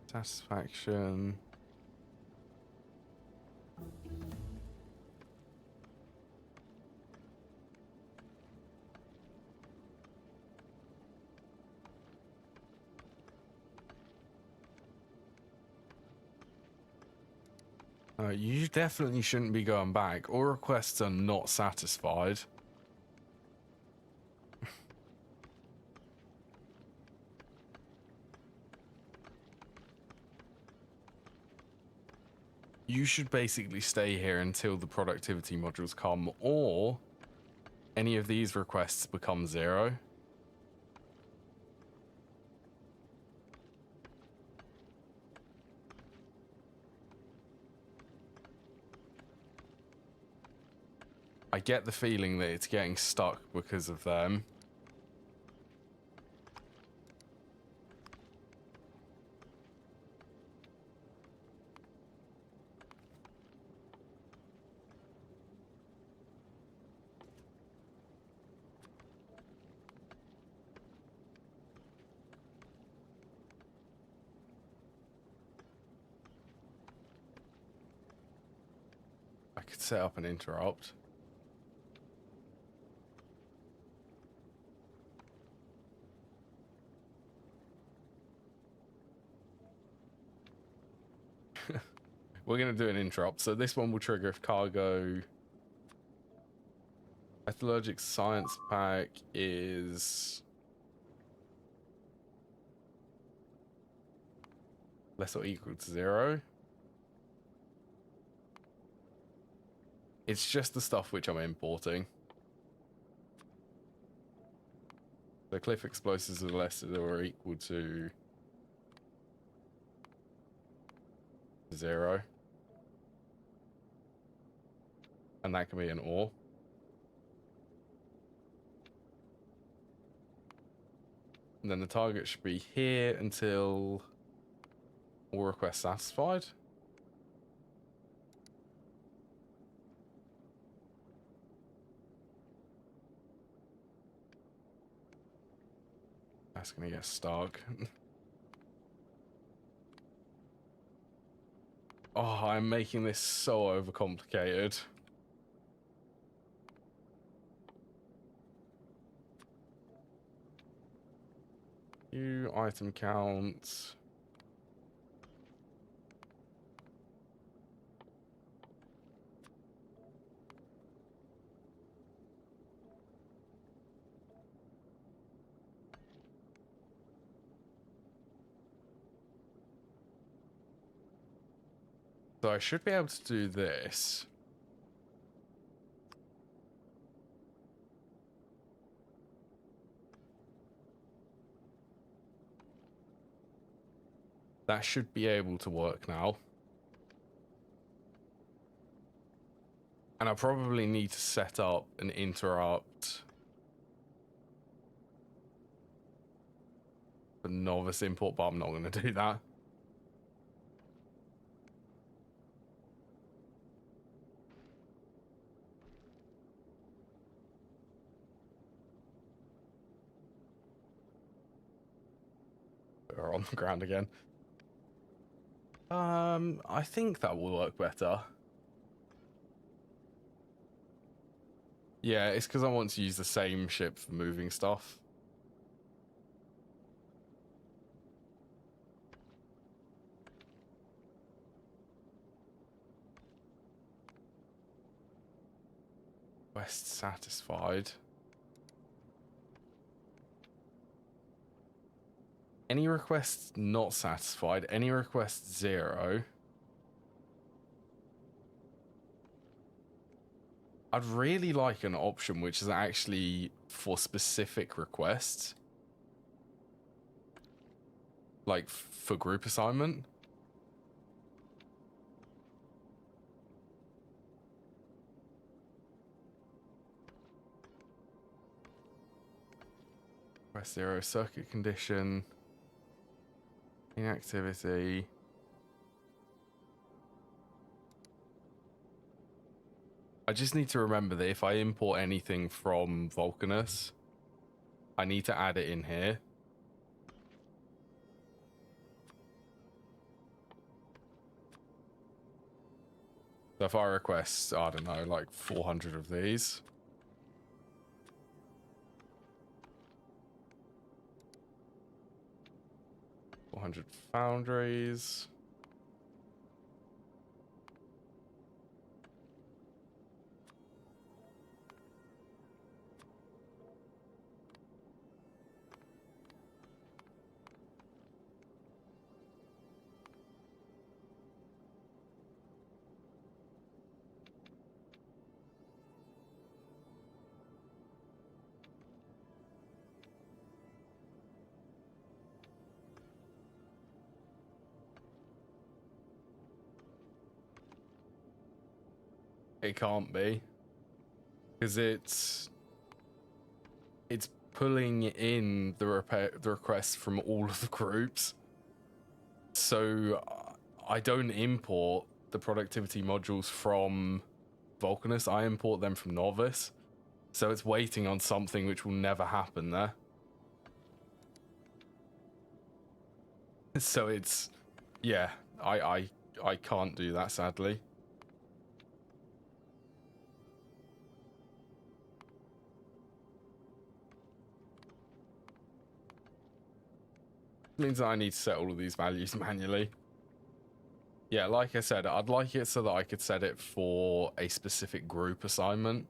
Speaker 1: Satisfaction. You definitely shouldn't be going back. All requests are not satisfied. You should basically stay here until the productivity modules come, or any of these requests become 0. I get the feeling that it's getting stuck because of them. I could set up an interrupt. We're going to do an interrupt. So this one will trigger if cargo... Metallurgic science pack is... less or equal to 0. It's just the stuff which I'm importing. The cliff explosives are less or equal to 0. And that can be an ore. And then the target should be here until all requests satisfied. That's gonna get stuck. Oh, I'm making this so overcomplicated. Item count. So I should be able to do this. That should be able to work now. And I probably need to set up an interrupt for novice import, but I'm not going to do that. We're on the ground again. I think that will work better. Yeah, it's because I want to use the same ship for moving stuff. Request satisfied. Any requests not satisfied. Any requests 0. I'd really like an option which is actually for specific requests. Like for group assignment. Request 0, circuit condition. Inactivity. I just need to remember that if I import anything from Vulcanus, I need to add it in here. So if I request, I don't know, like 400 of these. $400 foundries. It can't be, because it's pulling in the requests from all of the groups. So I don't import the productivity modules from Vulcanus. I import them from Novice. So it's waiting on something which will never happen there. So it's, yeah, I can't do that, sadly. Means that I need to set all of these values manually. Yeah, like I said, I'd like it so that I could set it for a specific group assignment.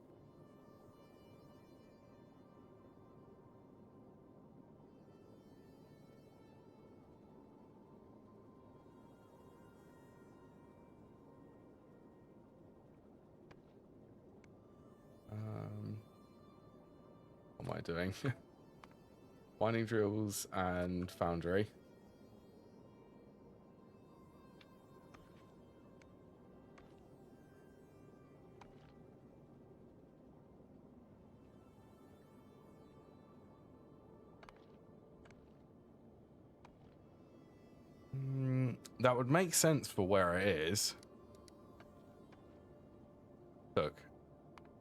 Speaker 1: What am I doing? Winding drills and foundry. That would make sense for where it is. Look.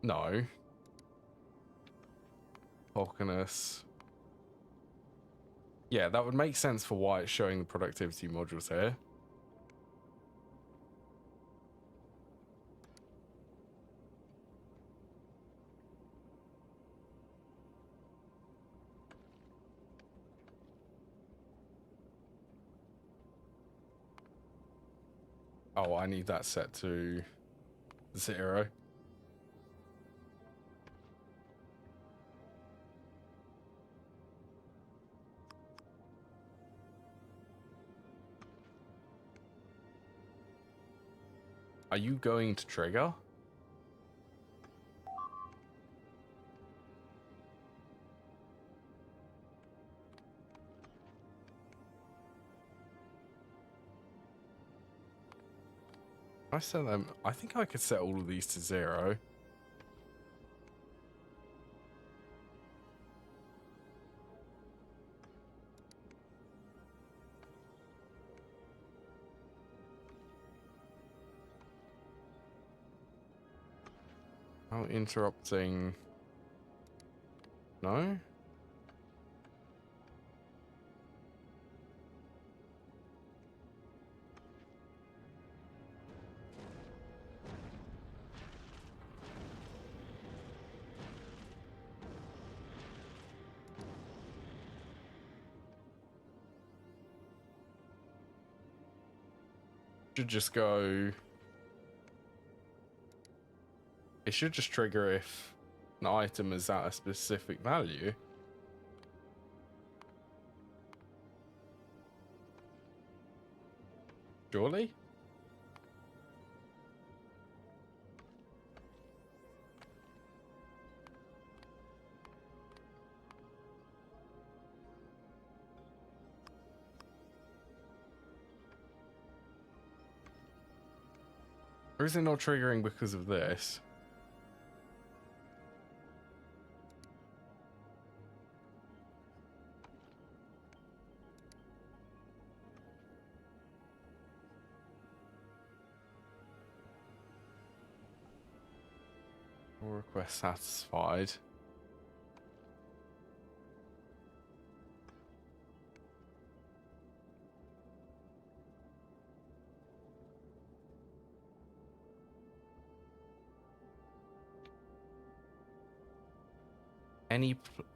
Speaker 1: No. Vulcanus. Yeah, that would make sense for why it's showing the productivity modules here. Oh, I need that set to 0. Are you going to trigger? I set them. I think I could set all of these to 0. Oh, interrupting. No? Should just go. It should just trigger if an item is at a specific value. Surely? Or is it not triggering because of this? Request satisfied.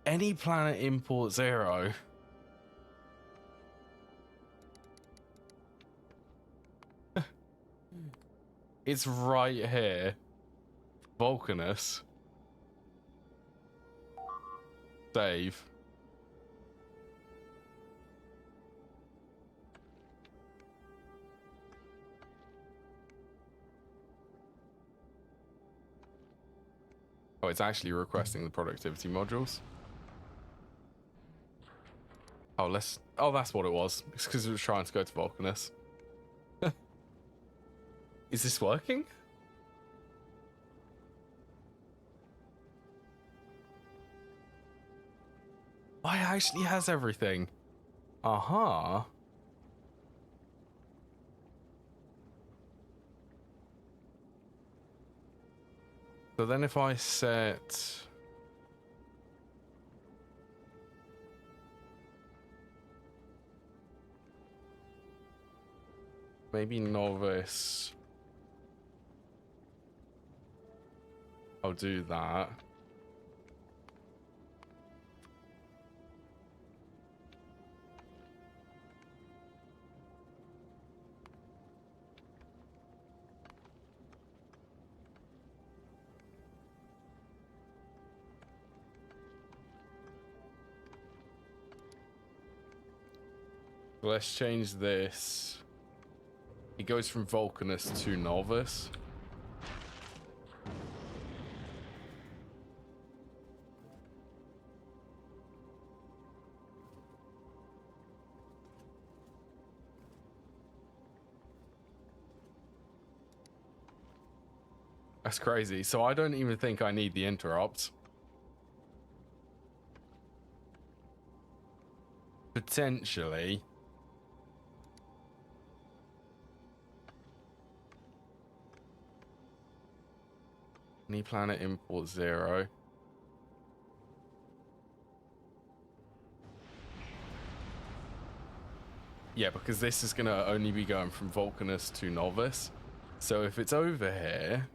Speaker 1: Any planet import 0. It's right here. Vulcanus. Save. Oh, it's actually requesting the productivity modules. Oh, that's what it was. It's because it was trying to go to Vulcanus. Is this working? Oh, it actually has everything. Uh-huh. So then if I set... maybe novice. I'll do that. Let's change this. It goes from Vulcanus to novice. That's crazy. So I don't even think I need the interrupt. Potentially. Any planet import 0. Yeah, because this is going to only be going from Vulcanus to novice. So if it's over here,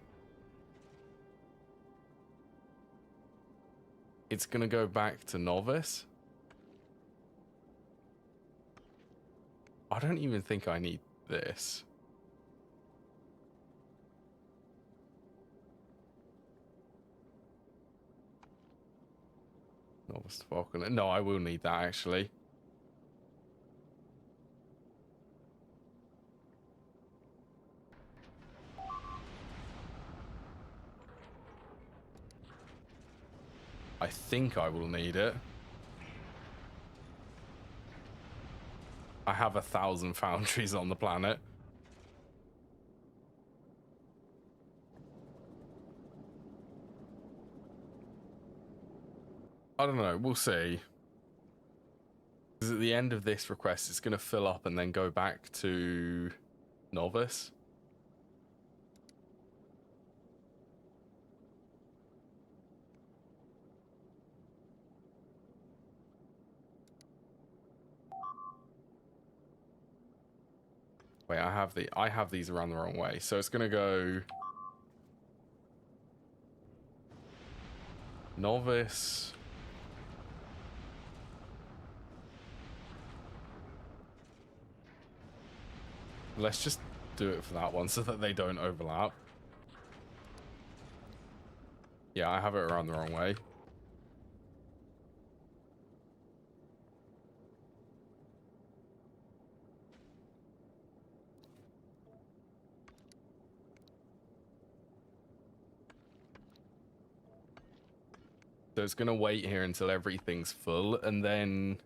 Speaker 1: it's going to go back to novice. I don't even think I need this. Novice to Vulcanus. No, I will need that actually. I think I will need it. I have 1,000 foundries on the planet. I don't know. We'll see. Because at the end of this request, it's going to fill up and then go back to novice. Wait, I have these around the wrong way. So it's going to go novice. Let's just do it for that one so that they don't overlap. Yeah, I have it around the wrong way. So it's going to wait here until everything's full, and then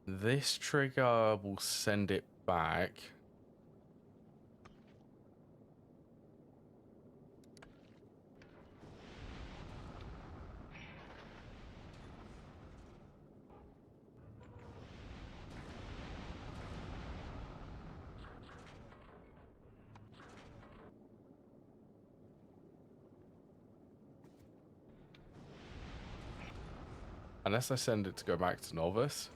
Speaker 1: this trigger will send it back. Unless I send it to go back to novice.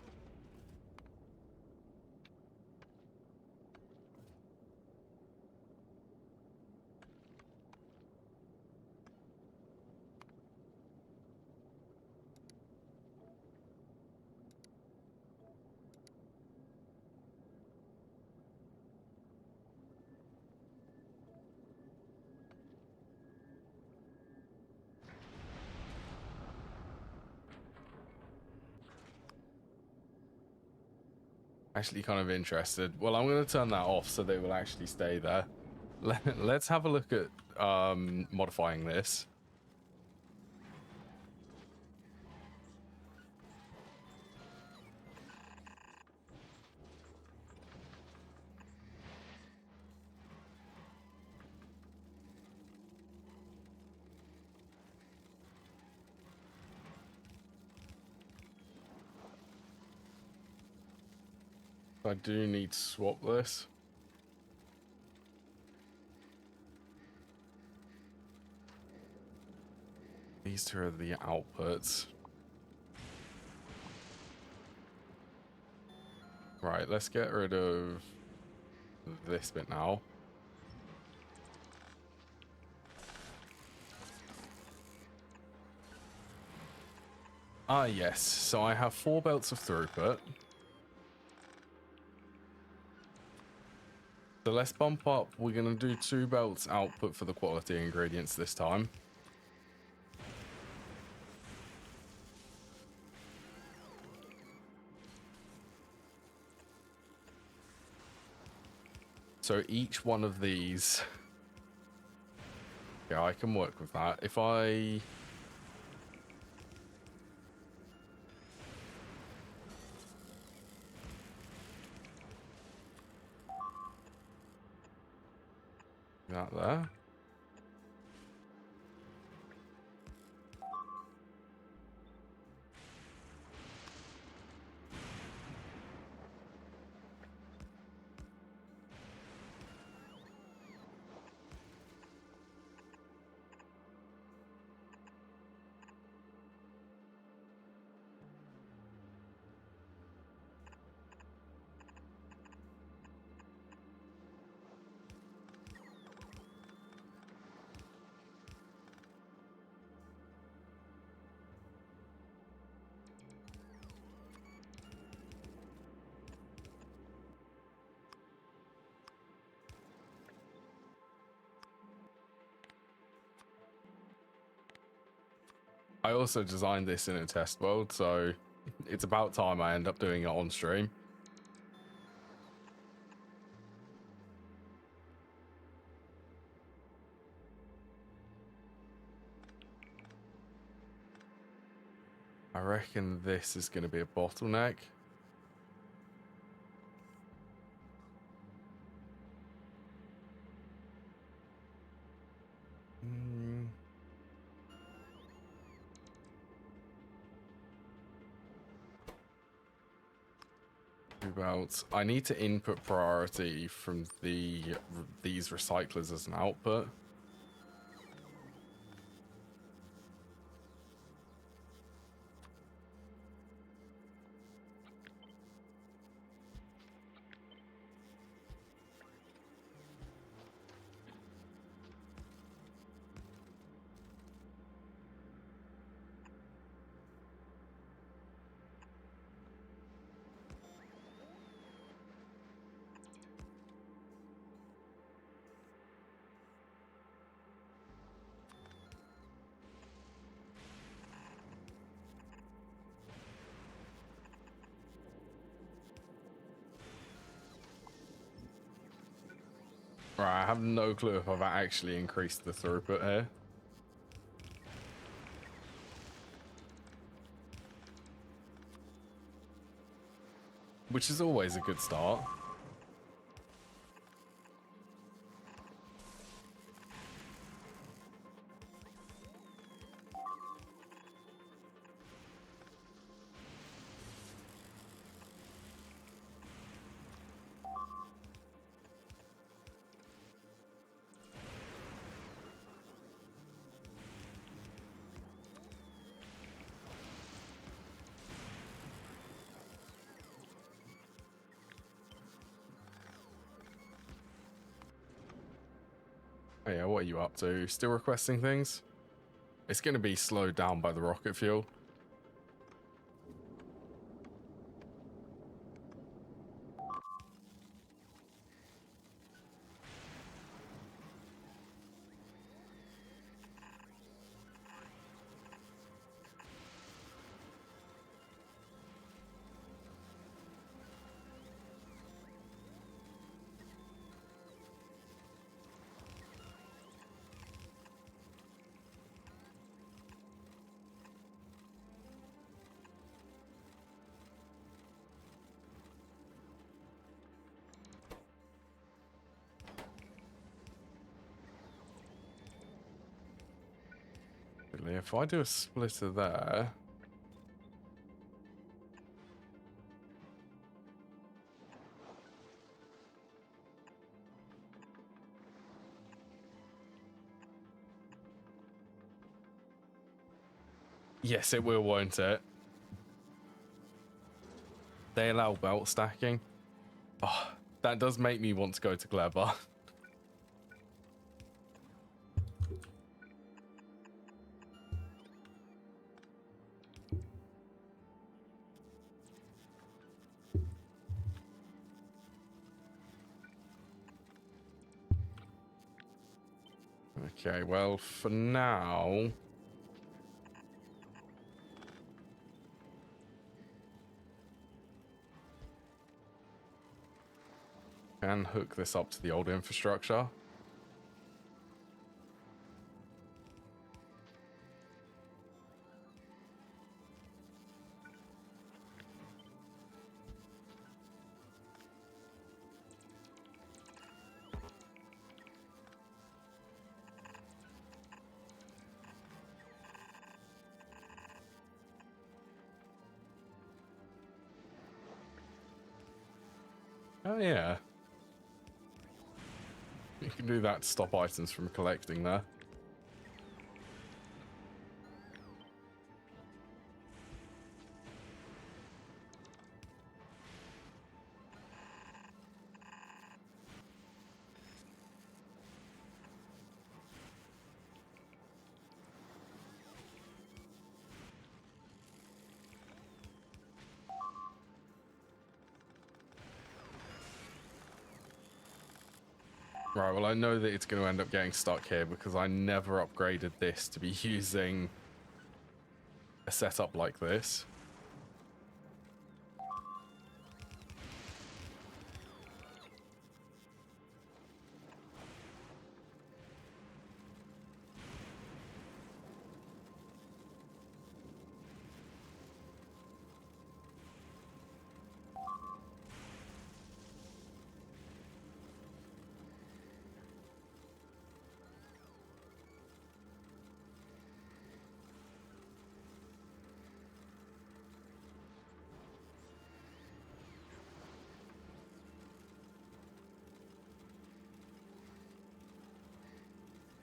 Speaker 1: Actually kind of interested. Well, I'm going to turn that off so they will actually stay there. Let's have a look at modifying this. I do need to swap this. These two are the outputs. Right, let's get rid of this bit now. Ah, yes. So I have 4 belts of throughput. So let's bump up. We're going to do 2 belts output for the quality ingredients this time. So each one of these... Yeah, I can work with that. If I... That there. I also designed this in a test world, so it's about time I end up doing it on stream. I reckon this is going to be a bottleneck. Belts. I need to input priority from these recyclers as an output. Right, I have no clue if I've actually increased the throughput here. Which is always a good start. Oh yeah, what are you up to? Still requesting things? It's going to be slowed down by the rocket fuel. If I do a splitter there... Yes, it will, won't it? They allow belt stacking. Oh, that does make me want to go to Clever. Okay, well, for now... can hook this up to the old infrastructure. Oh yeah. You can do that to stop items from collecting there. Right, well I know that it's going to end up getting stuck here because I never upgraded this to be using a setup like this.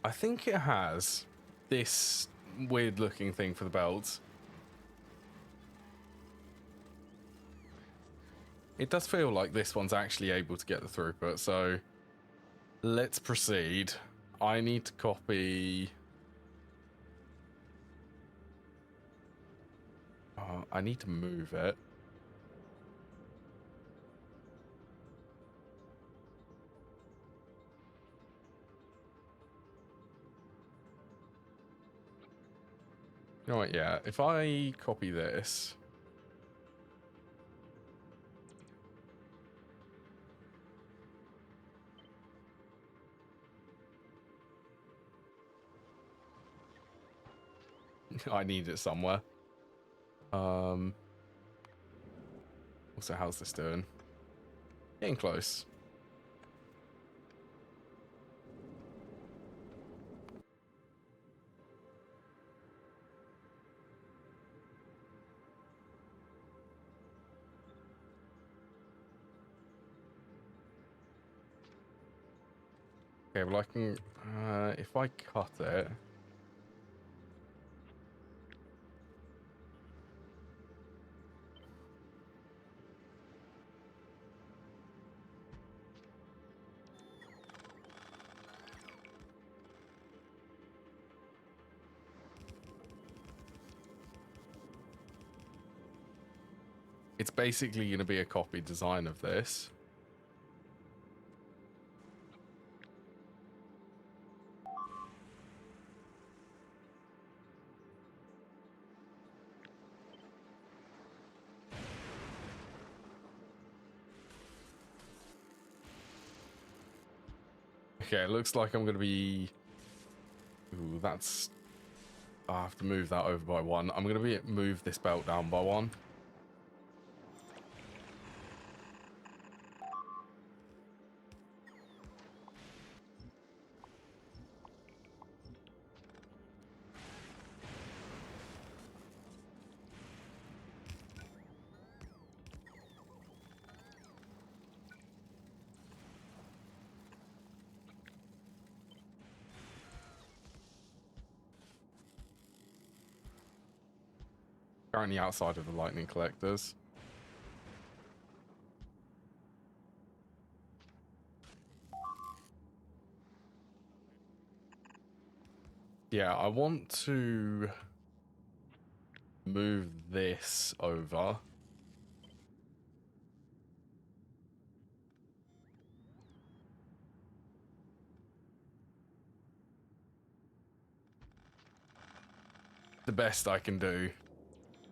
Speaker 1: I think it has this weird looking thing for the belts. It does feel like this one's actually able to get the throughput, so let's proceed. I need to copy... I need to move it. You know what, yeah, if I copy this... I need it somewhere. Also, how's this doing? Getting close. Okay, well I can, if I cut it. It's basically going to be a copy design of this. Okay, it looks like I'm going to be... Ooh, that's... I have to move that over by 1. I'm going to move this belt down by 1. Currently outside of the lightning collectors. Yeah, I want to move this over. The best I can do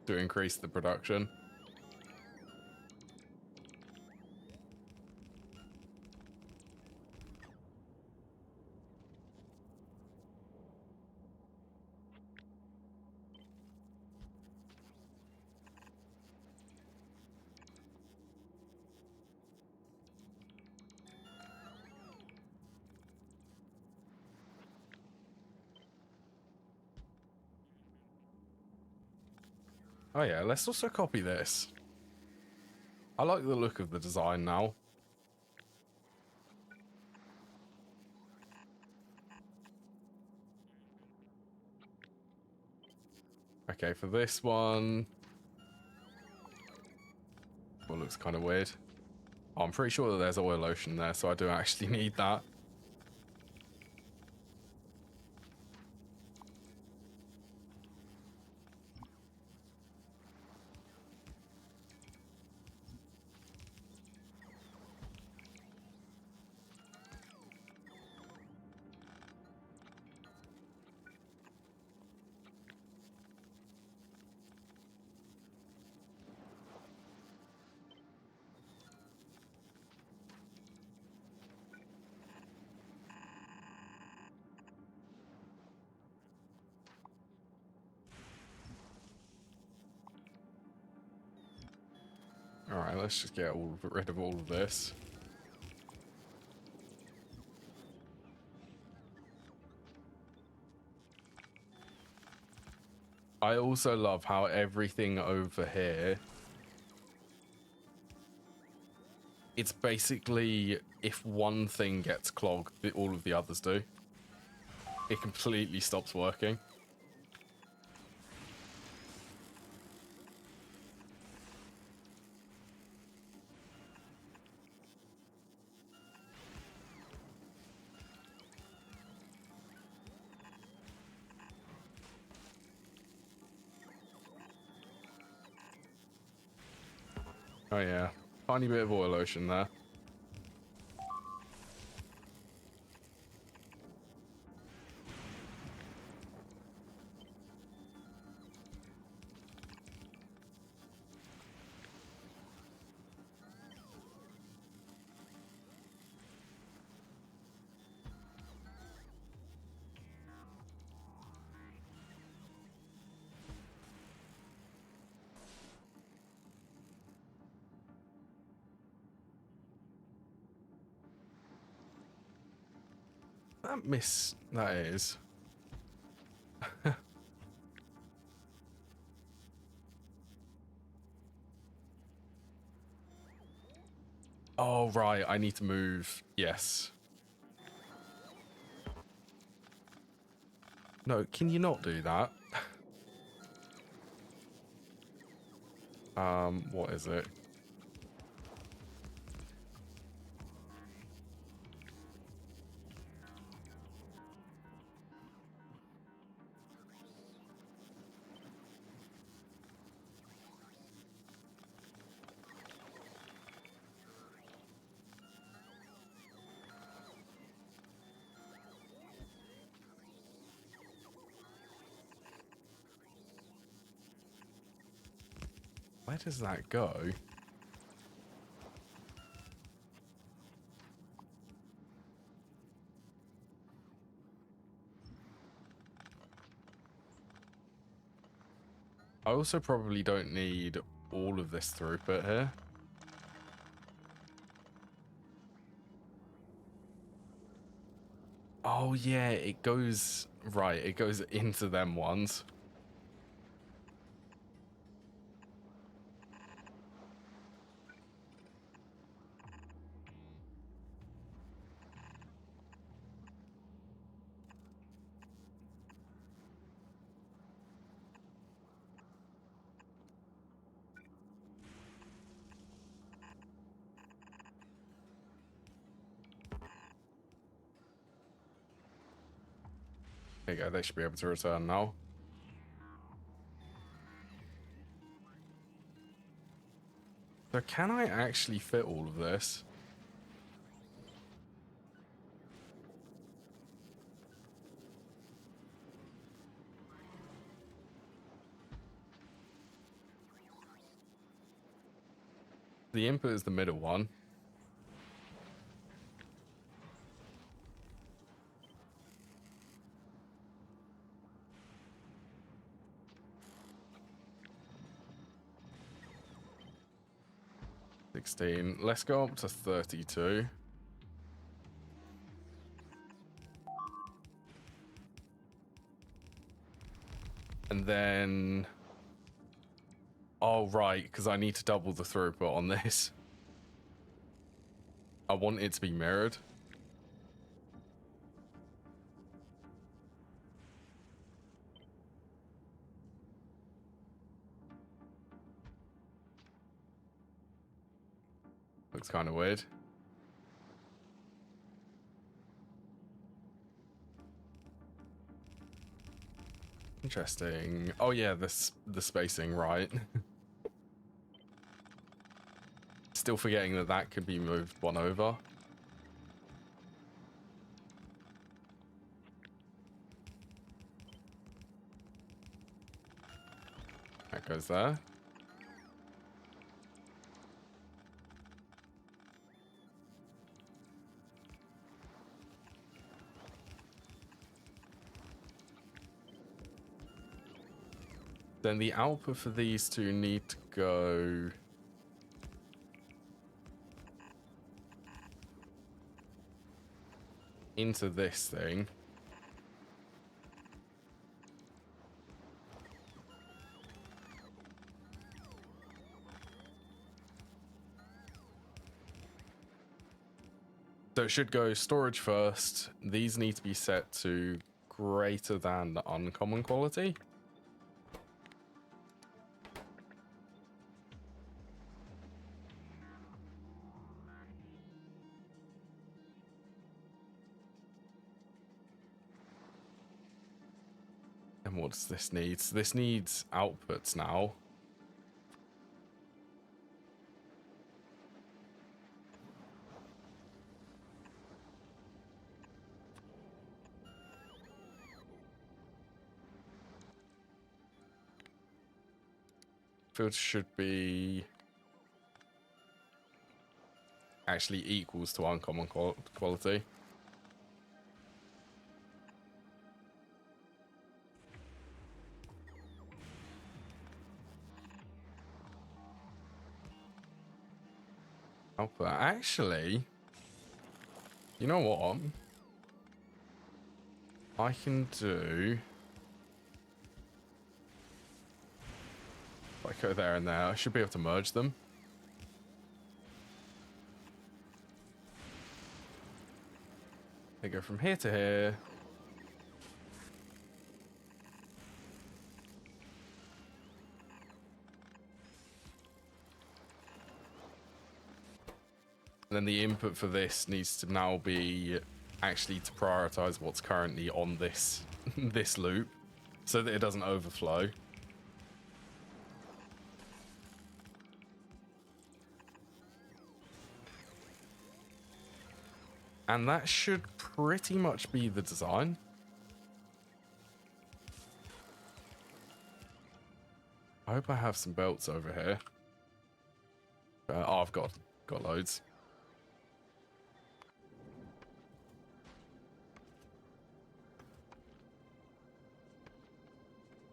Speaker 1: to increase the production. Oh yeah, let's also copy this. I like the look of the design now. Okay, for this one... Well, looks kind of weird. Oh, I'm pretty sure that there's oil lotion there, so I do actually need that. Alright, let's just get rid of all of this. I also love how everything over here... It's basically, if one thing gets clogged, all of the others do. It completely stops working. Oh yeah, tiny bit of oil lotion there. that miss? That is. Oh, right. I need to move. Yes. No, can you not do that? What is it? Where does that go? I also probably don't need all of this throughput here. Oh, yeah, it goes... Right, it goes into them ones. There you go, they should be able to return now. So can I actually fit all of this? The input is the middle one. Let's go up to 32. And then... Oh, right, because I need to double the throughput on this. I want it to be mirrored. Looks kind of weird. Interesting. Oh yeah, the spacing, right. Still forgetting that that could be moved one over. That goes there. Then the output for these two need to go... into this thing. So it should go storage first. These need to be set to greater than the uncommon quality. And what does this need? So this needs outputs now. Filter should be actually equals to uncommon quality. Output. Actually, you know what? I can do... If I go there and there, I should be able to merge them. They go from here to here. And then the input for this needs to now be actually to prioritize what's currently on this this loop so that it doesn't overflow. And that should pretty much be the design. I hope I have some belts over here. Oh, I've got loads.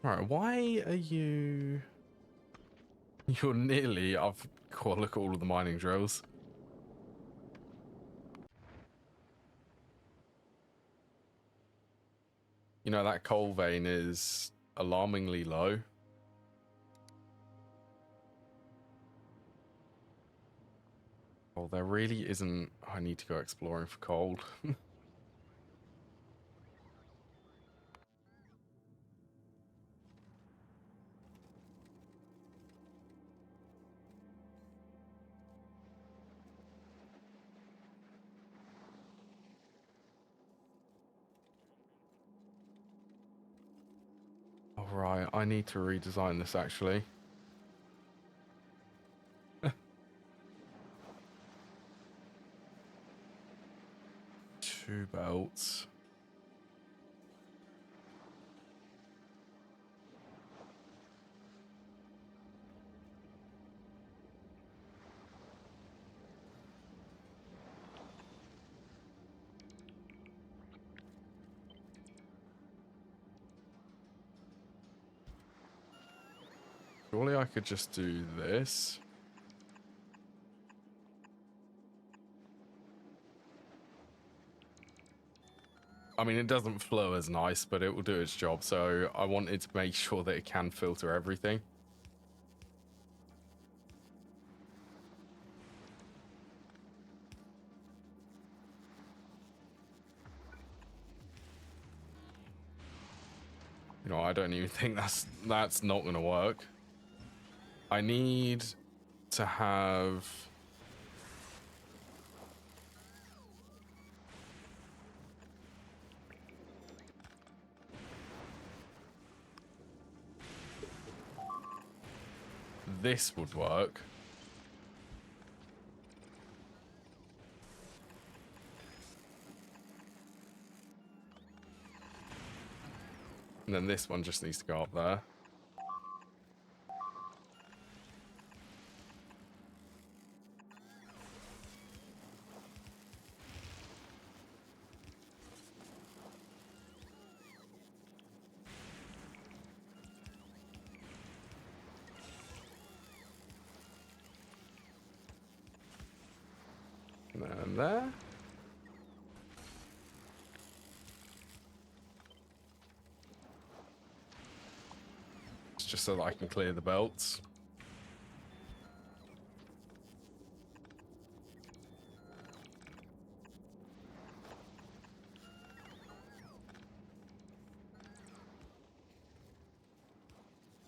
Speaker 1: Alright, why are you... You're nearly... I've got to look at all of the mining drills. You know, that coal vein is alarmingly low. Oh, there really isn't... I need to go exploring for coal. Alright, I need to redesign this actually. Two belts. Surely I could just do this. I mean, it doesn't flow as nice, but it will do its job. So I wanted to make sure that it can filter everything. You know, I don't even think that's not going to work. I need to have... This would work. And then this one just needs to go up there. And there. It's just so that I can clear the belts.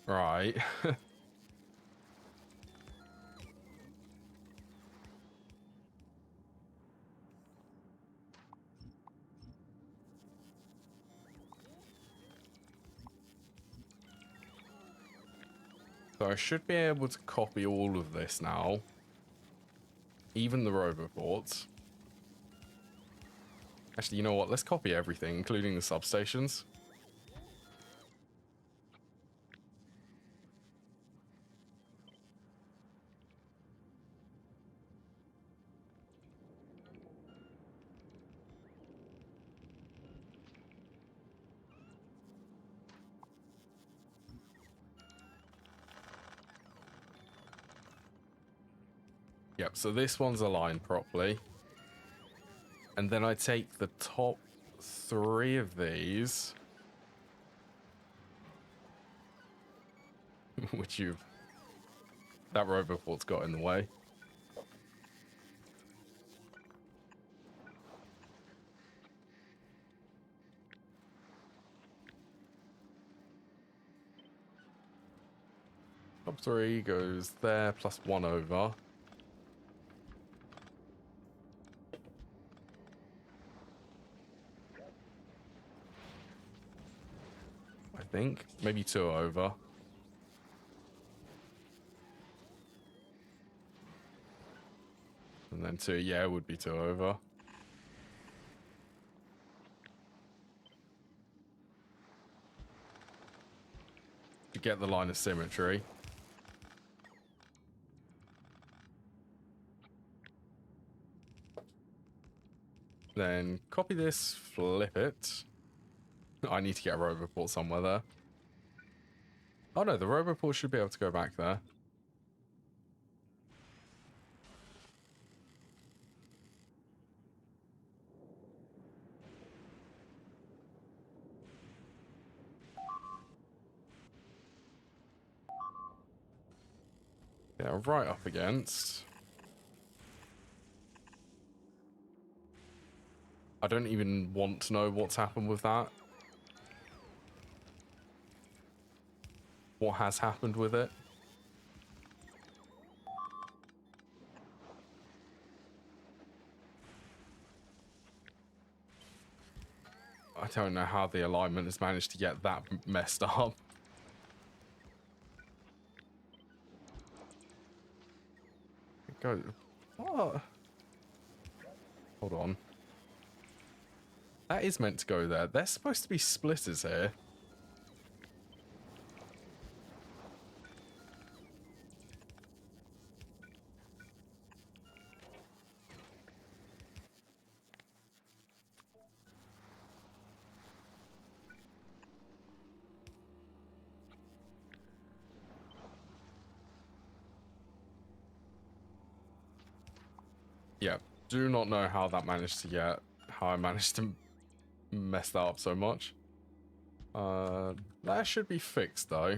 Speaker 1: Right. So I should be able to copy all of this now. Even the roboports. Actually, you know what? Let's copy everything, including the substations. Yep, so this one's aligned properly. And then I take the top 3 of these. Which that roboport's got in the way. Top 3 goes there, plus 1 over. I think. Maybe 2 over. And then 2, yeah, it would be 2 over. To get the line of symmetry. Then copy this, flip it. I need to get a roboport somewhere there. Oh no, the roboport should be able to go back there. Yeah, right up against. I don't even want to know what's happened with that. What has happened with it. I don't know how the alignment has managed to get that messed up. Go. What? Hold on. That is meant to go there. There's supposed to be splitters here. Yeah, do not know how that managed to get, how I managed to mess that up so much. That should be fixed though.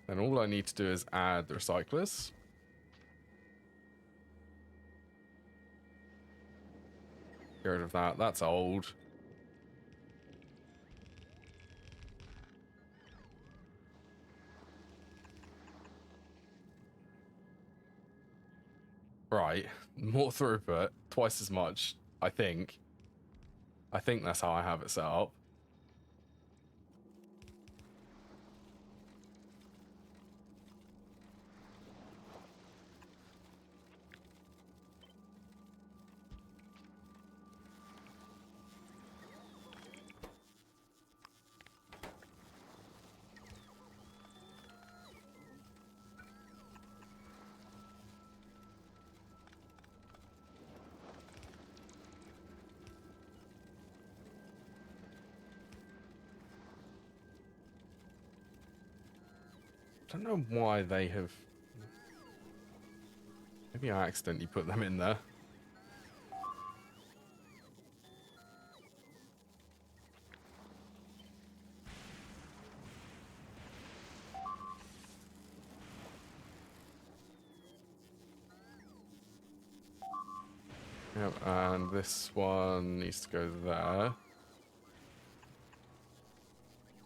Speaker 1: And all I need to do is add the recyclers. Get rid of that, that's old. Right, more throughput, twice as much, I think. I think that's how I have it set up. I don't know why they have... Maybe I accidentally put them in there. Yep, and this one needs to go there.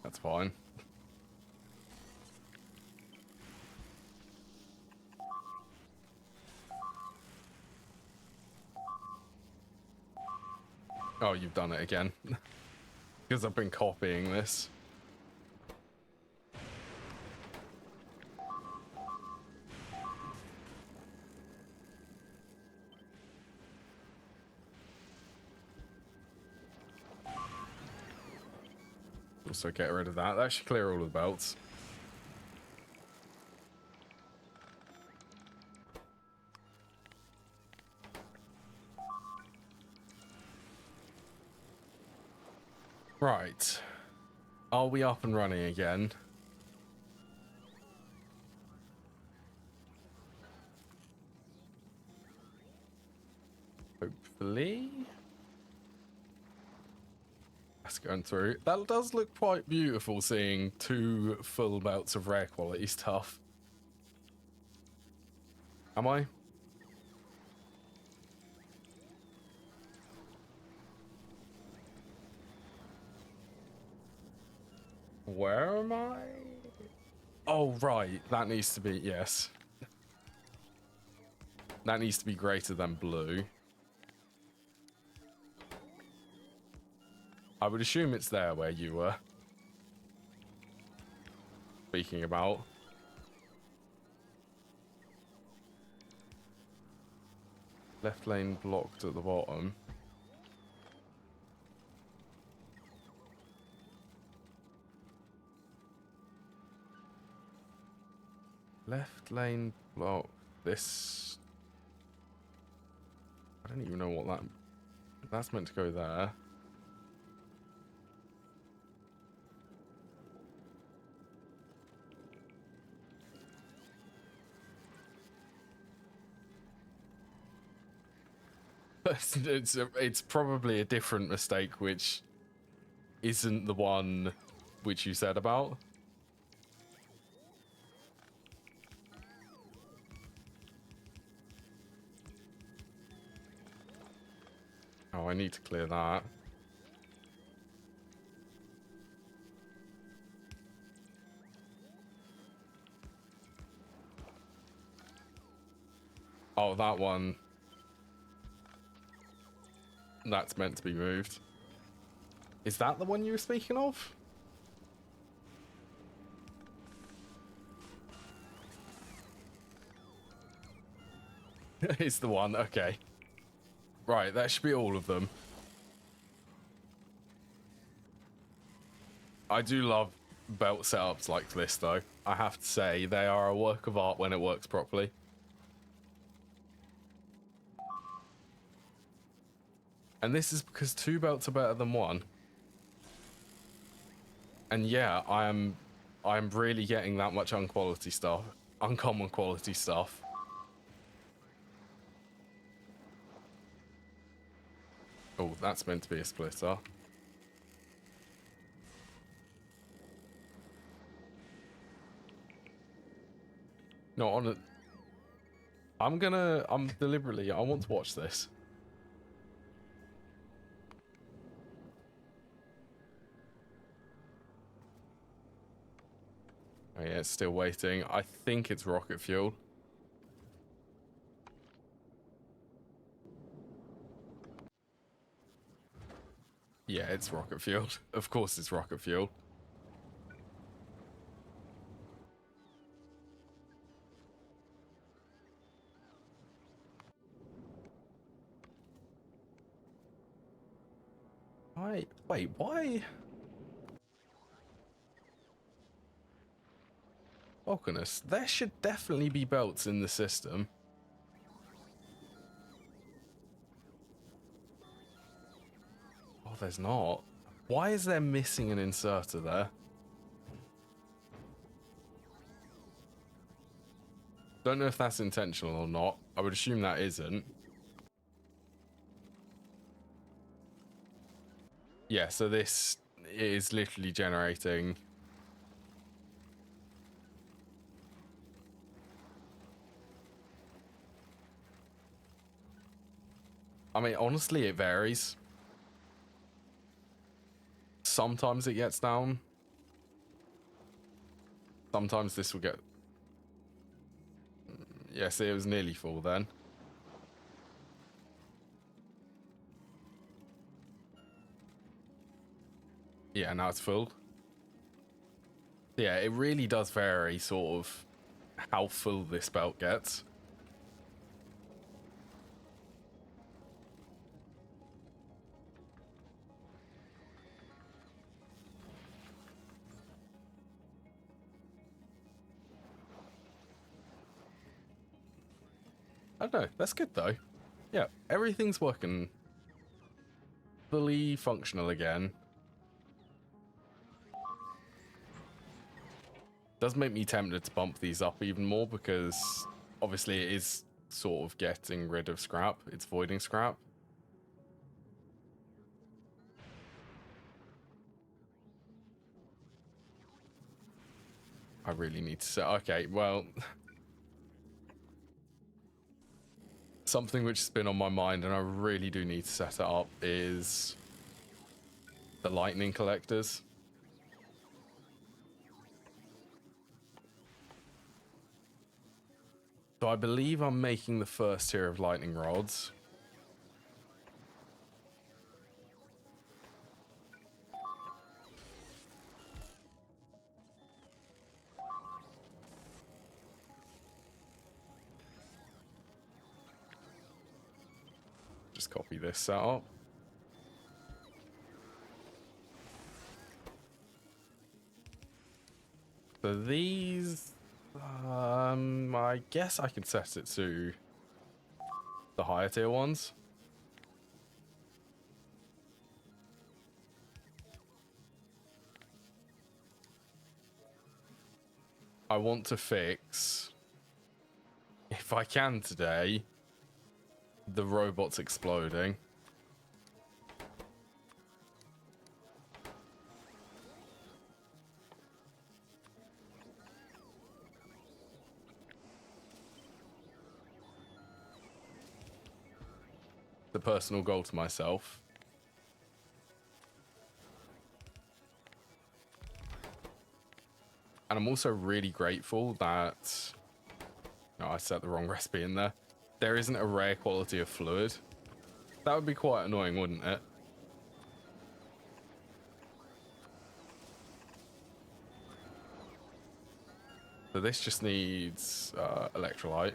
Speaker 1: That's fine. Oh, you've done it again. Because I've been copying this. Also get rid of that. That should clear all of the belts. Right. Are we up and running again? hopefully. That's going through. That does look quite beautiful, seeing 2 full belts of rare quality stuff. Am I? Where am I? Oh, right. That needs to be, yes. That needs to be greater than blue. I would assume it's there where you were speaking about. Left lane blocked at the bottom. Left lane blocked. This... I don't even know what that... That's meant to go there. It's probably a different mistake, which isn't the one which you said about. Oh, I need to clear that. Oh, that one. That's meant to be moved. Is that the one you were speaking of? It's the one, okay. Right, that should be all of them. I do love belt setups like this, though. I have to say, they are a work of art when it works properly. And this is because 2 belts are better than 1. And yeah, I'm really getting that much uncommon quality stuff. Oh, that's meant to be a splitter. No, on it. I'm deliberately, I want to watch this. Oh yeah, it's still waiting. I think it's rocket fuel. Yeah, it's rocket fuel. Of course it's rocket fuel. Wait, why? Vulcanus, there should definitely be belts in the system. Oh, there's not. Why is there missing an inserter there? Don't know if that's intentional or not. I would assume that isn't. Yeah, so this is literally generating... I mean, honestly, it varies. Sometimes it gets down. Sometimes this will get... Yeah, see, it was nearly full then. Yeah, now it's full. Yeah, it really does vary, sort of, how full this belt gets. I don't know, that's good though. Yeah, everything's working fully functional again. Does make me tempted to bump these up even more because obviously it is sort of getting rid of scrap. It's voiding scrap. I really need to set... Okay, well... Something which has been on my mind, and I really do need to set it up, is the lightning collectors. So I believe I'm making the first tier of lightning rods. Just copy this setup. So these, I guess I can set it to the higher tier ones. I want to fix, if I can today, the robots exploding. The personal goal to myself. And I'm also really grateful that... No, I set the wrong recipe in there. There isn't a rare quality of fluid. That would be quite annoying, wouldn't it? So this just needs electrolyte.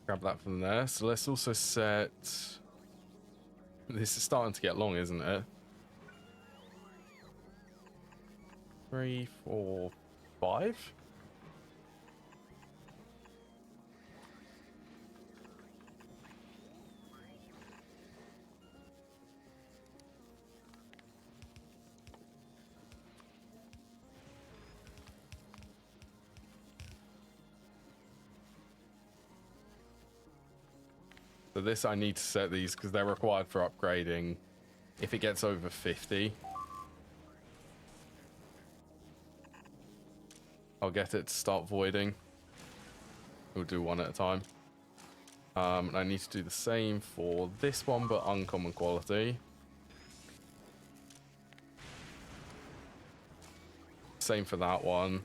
Speaker 1: Grab that from there. So let's also set... This is starting to get long, isn't it? 3, 4, 5? So this, I need to set these because they're required for upgrading if it gets over 50. I'll get it to start voiding. We'll do one at a time. And I need to do the same for this one, but uncommon quality. Same for that one.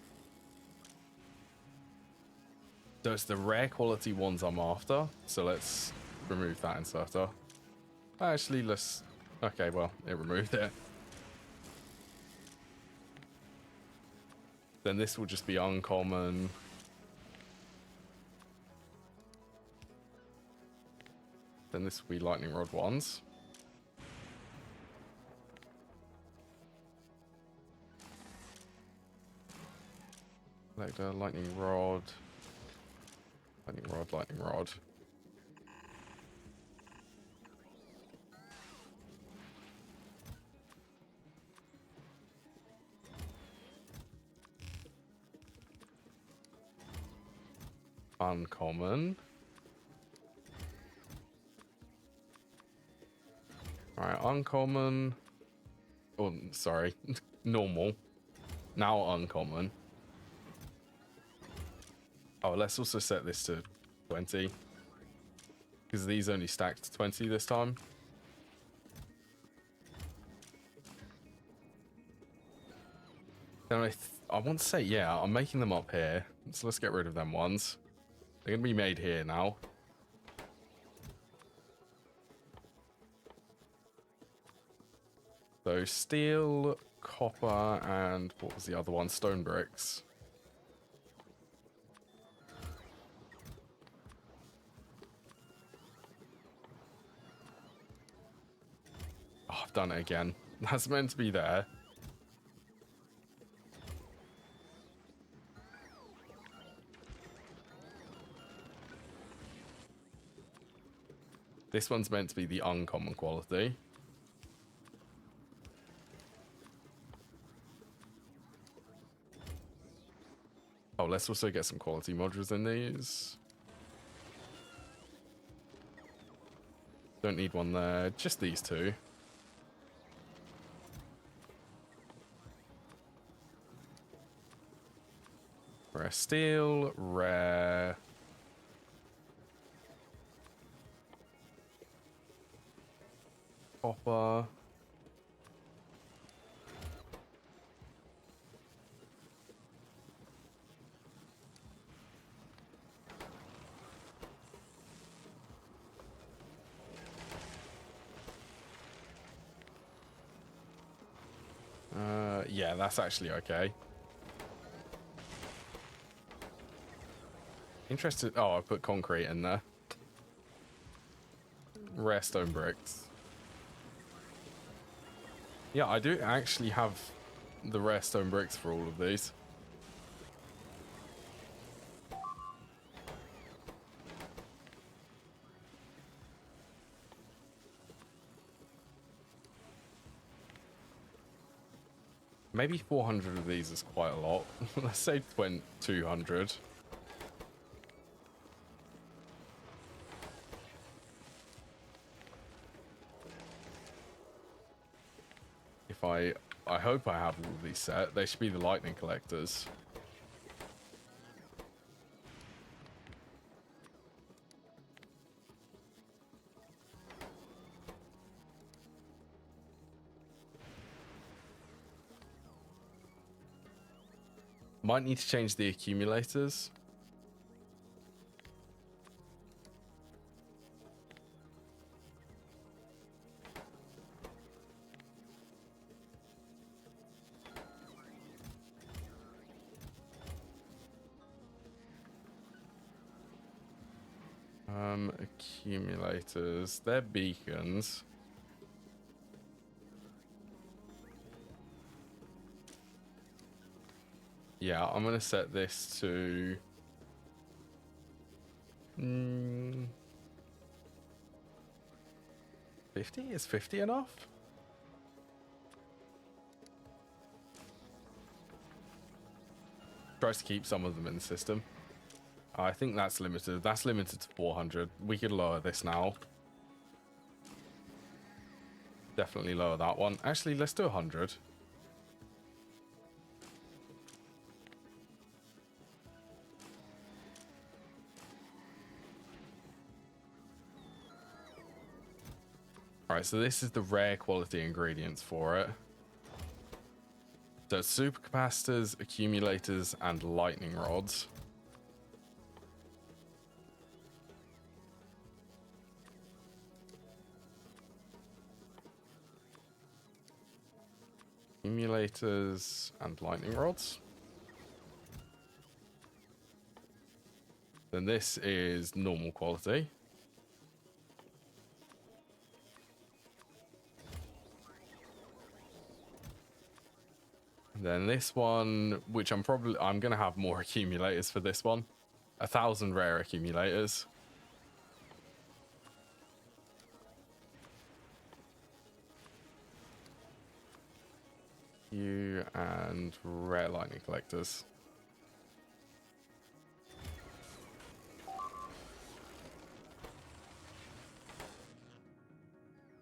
Speaker 1: So it's the rare quality ones I'm after. So let's remove that inserter. Actually, let's... Okay, well, it removed it. Then this will just be uncommon. Then this will be lightning rod ones. Collector, lightning rod. Lightning rod, lightning rod. Uncommon. Alright, uncommon. Oh, sorry. Normal. Now uncommon. Oh, let's also set this to 20. Because these only stacked to 20 this time. Then I want to say, yeah, I'm making them up here. So let's get rid of them ones. They're going to be made here now. So steel, copper, and what was the other one? Stone bricks. Oh, I've done it again. That's meant to be there. This one's meant to be the uncommon quality. Oh, let's also get some quality modules in these. Don't need one there. Just these two. Rare steel, rare... copper. Yeah, that's actually okay. Interested. Oh, I put concrete in there. Rare stone bricks. Yeah, I do actually have the rare stone bricks for all of these. Maybe 400 of these is quite a lot. Let's say 200. If I hope I have all of these set. They should be the lightning collectors. Might need to change the accumulators. Accumulators. They're beacons. Yeah, I'm gonna set this to 50? Is 50 enough? Tries to keep some of them in the system. I think that's limited. That's limited to 400. We could lower this now. Definitely lower that one. Actually, let's do 100. Alright, so this is the rare quality ingredients for it. So it's supercapacitors, accumulators, and lightning rods. Accumulators and lightning rods. Then this is normal quality. Then this one, which I'm gonna have more accumulators for this one. 1,000 rare accumulators. You and rare lightning collectors.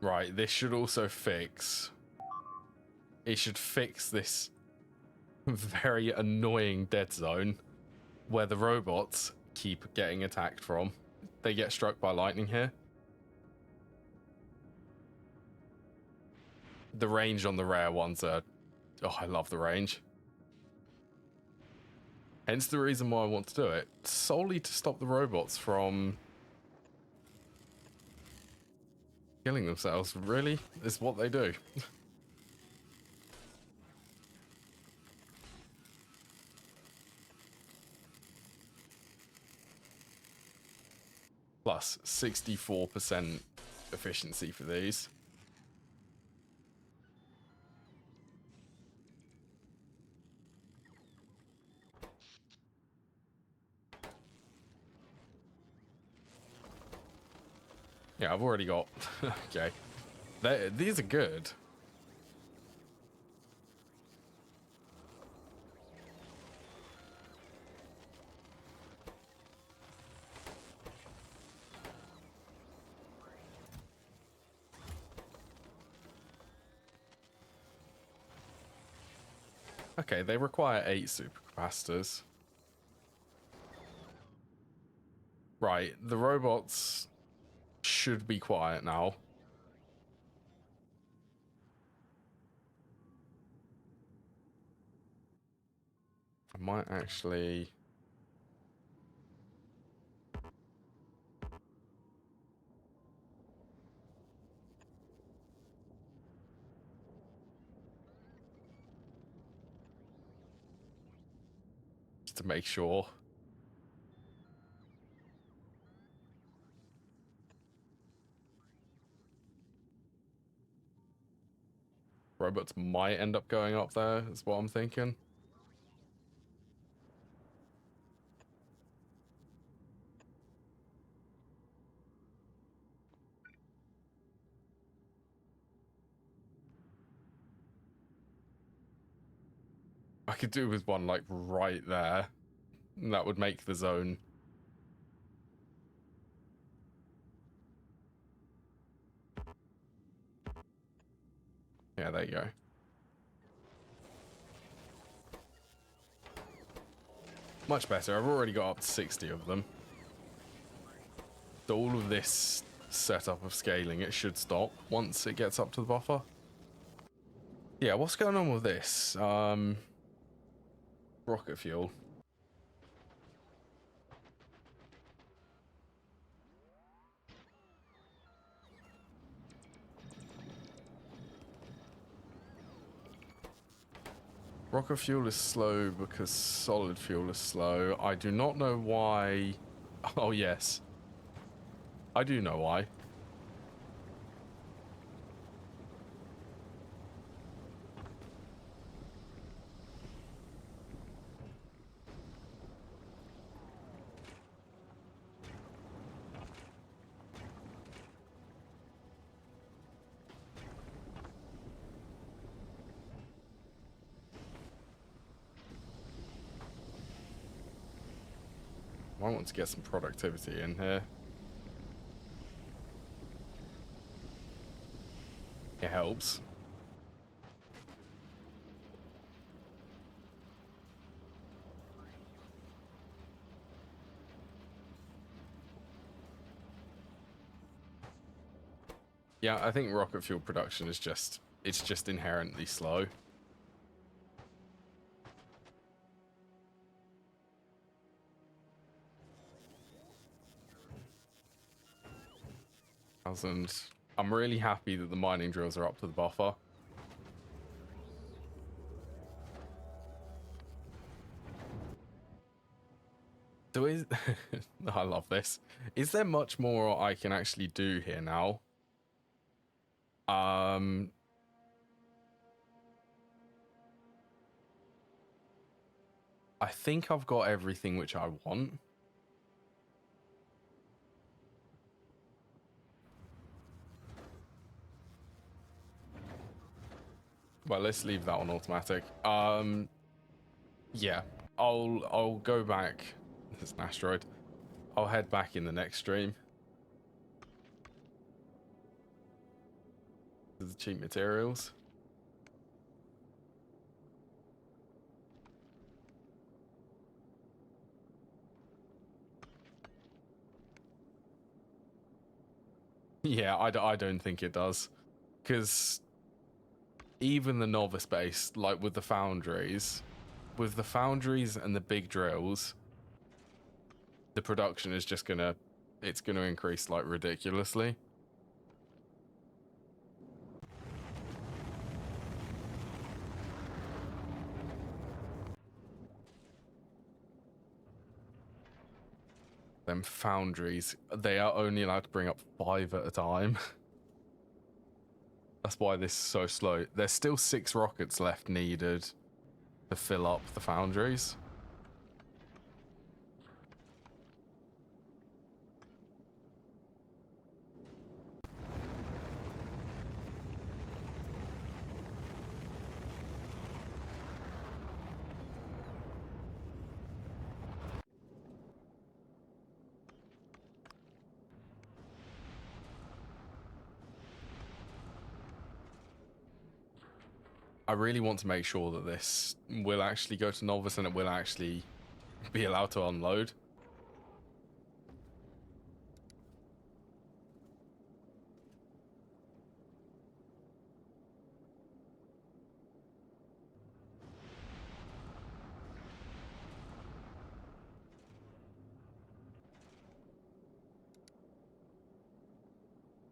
Speaker 1: Right, this should also fix. It should fix this very annoying dead zone where the robots keep getting attacked from. They get struck by lightning here. The range on the rare ones are... Oh, I love the range. Hence the reason why I want to do it. Solely to stop the robots from killing themselves. Really? Is what they do. Plus 64% efficiency for these. Yeah, I've already got... Okay. These are good. Okay, they require 8 supercapacitors. Right, the robots should be quiet now. I might actually... just to make sure. Robots might end up going up there, is what I'm thinking. I could do with one, like, right there. And that would make the zone. Yeah, there you go. Much better. I've already got up to 60 of them. So all of this setup of scaling, it should stop once it gets up to the buffer. Yeah, what's going on with this? Rocket fuel. Rocket fuel is slow because solid fuel is slow. I do not know why. Oh, yes. I do know why. I want to get some productivity in here. It helps. Yeah, I think rocket fuel production is just, it's just inherently slow. I'm really happy that the mining drills are up to the buffer. So is I love this. Is there much more I can actually do here now? I think I've got everything which I want. Well, let's leave that on automatic. Yeah, I'll go back. There's an asteroid. I'll head back in the next stream. There's the cheap materials. Yeah, I don't think it does. Because even the novice base, like with the foundries and the big drills, the production is just gonna, it's gonna increase like ridiculously. Them foundries, they are only allowed to bring up 5 at a time. That's why this is so slow. There's still 6 rockets left needed to fill up the foundries. I really want to make sure that this will actually go to novice and it will actually be allowed to unload.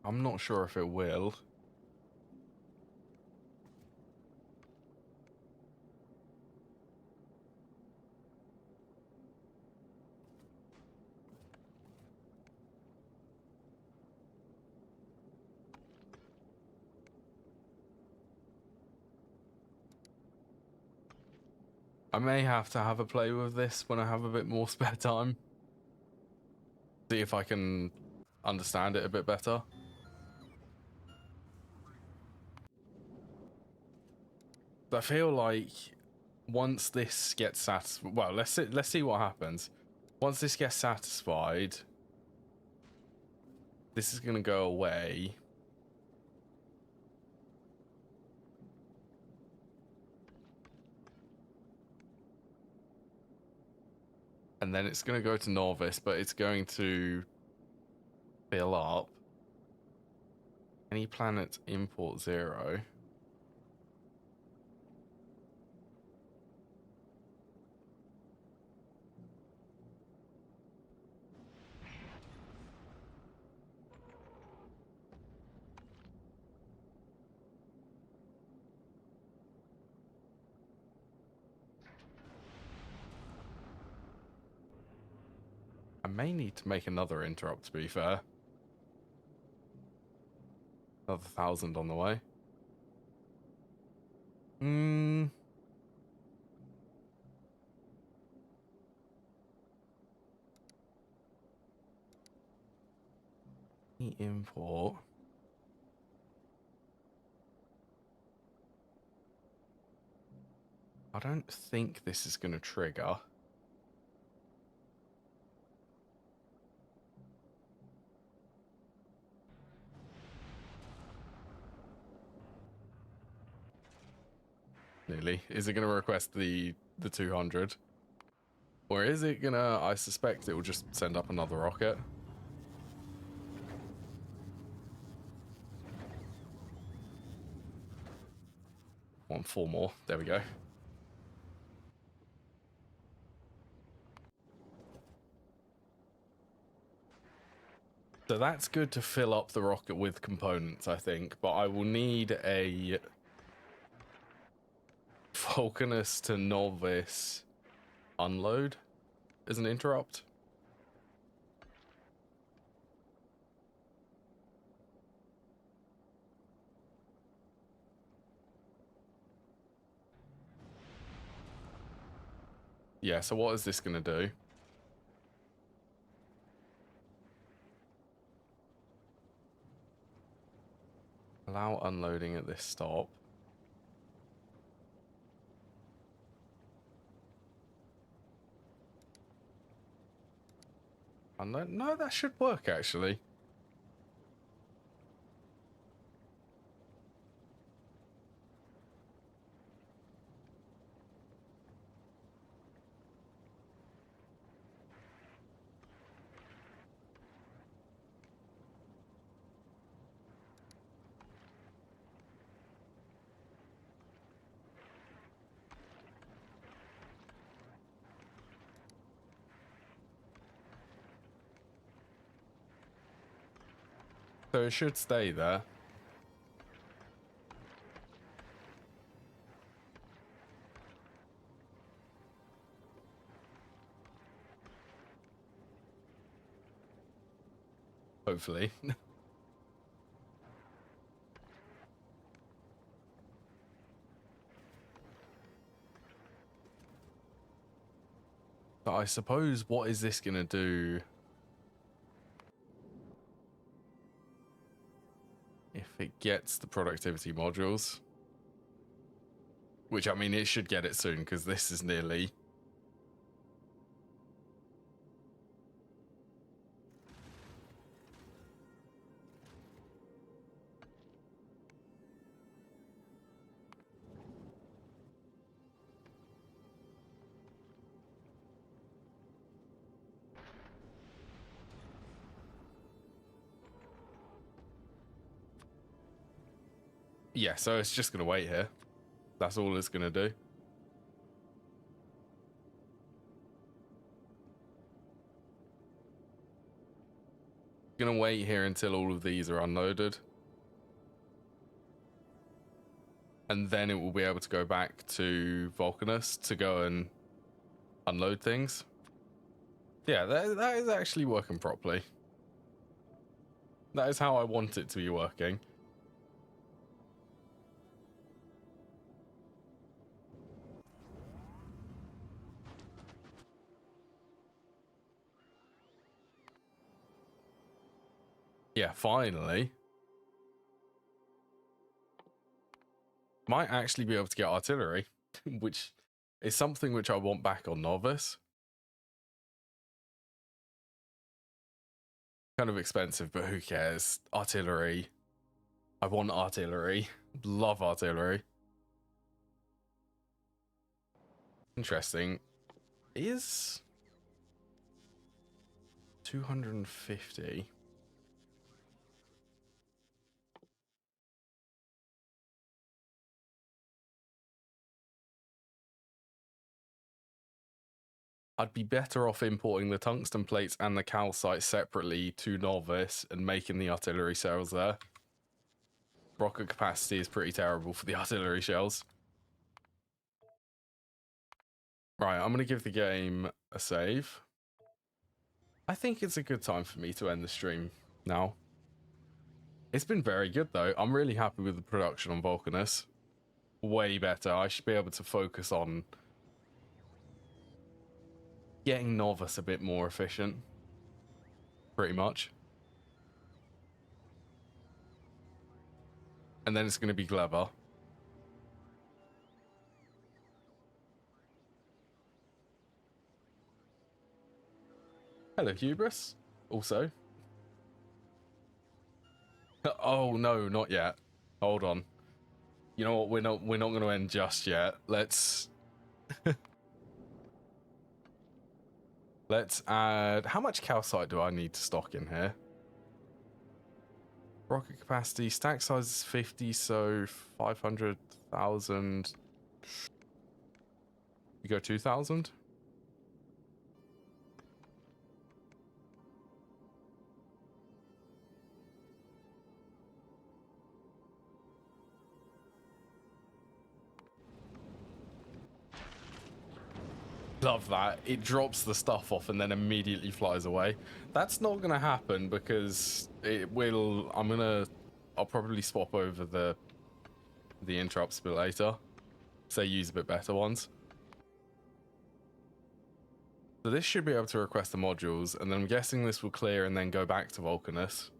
Speaker 1: I'm not sure if it will. I may have to have a play with this when I have a bit more spare time. See if I can understand it a bit better. I feel like once this gets satisfied, well, let's see what happens. Once this gets satisfied, this is gonna go away. And then it's gonna go to novice, but it's going to fill up. Any planet import 0. I may need to make another interrupt, to be fair. Another 1,000 on the way. Import. I don't think this is going to trigger. Nearly. Is it going to request the 200? Or is it going to... I suspect it will just send up another rocket. Want 4 more. There we go. So that's good to fill up the rocket with components, I think. But I will need a Vulcanus to novice unload as an interrupt. Yeah, so what is this going to do? Allow unloading at this stop. Unload? No, that should work, actually. So it should stay there. Hopefully. But I suppose, what is this going to do if it gets the productivity modules? Which, I mean, it should get it soon, because this is nearly... Yeah, so it's just going to wait here. That's all it's going to do. Going to wait here until all of these are unloaded. And then it will be able to go back to Vulcanus to go and unload things. Yeah, that is actually working properly. That is how I want it to be working. Yeah, finally. Might actually be able to get artillery, which is something which I want back on Novice. Kind of expensive, but who cares? Artillery. I want artillery. Love artillery. Interesting. Is 250? I'd be better off importing the tungsten plates and the calcite separately to Novice and making the artillery cells there. Rocket capacity is pretty terrible for the artillery shells. Right, I'm going to give the game a save. I think it's a good time for me to end the stream now. It's been very good though. I'm really happy with the production on Vulcanus. Way better. I should be able to focus on getting Novice a bit more efficient. Pretty much. And then it's going to be Gleba. Hello, Hubris. Also. Oh no, not yet. Hold on. You know what? We're not going to end just yet. Let's add. How much calcite do I need to stock in here? Rocket capacity, stack size is 50, so 500,000. You go 2,000. Love that. It drops the stuff off and then immediately flies away. That's not going to happen because it will. I'll probably swap over the interrupts a bit later. So use a bit better ones. So this should be able to request the modules, and then I'm guessing this will clear and then go back to Vulcanus.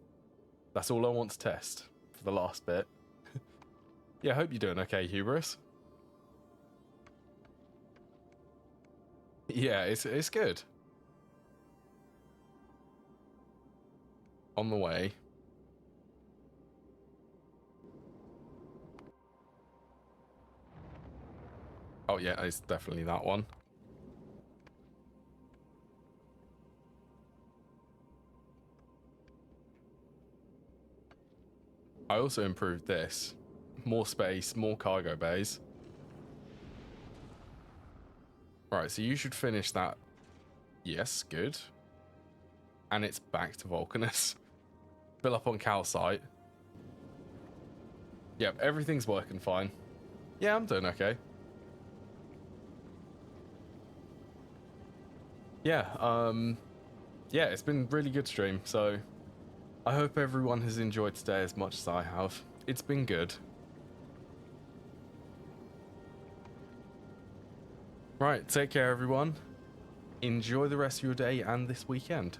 Speaker 1: That's all I want to test for the last bit. Yeah, I hope you're doing okay, Hubris. Yeah, it's good. On the way. Oh yeah, it's definitely that one. I also improved this. More space, more cargo bays. Right, so you should finish that. Yes, good. And it's back to Vulcanus. Fill up on calcite. Yep, everything's working fine. Yeah, I'm doing okay. Yeah, yeah, it's been really good stream, so I hope everyone has enjoyed today as much as I have. It's been good. Right, take care everyone. Enjoy the rest of your day and this weekend.